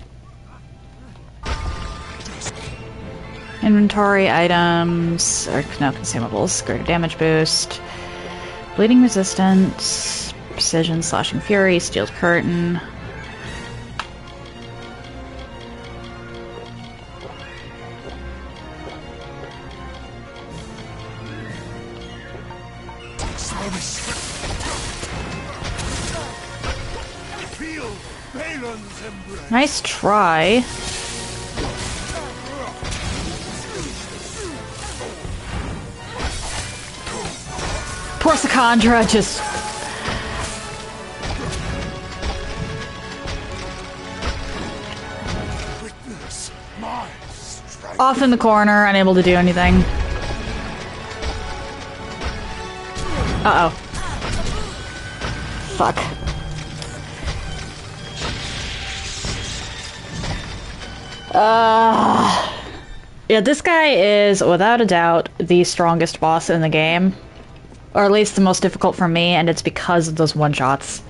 Inventory items, or no, consumables, greater damage boost, bleeding resistance, precision, slashing fury, steeled curtain. Feel Balin's embrace. Nice try. Poor Sakandra just... Witness my strength. off in the corner, unable to do anything. Uh-oh. Fuck. Yeah, this guy is, without a doubt, the strongest boss in the game. Or at least the most difficult for me, and it's because of those one-shots.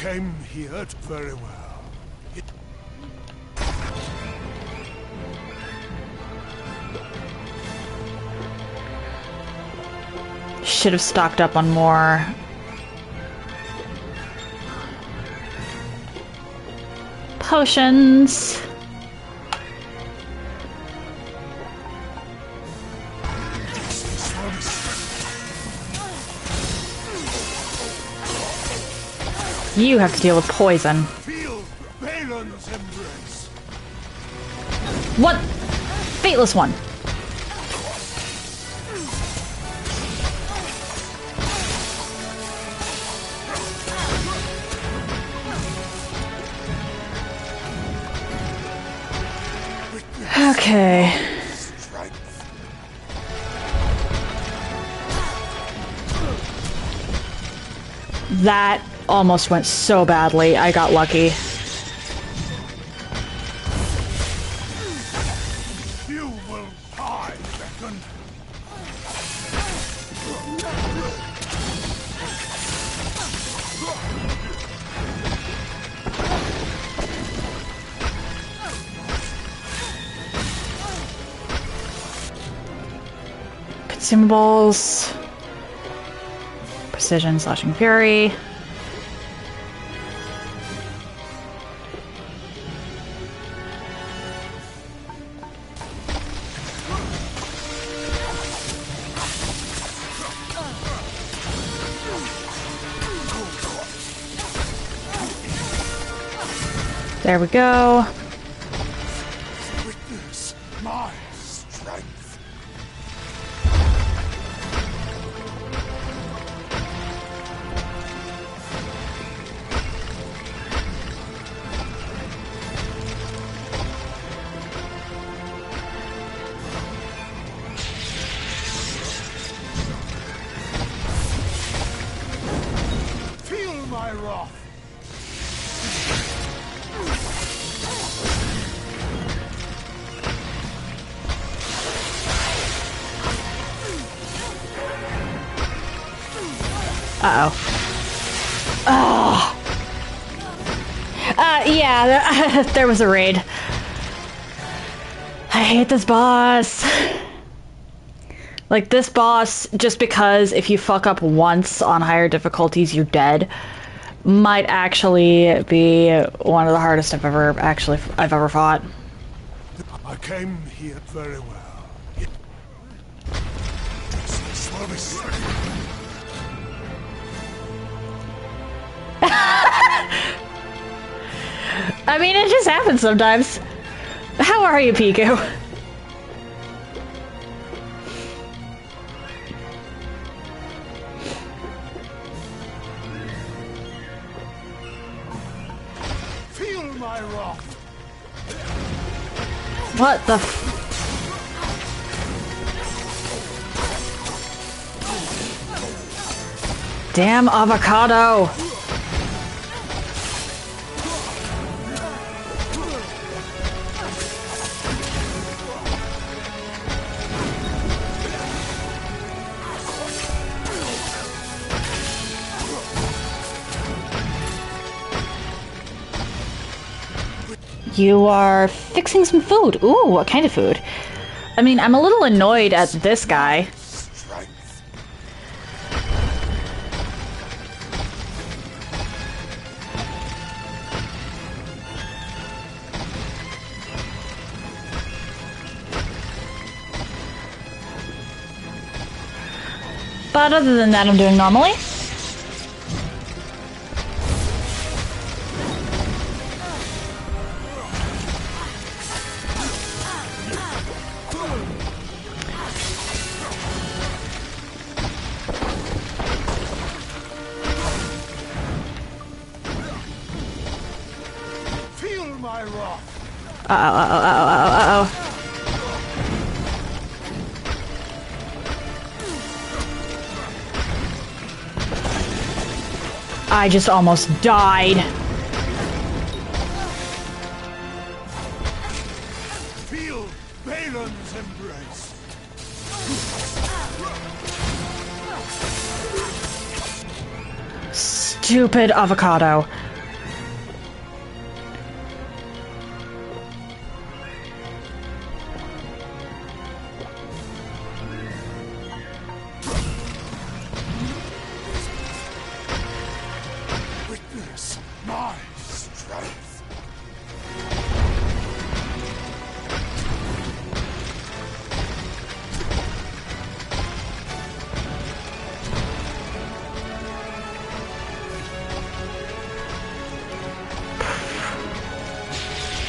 came here very well. Should have stocked up on more. Potions. You have to deal with poison. Feel Balin's embrace. What? Fateless one. Okay. That almost went so badly. I got lucky. You will die, Beckon. Consumables. Precision, Slashing Fury. There we go. Witness my strength. Feel my wrath. Uh-oh. Oh. Yeah, there was a raid. I hate this boss. Like, this boss, just because if you fuck up once on higher difficulties, you're dead, might actually be one of the hardest I've ever fought. I came here very well. This will be I mean, it just happens sometimes. How are you, Piku? Feel my wrath. What the damn avocado! You are fixing some food. Ooh, what kind of food? I mean, I'm a little annoyed at this guy. Strength. But other than that, I'm doing normally. Feel my wrath. Uh-oh. I just almost died. Feel Balin's embrace. Stupid avocado.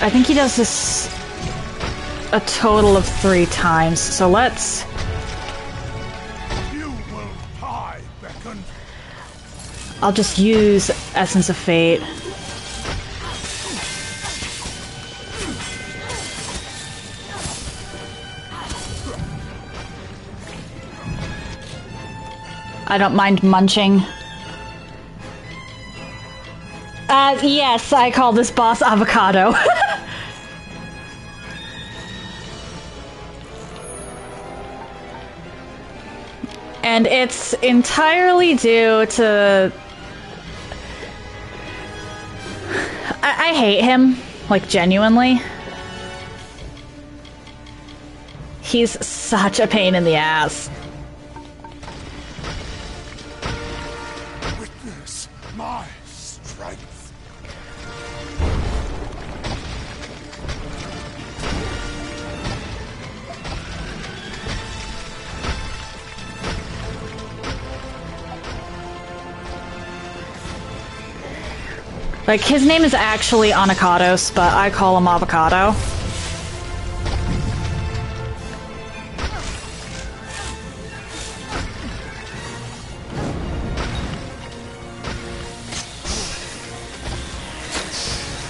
I think he does this a total of 3 times, so let's... You will die, Beckon. I'll just use Essence of Fate. I don't mind munching. Yes, I call this boss Avocado. And it's entirely due to... I hate him, like, genuinely. He's such a pain in the ass. Witness my strength. Like, his name is actually Avocados, but I call him Avocado.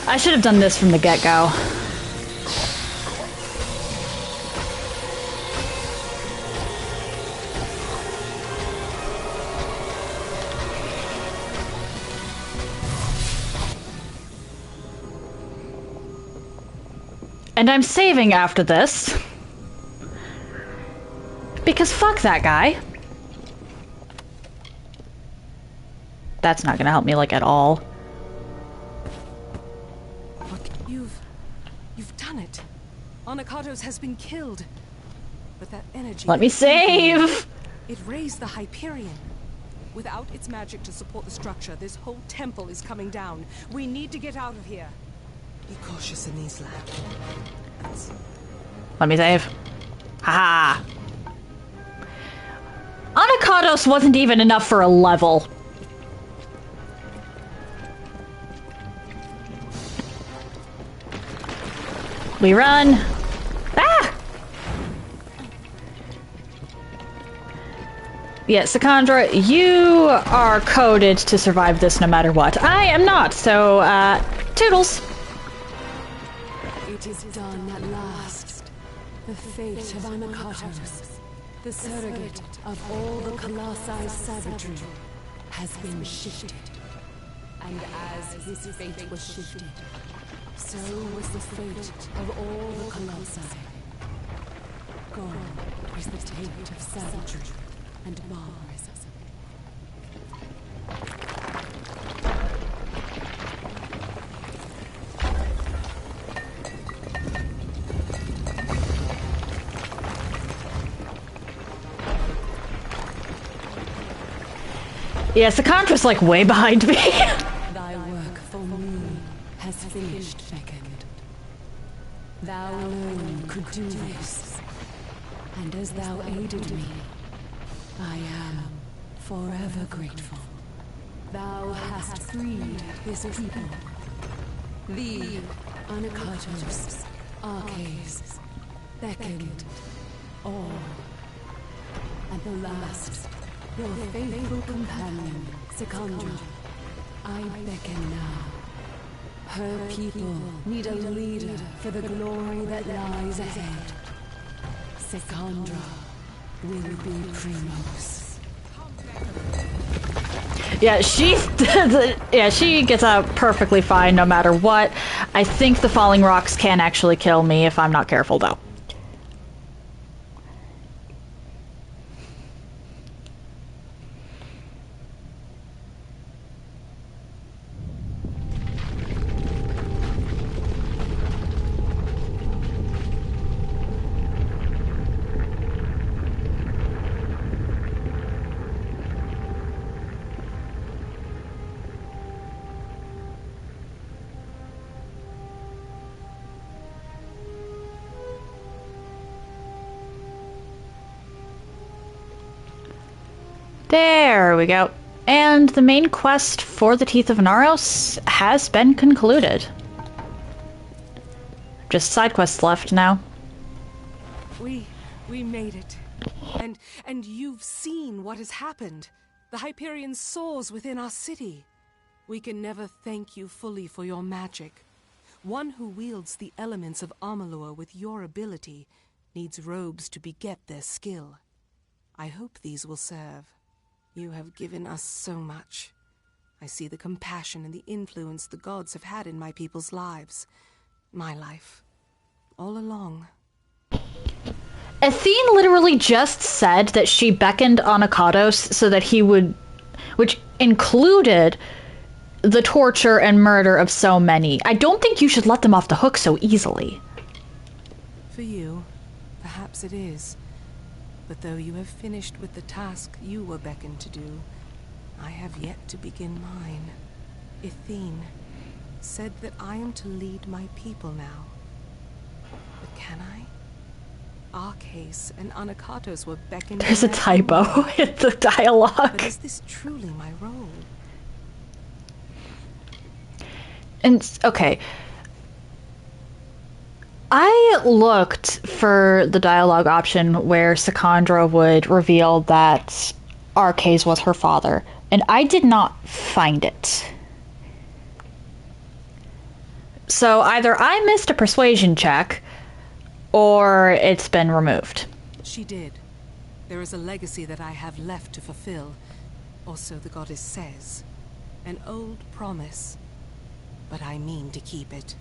I should have done this from the get-go. And I'm saving after this. Because fuck that guy. That's not gonna help me, like, at all. You've done it. Avocados has been killed. But that energy... Let me save! It raised the Hyperion. Without its magic to support the structure, this whole temple is coming down. We need to get out of here. Be cautious in these lands. Let me save. Haha. Avocados wasn't even enough for a level. We run. Ah! Yeah, Sakandra, you are coded to survive this no matter what. I am not, so, toodles. It is done at last. The fate of Avocados, the surrogate of all the Colossi savagery, has been shifted. And as his fate was shifted, so was the fate of all the Colossi. Gone is the taint of savagery and barbarism. Yeah, Sakandra's like way behind me. Thy work for me has finished, Beckon. Thou alone could do this. And as thou aided me, I am forever grateful. Thou hast freed this people. Thee, Avocados, Arcades, beckoned, all. And the last, your faithful companion, Sakandra. I beckon now. Her people need a leader for the glory that lies ahead. Sakandra will be Primos. Yeah, she gets out perfectly fine no matter what. I think the falling rocks can actually kill me if I'm not careful, though. There we go. And the main quest for the Teeth of Naros has been concluded. just side quests left now. We made it. And you've seen what has happened. The Hyperion soars within our city. We can never thank you fully for your magic. One who wields the elements of Amalur with your ability needs robes to beget their skill. I hope these will serve. You have given us so much. I see the compassion and the influence the gods have had in my people's lives. My life. All along. Athene literally just said that she beckoned Anakatos so that he would... which included the torture and murder of so many. I don't think you should let them off the hook so easily. For you, perhaps it is. But though you have finished with the task you were beckoned to do, I have yet to begin mine. Athene said that I am to lead my people now. But can I? Arcase and Anakatos were beckoned. There's a typo in the dialogue. But is this truly my role? And, okay. I looked for the dialogue option where Sakandra would reveal that Arcase was her father, and I did not find it. So either I missed a persuasion check, or it's been removed. She did. There is a legacy that I have left to fulfill, or so the goddess says. An old promise, but I mean to keep it.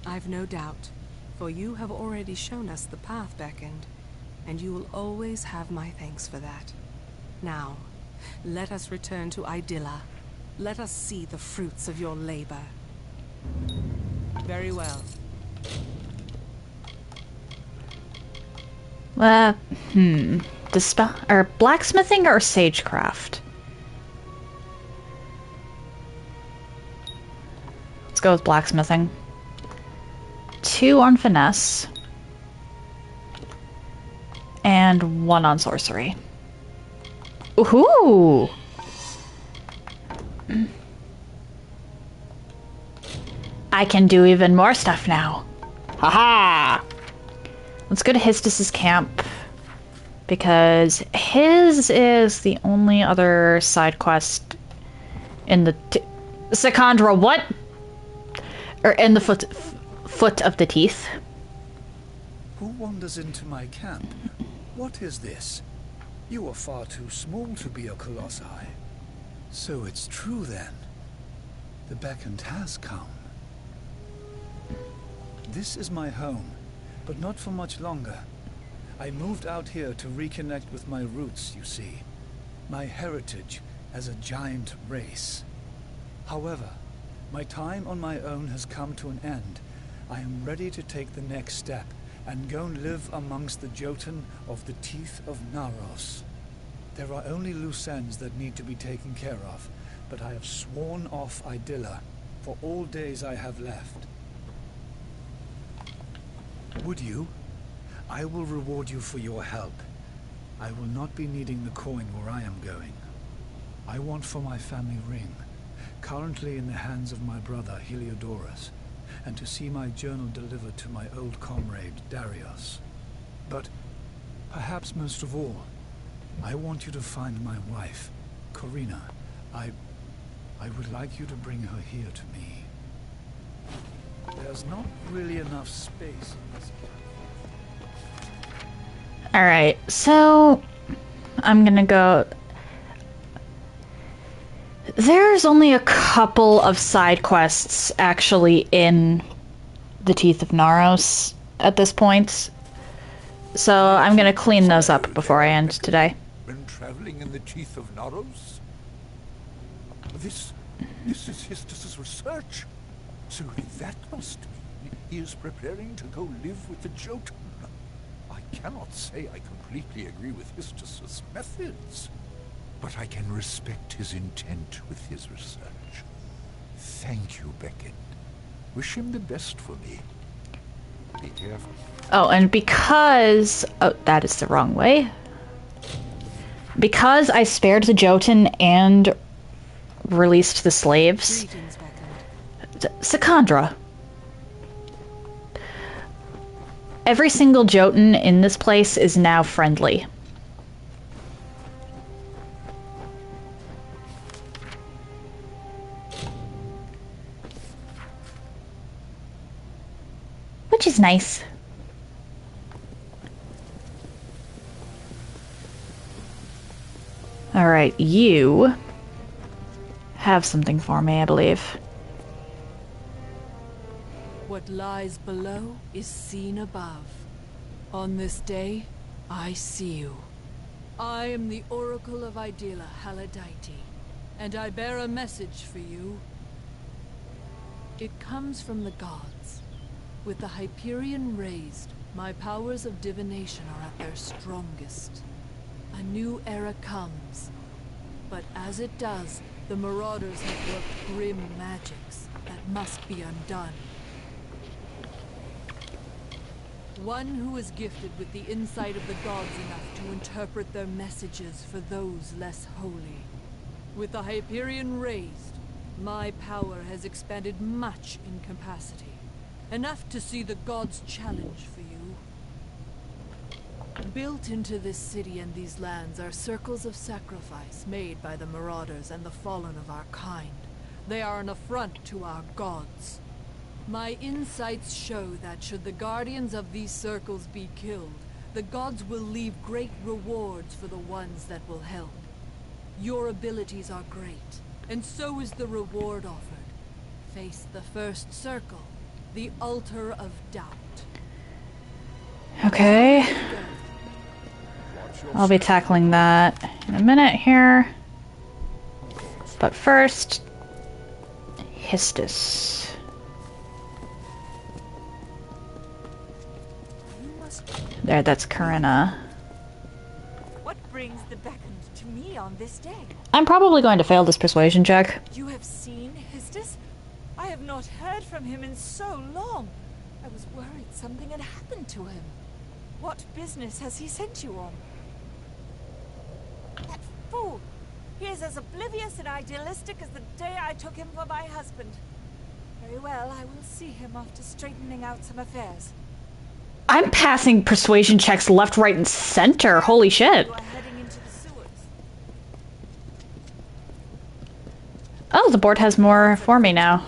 I've no doubt, for you have already shown us the path beckoned, and you will always have my thanks for that. Now, let us return to Idylla. Let us see the fruits of your labor. Very well. Dispel or blacksmithing or sagecraft? Let's go with blacksmithing. 2 on finesse. And 1 on sorcery. Ooh! I can do even more stuff now. Haha! Let's go to Histus's camp, because his is the only other side quest in the... Sakandra, what? Or in the foot of the teeth. Who wanders into my camp? What is this? You are far too small to be a colossi. So it's true then. The beckoned has come. This is my home, but not for much longer. I moved out here to reconnect with my roots, you see. My heritage as a giant race. However, my time on my own has come to an end. I am ready to take the next step and go and live amongst the Jotun of the Teeth of Naros. There are only loose ends that need to be taken care of, but I have sworn off Idylla for all days I have left. Would you? I will reward you for your help. I will not be needing the coin where I am going. I want for my family ring, currently in the hands of my brother Heliodorus, and to see my journal delivered to my old comrade Darius. But perhaps most of all, I want you to find my wife, Corina. I would like you to bring her here to me. There's not really enough space in this. Alright, so I'm gonna go... There's only a couple of side quests actually in the Teeth of Naros at this point, so I'm gonna clean those up before I end today. Been traveling in the Teeth of Naros? This is Histus's research. So that must mean he is preparing to go live with the Jotun. I cannot say I completely agree with Histus's methods, but I can respect his intent with his research. Thank you, Beckett. Wish him the best for me. Be careful. Oh, and because... Oh, that is the wrong way. Because I spared the Jotun and released the slaves, Sakandra. Every single Jotun in this place is now friendly. Which is nice. Alright, you have something for me, I believe. What lies below is seen above. On this day, I see you. I am the Oracle of Idela Haladite, and I bear a message for you. It comes from the gods. With the Hyperion raised, my powers of divination are at their strongest. A new era comes. But as it does, the Marauders have worked grim magics that must be undone. One who is gifted with the insight of the gods enough to interpret their messages for those less holy. With the Hyperion raised, my power has expanded much in capacity. Enough to see the gods' challenge for you. Built into this city and these lands are circles of sacrifice made by the Marauders and the fallen of our kind. They are an affront to our gods. My insights show that should the guardians of these circles be killed, the gods will leave great rewards for the ones that will help. Your abilities are great, and so is the reward offered. Face the first circle, the altar of doubt. Okay. I'll be tackling that in a minute here. But first, Histus. There, that's Corinna. What brings the beckoned to me on this day? I'm probably going to fail this persuasion check. You have seen Histus? I have not heard from him in so long. I was worried something had happened to him. What business has he sent you on? That fool! He is as oblivious and idealistic as the day I took him for my husband. Very well, I will see him after straightening out some affairs. I'm passing persuasion checks left, right, and center. Holy shit. You are heading into the sewers. Oh, the board has more for me now.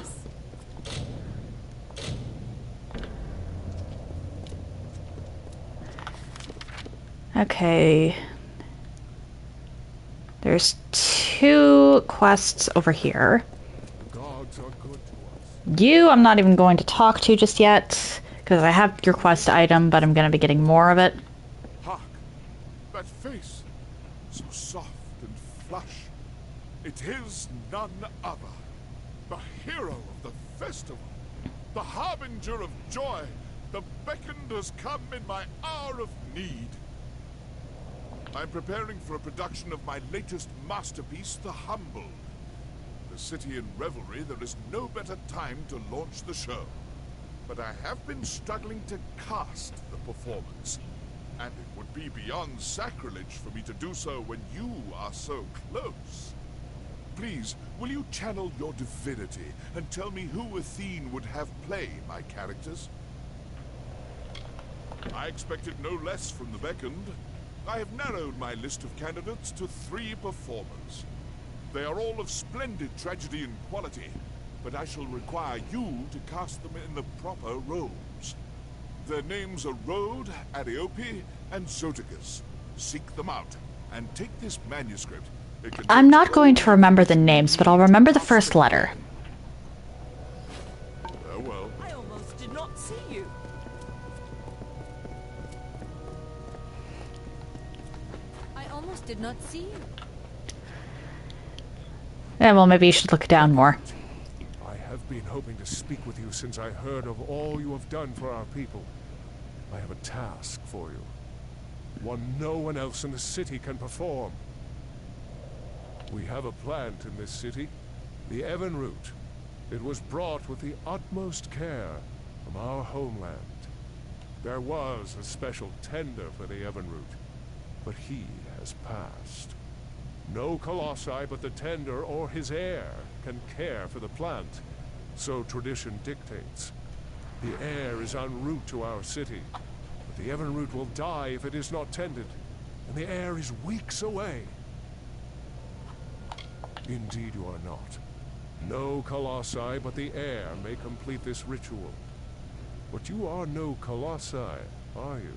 Okay. There's 2 quests over here. Gods are good to us. You, I'm not even going to talk to just yet, because I have your quest item, but I'm going to be getting more of it. Hark! That face! So soft and flush. It is none other. The hero of the festival. The harbinger of joy. The beckoned has come in my hour of need. I'm preparing for a production of my latest masterpiece, The Humble. The city in revelry, there is no better time to launch the show. But I have been struggling to cast the performance. And it would be beyond sacrilege for me to do so when you are so close. Please, will you channel your divinity and tell me who Athene would have play my characters? I expected no less from the beckoned. I have narrowed my list of candidates to 3 performers. They are all of splendid tragedy and quality, but I shall require you to cast them in the proper roles. Their names are Rhode, Ariope, and Zoticus. Seek them out, and take this manuscript. I'm not going to remember the names, but I'll remember the first letter. Well. I almost did not see you. I almost did not see you. Yeah, well, maybe you should look down more. I have been hoping to speak with you since I heard of all you have done for our people. I have a task for you. One no one else in the city can perform. We have a plant in this city, the Evan root. It was brought with the utmost care from our homeland. There was a special tender for the Evan root, but he has passed. No colossi but the tender or his heir can care for the plant, So tradition dictates. The heir is en route to our city, but the Evinrude will die if it is not tended, and the heir is weeks away. Indeed you are not. No Colossi, but the heir may complete this ritual. But you are no Colossi, are you?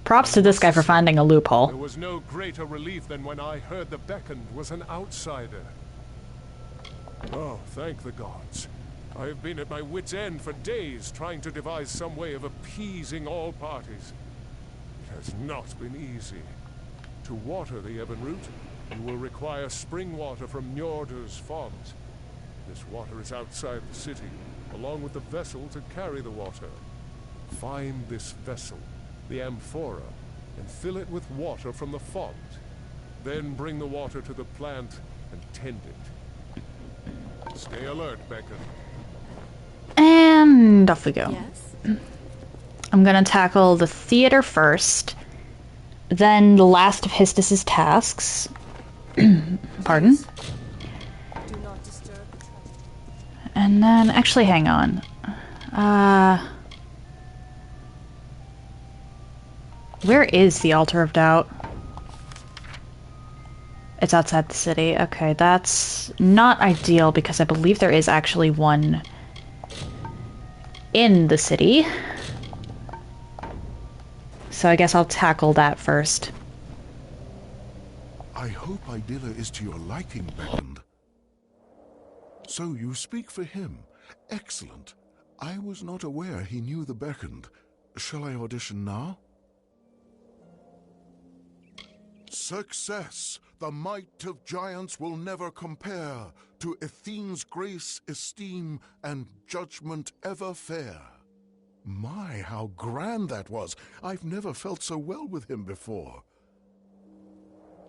Props to this guy for finding a loophole. There was no greater relief than when I heard the beckoned was an outsider. Oh, thank the gods. I have been at my wit's end for days trying to devise some way of appeasing all parties. It has not been easy. To water the Evinrude, you will require spring water from Njordr's font. This water is outside the city, along with the vessel to carry the water. Find this vessel, the amphora, and fill it with water from the font. Then bring the water to the plant and tend it. Stay alert, Becca. And off we go. Yes? I'm gonna tackle the theater first, then the last of Histus's tasks. Pardon? Do not disturb the trust. And then, actually, hang on. Where is the Altar of Doubt? It's outside the city. Okay, that's not ideal because I believe there is actually one in the city. So I guess I'll tackle that first. I hope Idilla is to your liking, Beckoned. So you speak for him. Excellent. I was not aware he knew the Beckoned. Shall I audition now? Success! The might of giants will never compare to Athene's grace, esteem, and judgment ever fair. My, how grand that was! I've never felt so well with him before.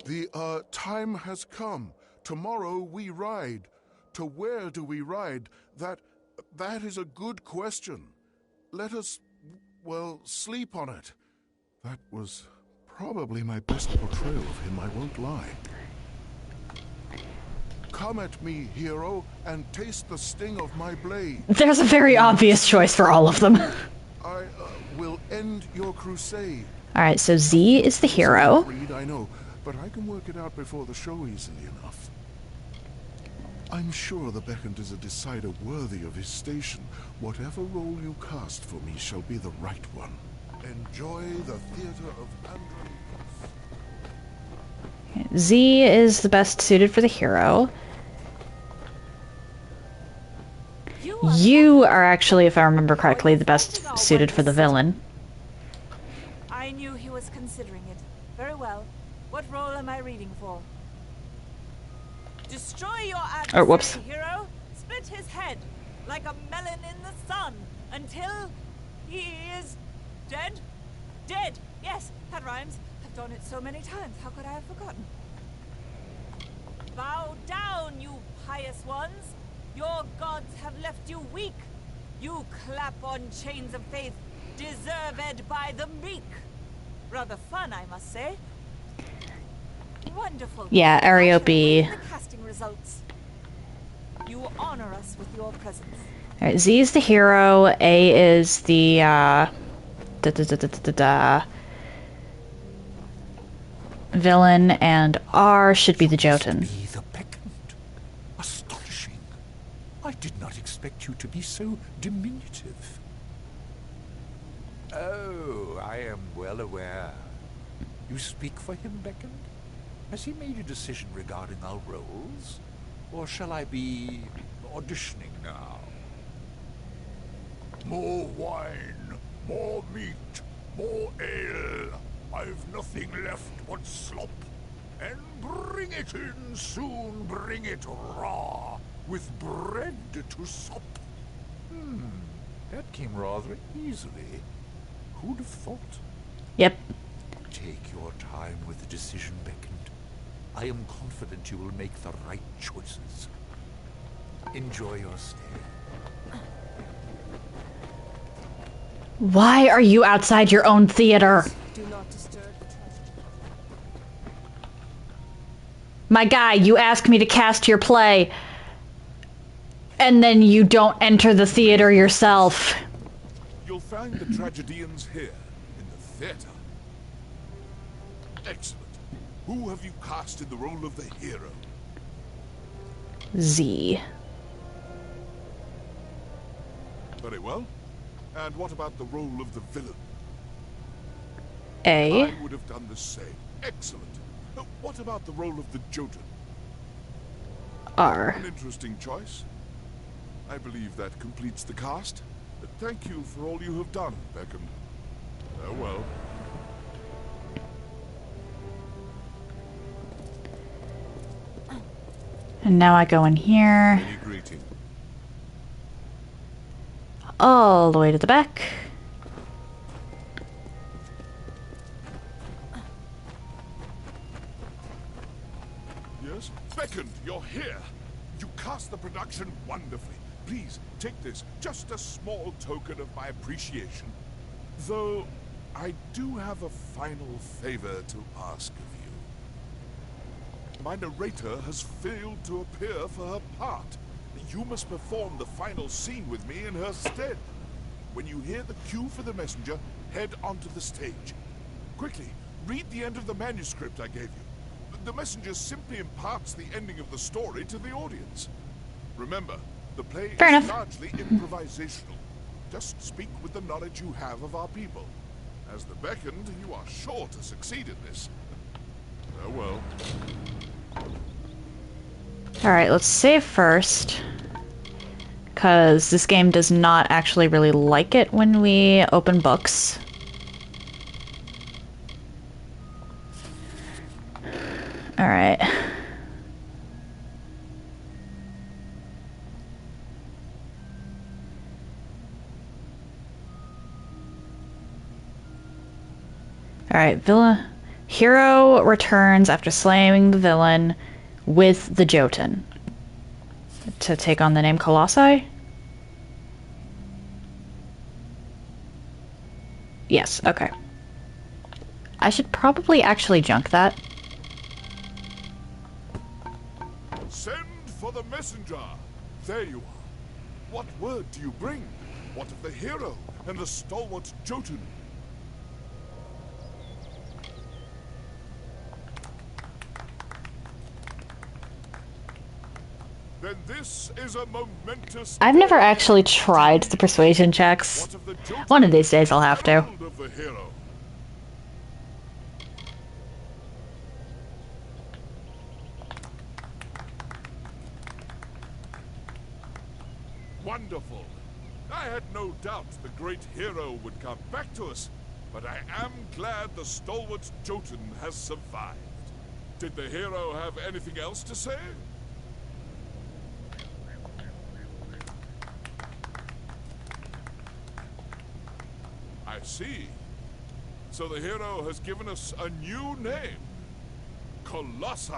The, time has come. Tomorrow we ride. To where do we ride? That is a good question. Let us, well, sleep on it. That was probably my best portrayal of him, I won't lie. Come at me, hero, and taste the sting of my blade. There's a very obvious choice for all of them. I will end your crusade. Alright, so Z is the hero. Read, I know, but I can work it out before the show easily enough. I'm sure the Beckoned is a decider worthy of his station. Whatever role you cast for me shall be the right one. Enjoy the theater of Andron. Z is the best suited for the hero. You are actually, if I remember correctly, the best suited for the villain. I knew he was considering it. Very well. What role am I reading for? Destroy your adversary, whoops. hero. Split his head like a melon in the sun until he is dead. Dead. Yes, that rhymes. I've done it so many times. How could I have forgotten? Bow down, you pious ones. Your gods have left you weak. You clap on chains of faith, deserved by the meek. Rather fun, I must say. Wonderful. Yeah, Ariope. The casting results. You honor us with your presence. Alright, Z is the hero, A is the, villain, and R should be the Jotun. Be the Beckoned. Astonishing. I did not expect you to be so diminutive. Oh, I am well aware. You speak for him, Beckoned? Has he made a decision regarding our roles? Or shall I be auditioning now? More wine, more meat, more ale. I've nothing left but slop. And bring it in soon, bring it raw, with bread to sup. That came rather easily. Who'd have thought? Yep. Take your time with the decision, Beckoned. I am confident you will make the right choices. Enjoy your stay. Why are you outside your own theater? Do not disturb the trust. My guy, you asked me to cast your play. And then you don't enter the theater yourself. You'll find the tragedians here, in the theater. Excellent. Who have you cast in the role of the hero? Z. Very well. And what about the role of the villain? A. I would have done the same. Excellent. What about the role of the Jotun? R. An interesting choice. I believe that completes the cast. Thank you for all you have done, Beckham. Farewell. And now I go in here. Any greeting? All the way to the back. Yes? Beckham, you're here. You cast the production wonderfully. Please, take this. Just a small token of my appreciation. Though, I do have a final favor to ask of you. My narrator has failed to appear for her part. You must perform the final scene with me in her stead. When you hear the cue for the messenger, head onto the stage. Quickly, read the end of the manuscript I gave you. The messenger simply imparts the ending of the story to the audience. Remember, the play Fair is enough. largely improvisational. Just speak with the knowledge you have of our people. As the beckoned, you are sure to succeed in this. Farewell. Alright, let's save first. Because this game does not actually really like it when we open books. Alright. Alright, hero returns after slaying the villain with the Jotun to take on the name Colossi? Yes, okay. I should probably actually junk that. Send for the messenger. There you are. What word do you bring? What of the hero and the stalwart Jotun? Then this is a momentous... I've never actually tried the persuasion checks. What of the Jotun? One of these days I'll have to. Herald of the hero. Wonderful. I had no doubt the great hero would come back to us, but I am glad the stalwart Jotun has survived. Did the hero have anything else to say? I see. So the hero has given us a new name. Colossi.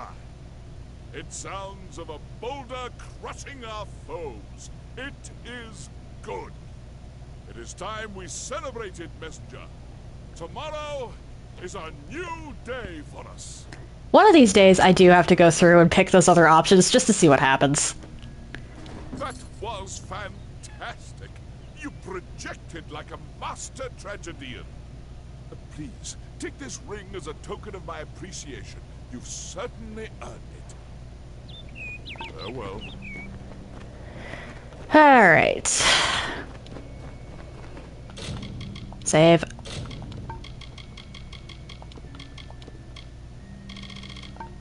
It sounds of a boulder crushing our foes. It is good. It is time we celebrated, Messenger. Tomorrow is a new day for us. One of these days I do have to go through and pick those other options just to see what happens. That was fantastic. You projected like a master tragedian. Please, take this ring as a token of my appreciation. You've certainly earned it. Farewell. Alright. Save.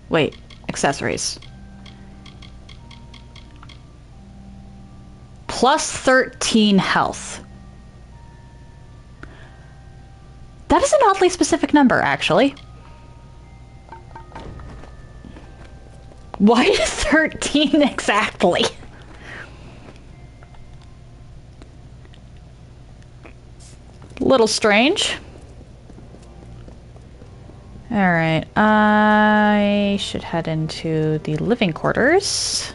Wait, accessories. Plus 13 health. That is an oddly specific number, actually. Why 13 exactly? Little strange. Alright, I should head into the living quarters.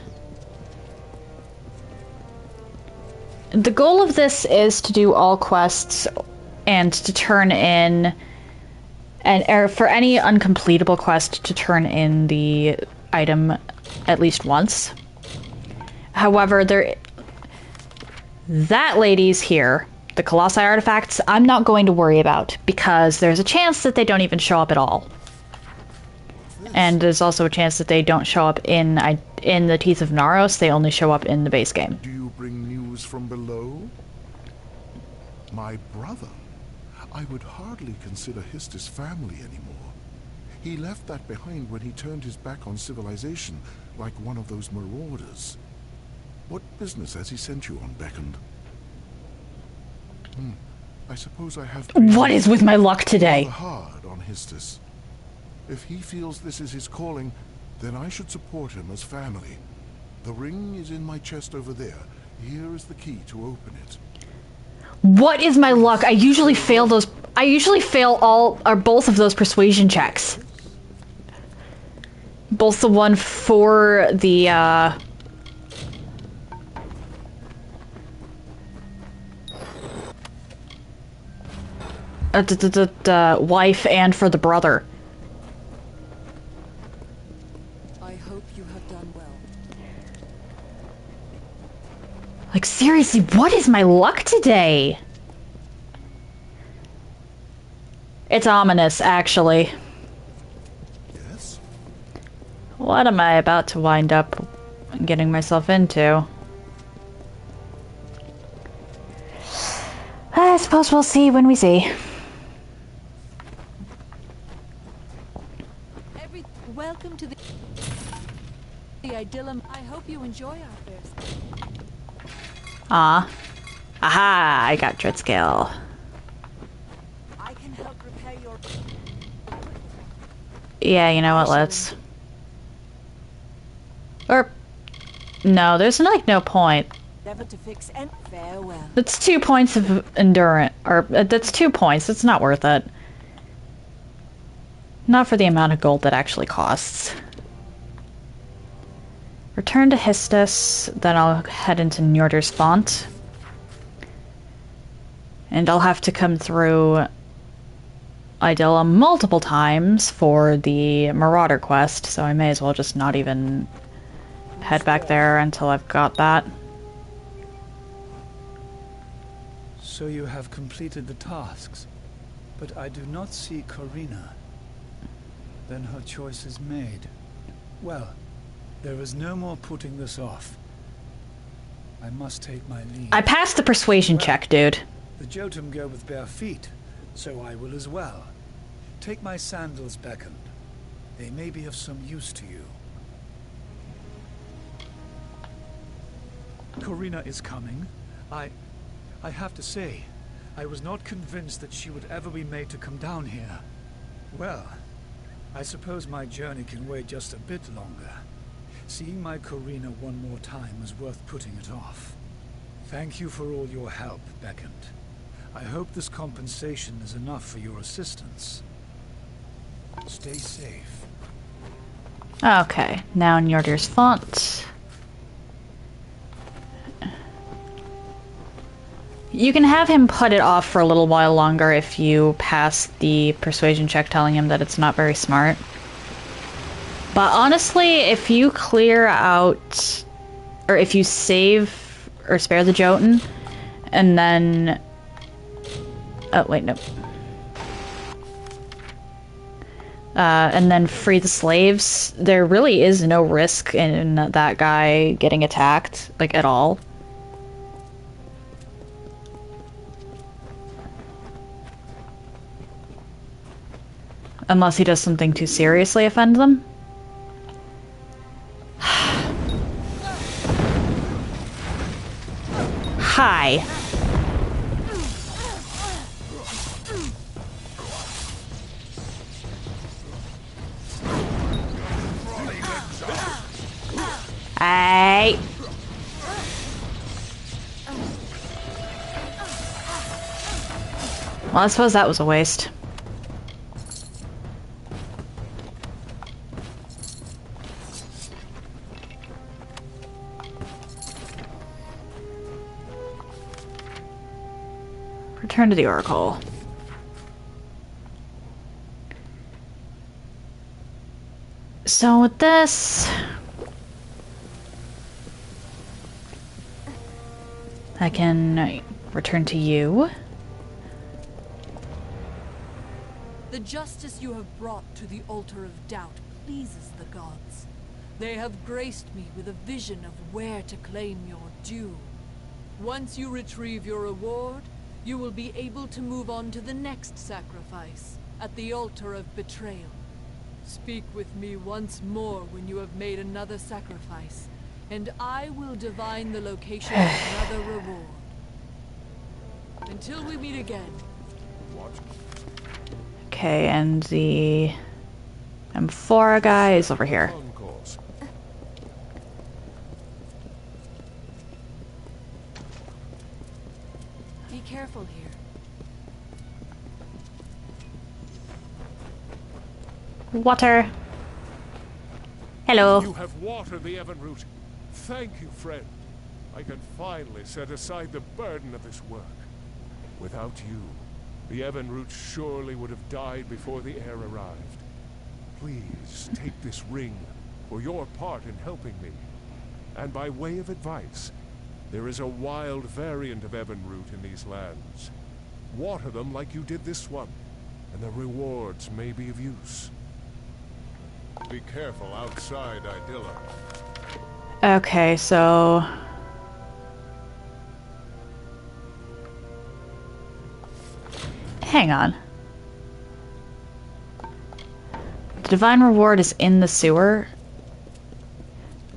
The goal of this is to do all quests and to turn in, and for any uncompletable quest to turn in the item at least once. However, That lady's here. The Colossi artifacts, I'm not going to worry about, because there's a chance that they don't even show up at all. And there's also a chance that they don't show up in the Teeth of Naros, they only show up in the base game. Do you bring news from below? My brother? I would hardly consider Histus family anymore. He left that behind when he turned his back on civilization, like one of those marauders. What business has he sent you on, Beckoned? I suppose I have been What is with my luck today? rather hard on Histus. If he feels this is his calling, then I should support him as family. The ring is in my chest over there. Here is the key to open it. What is my luck? I usually fail all or both of those persuasion checks. Both the one for the wife and for the brother. I hope you have done well. Like, seriously, what is my luck today? It's ominous, actually. Yes? What am I about to wind up getting myself into? I suppose we'll see when we see. Welcome to the Idyllum. I hope you enjoy our fairs. Aha, I got Dreadscale. I can help repair your... Yeah, you know what, let's... Or... No, there's like no point. Never to fix and farewell. That's 2 points of endurance, or that's 2 points, it's not worth it. Not for the amount of gold that actually costs. Return to Histus, then I'll head into Njordr's Font. And I'll have to come through Idyllum multiple times for the Marauder quest, so I may as well just not even head back there until I've got that. So you have completed the tasks, but I do not see Corina. Then her choice is made. Well, there is no more putting this off. I must take my leave. I passed the persuasion check, dude. The Jotun go with bare feet, so I will as well. Take my sandals, Beckoned. They may be of some use to you. Corina is coming. I have to say, I was not convinced that she would ever be made to come down here. Well, I suppose my journey can wait just a bit longer. Seeing my Corina one more time is worth putting it off. Thank you for all your help, Beckoned. I hope this compensation is enough for your assistance. Stay safe. Okay, now Njordr's Font. You can have him put it off for a little while longer if you pass the persuasion check telling him that it's not very smart. But honestly, if you clear out, or if you save or spare the Jotun, and then... Oh, wait, no. And then free the slaves, there really is no risk in that guy getting attacked, like, at all. Unless he does something to seriously offend them. Hi. Hey. Well, I suppose that was a waste. Return to the Oracle. So with this... I can return to you. The justice you have brought to the altar of doubt pleases the gods. They have graced me with a vision of where to claim your due. Once you retrieve your reward, you will be able to move on to the next sacrifice, at the altar of betrayal. Speak with me once more when you have made another sacrifice, and I will divine the location of another reward. Until we meet again. Okay, and the amphora guy is over here. Be careful here. Water. Hello. You have watered the Evenroot. Thank you, friend. I can finally set aside the burden of this work. Without you, the Evenroot surely would have died before the heir arrived. Please take this ring for your part in helping me. And by way of advice, there is a wild variant of Evenroot in these lands. Water them like you did this one, and the rewards may be of use. Be careful outside Idilla. Okay, so... hang on. The divine reward is in the sewer,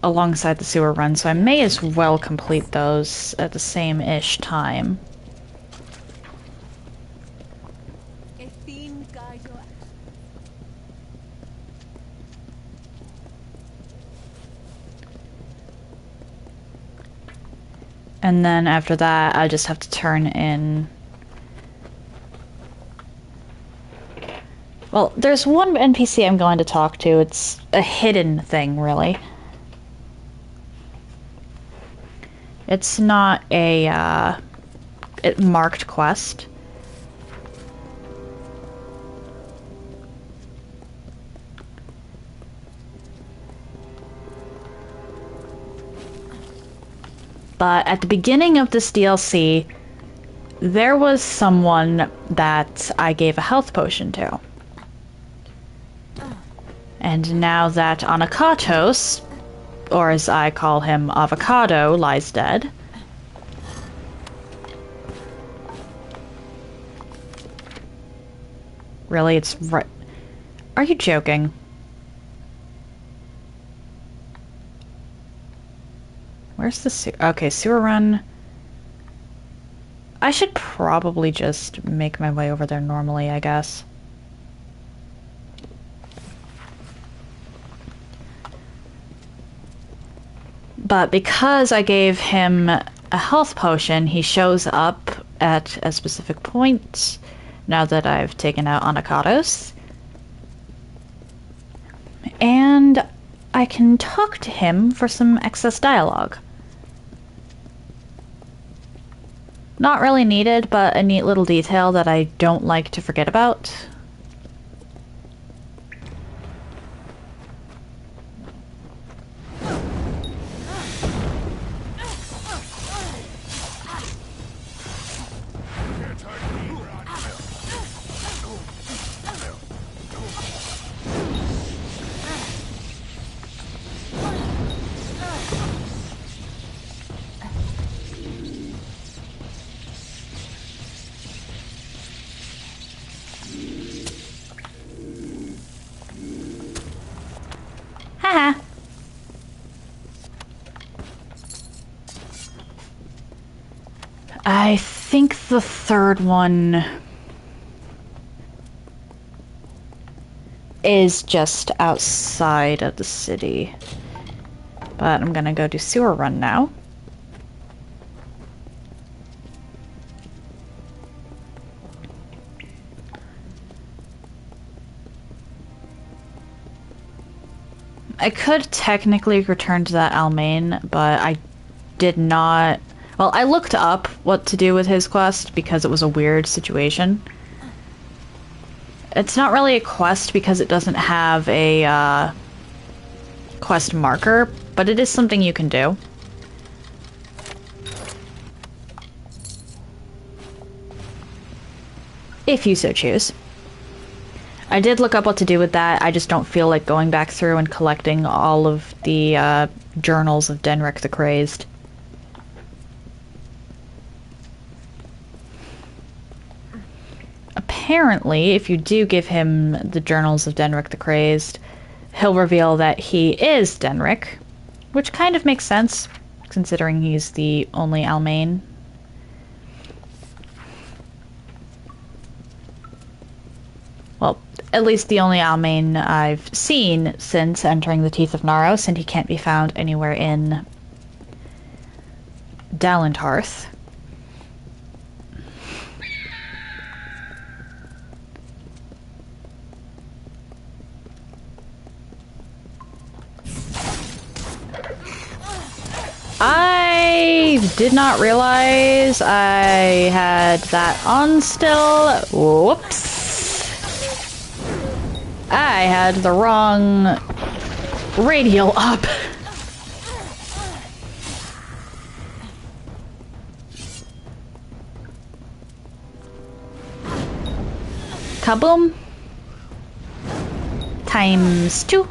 alongside the sewer run, so I may as well complete those at the same-ish time. And then after that, I just have to turn in... well, there's one NPC I'm going to talk to. It's a hidden thing, really. It's not a, marked quest. But at the beginning of this DLC, there was someone that I gave a health potion to. And now that Anakatos, or as I call him, Avocado, lies dead. Really, it's right... Are you joking? Where's the sewer? Okay, sewer run. I should probably just make my way over there normally, I guess. But because I gave him a health potion, he shows up at a specific point now that I've taken out Anakatos. And I can talk to him for some excess dialogue. Not really needed, but a neat little detail that I don't like to forget about. Haha. I think the third one is just outside of the city. But I'm gonna go do sewer run now. I could technically return to that Almain, but I did not... well, I looked up what to do with his quest because it was a weird situation. It's not really a quest because it doesn't have a quest marker, but it is something you can do. if you so choose. I did look up what to do with that. I just don't feel like going back through and collecting all of the journals of Denric the Crazed. Apparently, if you do give him the journals of Denric the Crazed, he'll reveal that he is Denric, which kind of makes sense, considering he's the only Almain. Well, at least the only Almain I've seen since entering the Teeth of Naros, and he can't be found anywhere in Dalentarth. I did not realize I had that on still. Whoops. I had the wrong radial up. Kaboom. ×2.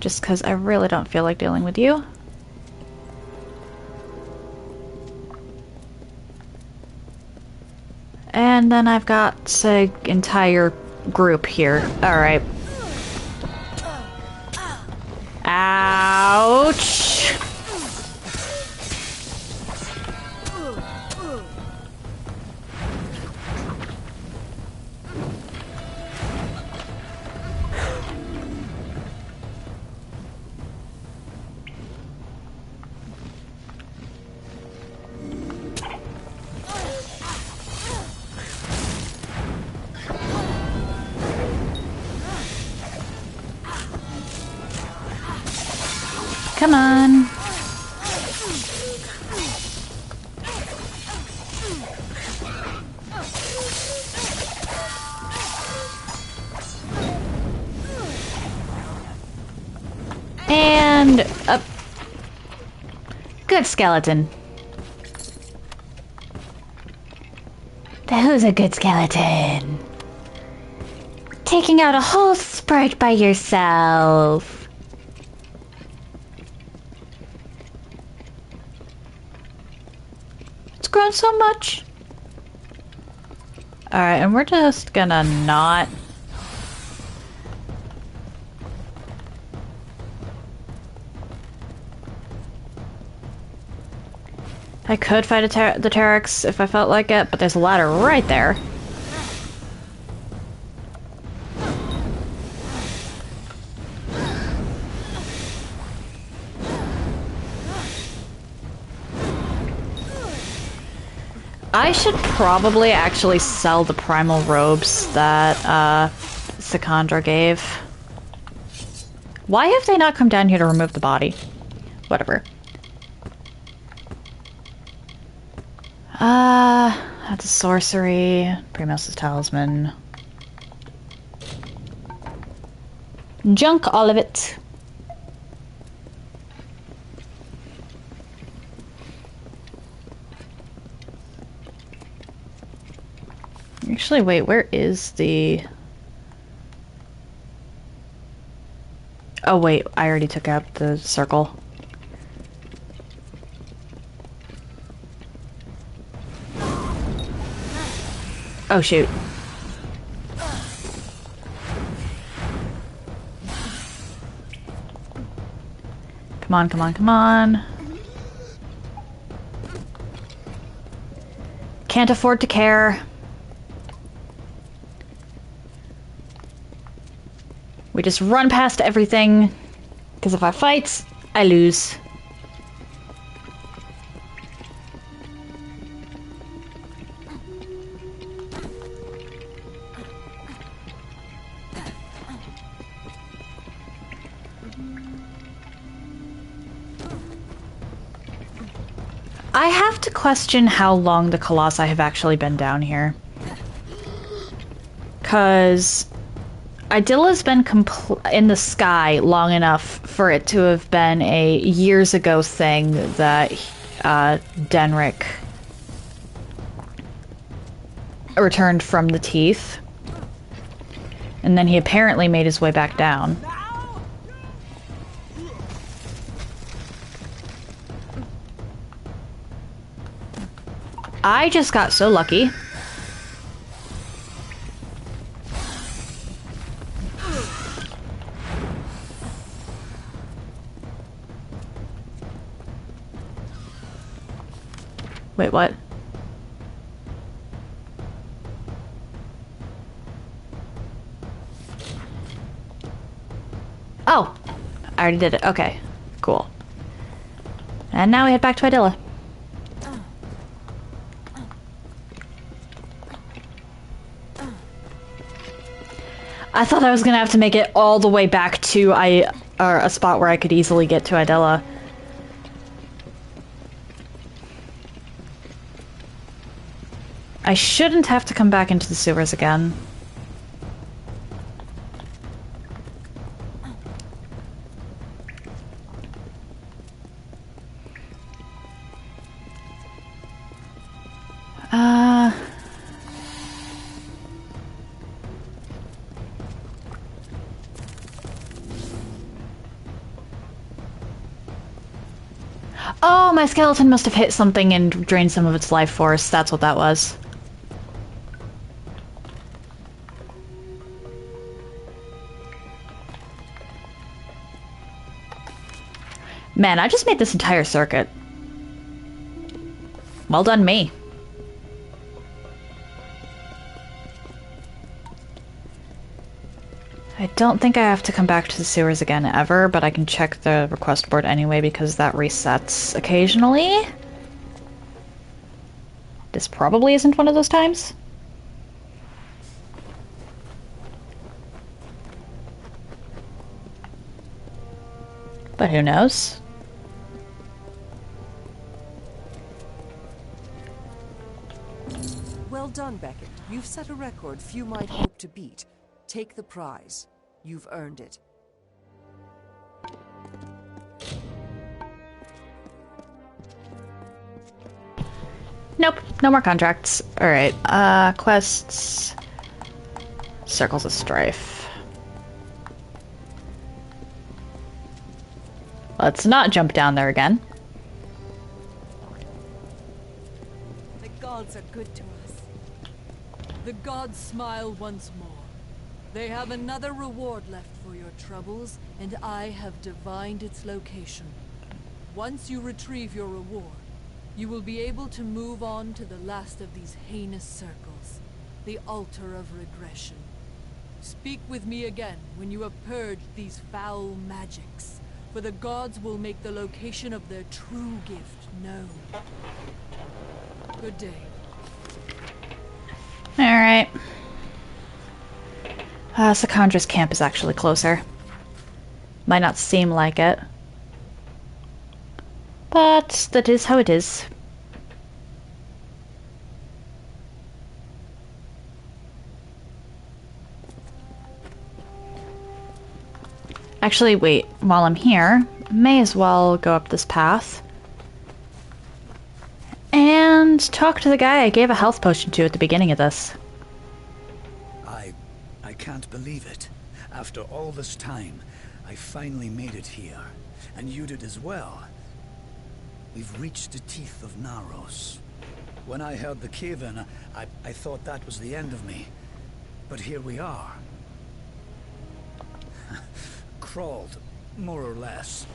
Just because I really don't feel like dealing with you. And then I've got an entire group here. Alright. Ouch! Come on. And up. Good skeleton. Who's a good skeleton? Taking out a whole sprite by yourself. Grown so much. Alright, and we're just gonna not... I could fight the Terex if I felt like it, but there's a ladder right there. I should probably actually sell the primal robes that Sikandra gave. Why have they not come down here to remove the body? Whatever. That's a sorcery. Primos' talisman. Junk, all of it. Actually, wait, where is the... Oh, wait, I already took out the circle. Oh, shoot. Come on, come on, come on. Can't afford to care. We just run past everything, because if I fight, I lose. I have to question how long the Colossi have actually been down here. 'Cause Idilla's been in the sky long enough for it to have been a years ago thing that Denric returned from the teeth. And then he apparently made his way back down. I just got so lucky. Wait, what? Oh! I already did it. Okay. Cool. And now we head back to Idilla. I thought I was gonna have to make it all the way back to a spot where I could easily get to Idilla. I shouldn't have to come back into the sewers again. Oh, my skeleton must have hit something and drained some of its life force. That's what that was. Man, I just made this entire circuit. Well done, me. I don't think I have to come back to the sewers again ever, but I can check the request board anyway because that resets occasionally. This probably isn't one of those times. But who knows? Well done, Beckett. You've set a record few might hope to beat. Take the prize. You've earned it. Nope, no more contracts. Alright, quests. Circles of Strife. Let's not jump down there again. The gods are good to us. The gods smile once more. They have another reward left for your troubles, and I have divined its location. Once you retrieve your reward, you will be able to move on to the last of these heinous circles, the altar of regression. Speak with me again when you have purged these foul magics, for the gods will make the location of their true gift known. Good day. Alright. Sakandra's camp is actually closer. Might not seem like it. But that is how it is. Actually, wait. While I'm here, may as well go up this path. And talk to the guy I gave a health potion to at the beginning of this. I can't believe it. After all this time, I finally made it here. And you did as well. We've reached the teeth of Naros. When I heard the cave-in, I thought that was the end of me. But here we are. Crawled, more or less.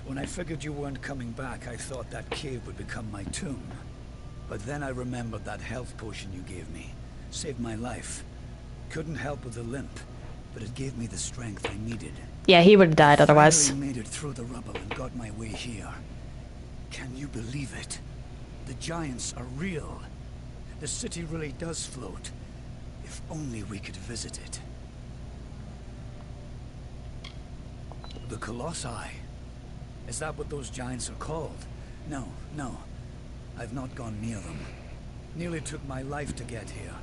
When I figured you weren't coming back, I thought that cave would become my tomb. But then I remembered that health potion you gave me. Saved my life. Couldn't help with the limp, but it gave me the strength I needed. Yeah, he would have died otherwise. I made it through the rubble and got my way here. Can you believe it? The giants are real. The city really does float. If only we could visit it. The Colossi. Is that what those giants are called? No. I've not gone near them. Nearly took my life to get here.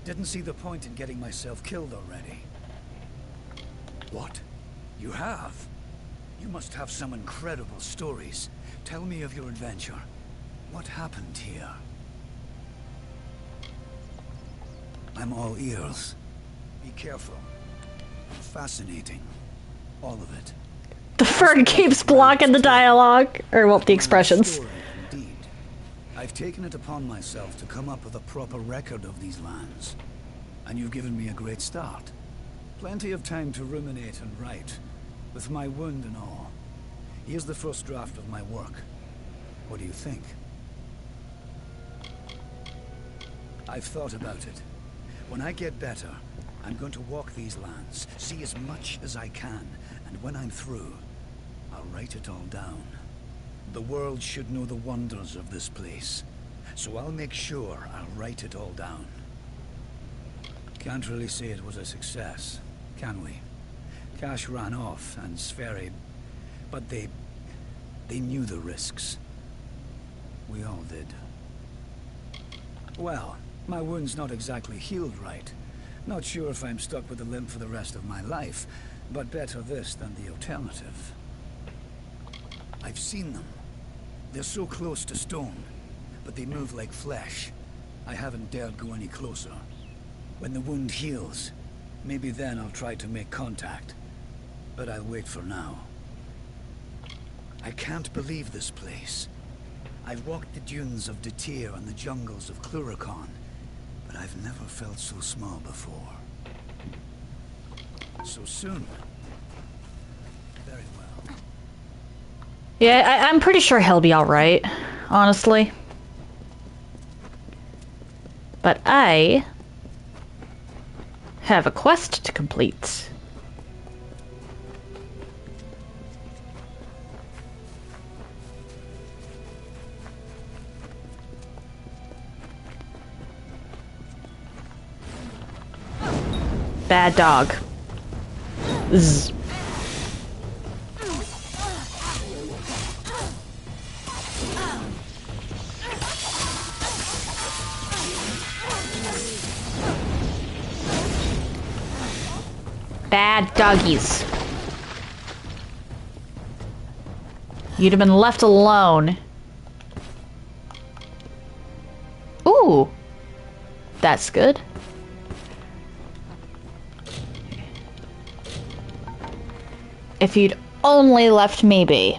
Didn't see the point in getting myself killed already. What? You have? You must have some incredible stories. Tell me of your adventure. What happened here? I'm all ears. Be careful. Fascinating. All of it. The fern keeps blocking the dialogue. Or, well, the expressions. Story, indeed. I've taken it upon myself to come up with a proper record of these lands. And you've given me a great start. Plenty of time to ruminate and write, with my wound and all. Here's the first draft of my work. What do you think? I've thought about it. When I get better, I'm going to walk these lands, see as much as I can, and when I'm through, I'll write it all down. The world should know the wonders of this place, so I'll make sure I'll write it all down. Can't really say it was a success, can we? Cash ran off, and Sverre... but they knew the risks. We all did. Well, my wound's not exactly healed right. Not sure if I'm stuck with a limp for the rest of my life, but better this than the alternative. I've seen them. They're so close to stone, but they move like flesh. I haven't dared go any closer. When the wound heals, maybe then I'll try to make contact. But I'll wait for now. I can't believe this place. I've walked the dunes of Detir and the jungles of Cluricon, but I've never felt so small before. So soon. Very well. Yeah, I'm pretty sure he'll be alright, honestly. But I have a quest to complete. Bad dog. Zzz. Bad doggies. You'd have been left alone. Ooh. That's good. If you'd only left me be.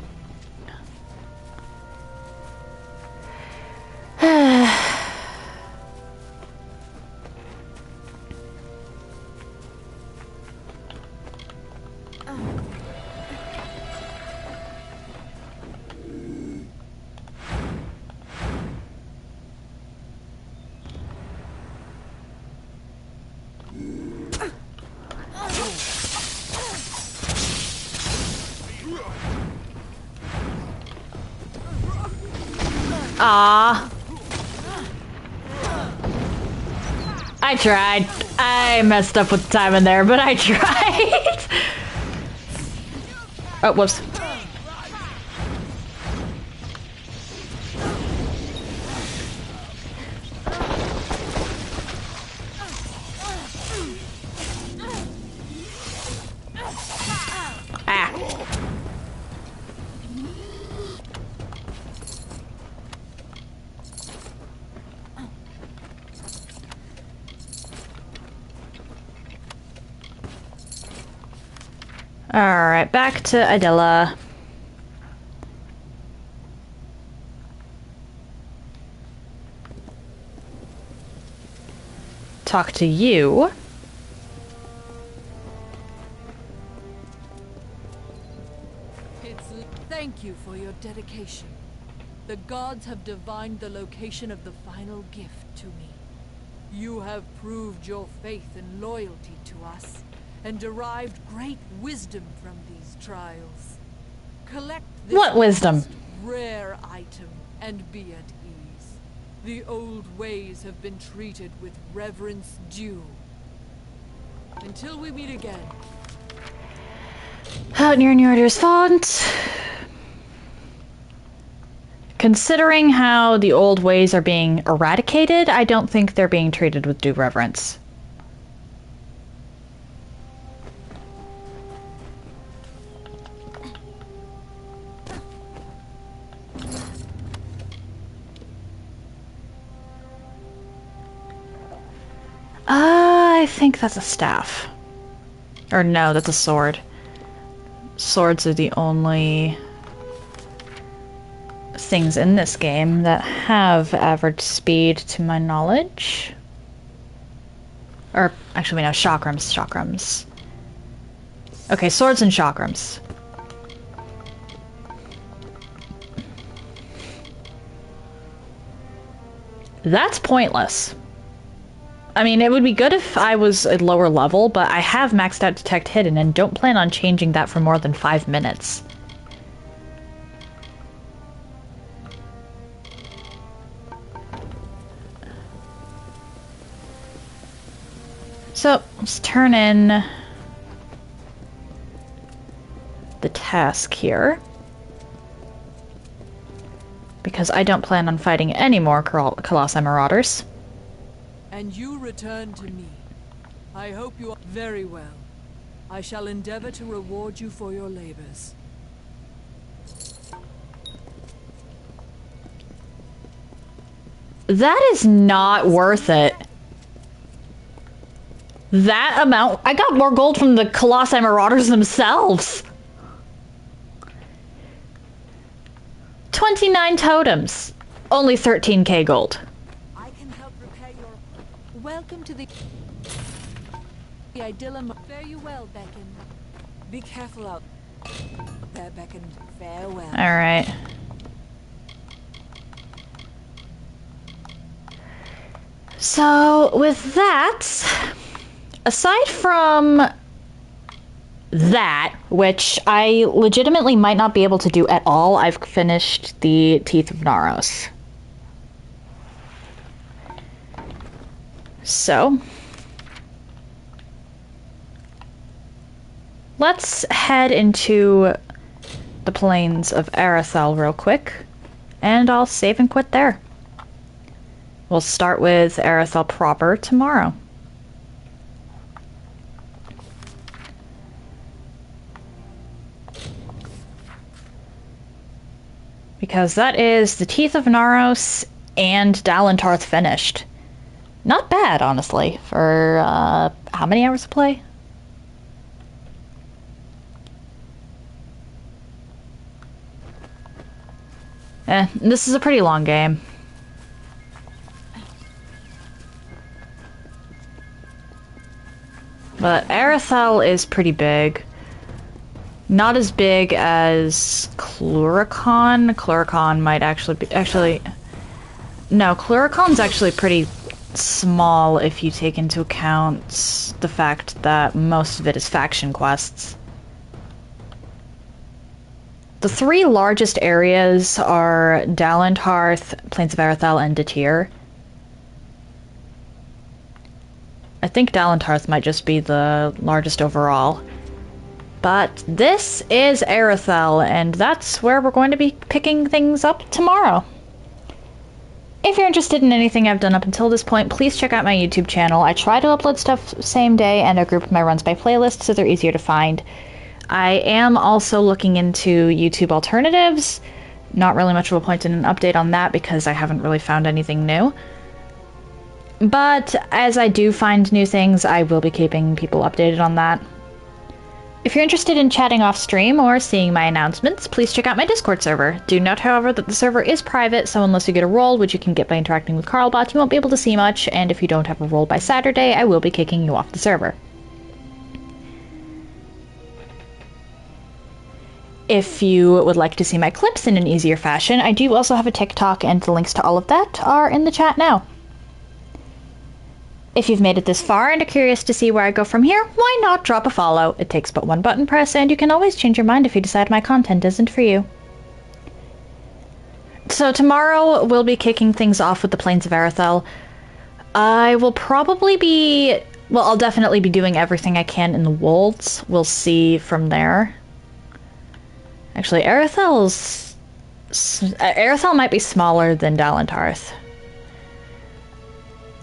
Ah. I tried. I messed up with the time in there, but I tried. Oh, whoops. Alright, back to Adela. Talk to you. Thank you for your dedication. The gods have divined the location of the final gift to me. You have proved your faith and loyalty to us, and derived great wisdom from these trials. Collect this What wisdom? most rare item and be at ease. The old ways have been treated with reverence due. Until we meet again. Out near New Order's font. Considering how the old ways are being eradicated, I don't think they're being treated with due reverence. I think that's a staff. Or no, that's a sword. Swords are the only things in this game that have average speed to my knowledge. Or, actually, we know chakrams. Chakrams. Okay, swords and chakrams. That's pointless. I mean, it would be good if I was a lower level, but I have maxed out Detect Hidden and don't plan on changing that for more than 5 minutes. So, let's turn in the task here. Because I don't plan on fighting any more Colossi Marauders. And you return to me. I hope you are very well. I shall endeavor to reward you for your labors. That is not worth it. That amount... I got more gold from the Colossi Marauders themselves. 29 totems. Only 13k gold. I can help repair your... Welcome to the Idyllum. Fare you well, Beckon. Be careful out there, Beckon. Farewell. Alright. So, with that... Aside from that, which I legitimately might not be able to do at all, I've finished the Teeth of Naros. So, let's head into the plains of Erathell real quick, and I'll save and quit there. We'll start with Erathell proper tomorrow. Because that is the Teeth of Naros and Dalentarth finished. Not bad, honestly, for how many hours of play? This is a pretty long game. But Erathell is pretty big. Not as big as Cluricon. Cluricon might actually be... No, Cluricon's actually pretty small if you take into account the fact that most of it is faction quests. The 3 largest areas are Dalentarth, Plains of Erathell, and Datir. I think Dalentarth might just be the largest overall. But this is Erathell, and that's where we're going to be picking things up tomorrow. If you're interested in anything I've done up until this point, please check out my YouTube channel. I try to upload stuff same day, and I group my runs by playlist so they're easier to find. I am also looking into YouTube alternatives. Not really much of a point in an update on that because I haven't really found anything new. But as I do find new things, I will be keeping people updated on that. If you're interested in chatting off stream or seeing my announcements, please check out my Discord server. Do note, however, that the server is private, so unless you get a role, which you can get by interacting with Carlbot, you won't be able to see much, and if you don't have a role by Saturday, I will be kicking you off the server. If you would like to see my clips in an easier fashion, I do also have a TikTok, and the links to all of that are in the chat now. If you've made it this far and are curious to see where I go from here, why not drop a follow? It takes but one button press, and you can always change your mind if you decide my content isn't for you. So tomorrow, we'll be kicking things off with the Plains of Erathell. I will probably be... Well, I'll definitely be doing everything I can in the Wolds. We'll see from there. Actually, Erathell might be smaller than Dalentarth.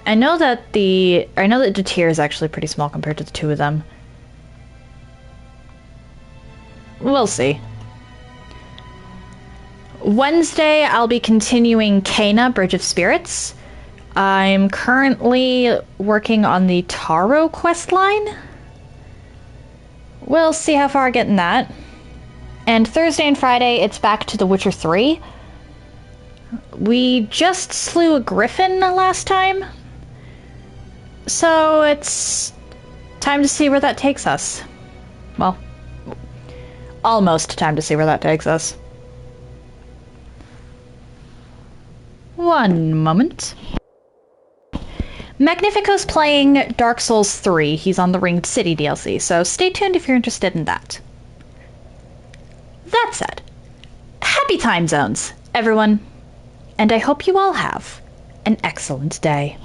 I know that Datir is actually pretty small compared to the two of them. We'll see. Wednesday, I'll be continuing Kena, Bridge of Spirits. I'm currently working on the Taro quest line. We'll see how far I get in that. And Thursday and Friday, it's back to The Witcher 3. We just slew a griffin last time. So it's time to see where that takes us. Well, almost time to see where that takes us. One moment. Magnifico's playing Dark Souls 3. He's on the Ringed City DLC, so stay tuned if you're interested in that. That said, happy time zones, everyone, and I hope you all have an excellent day.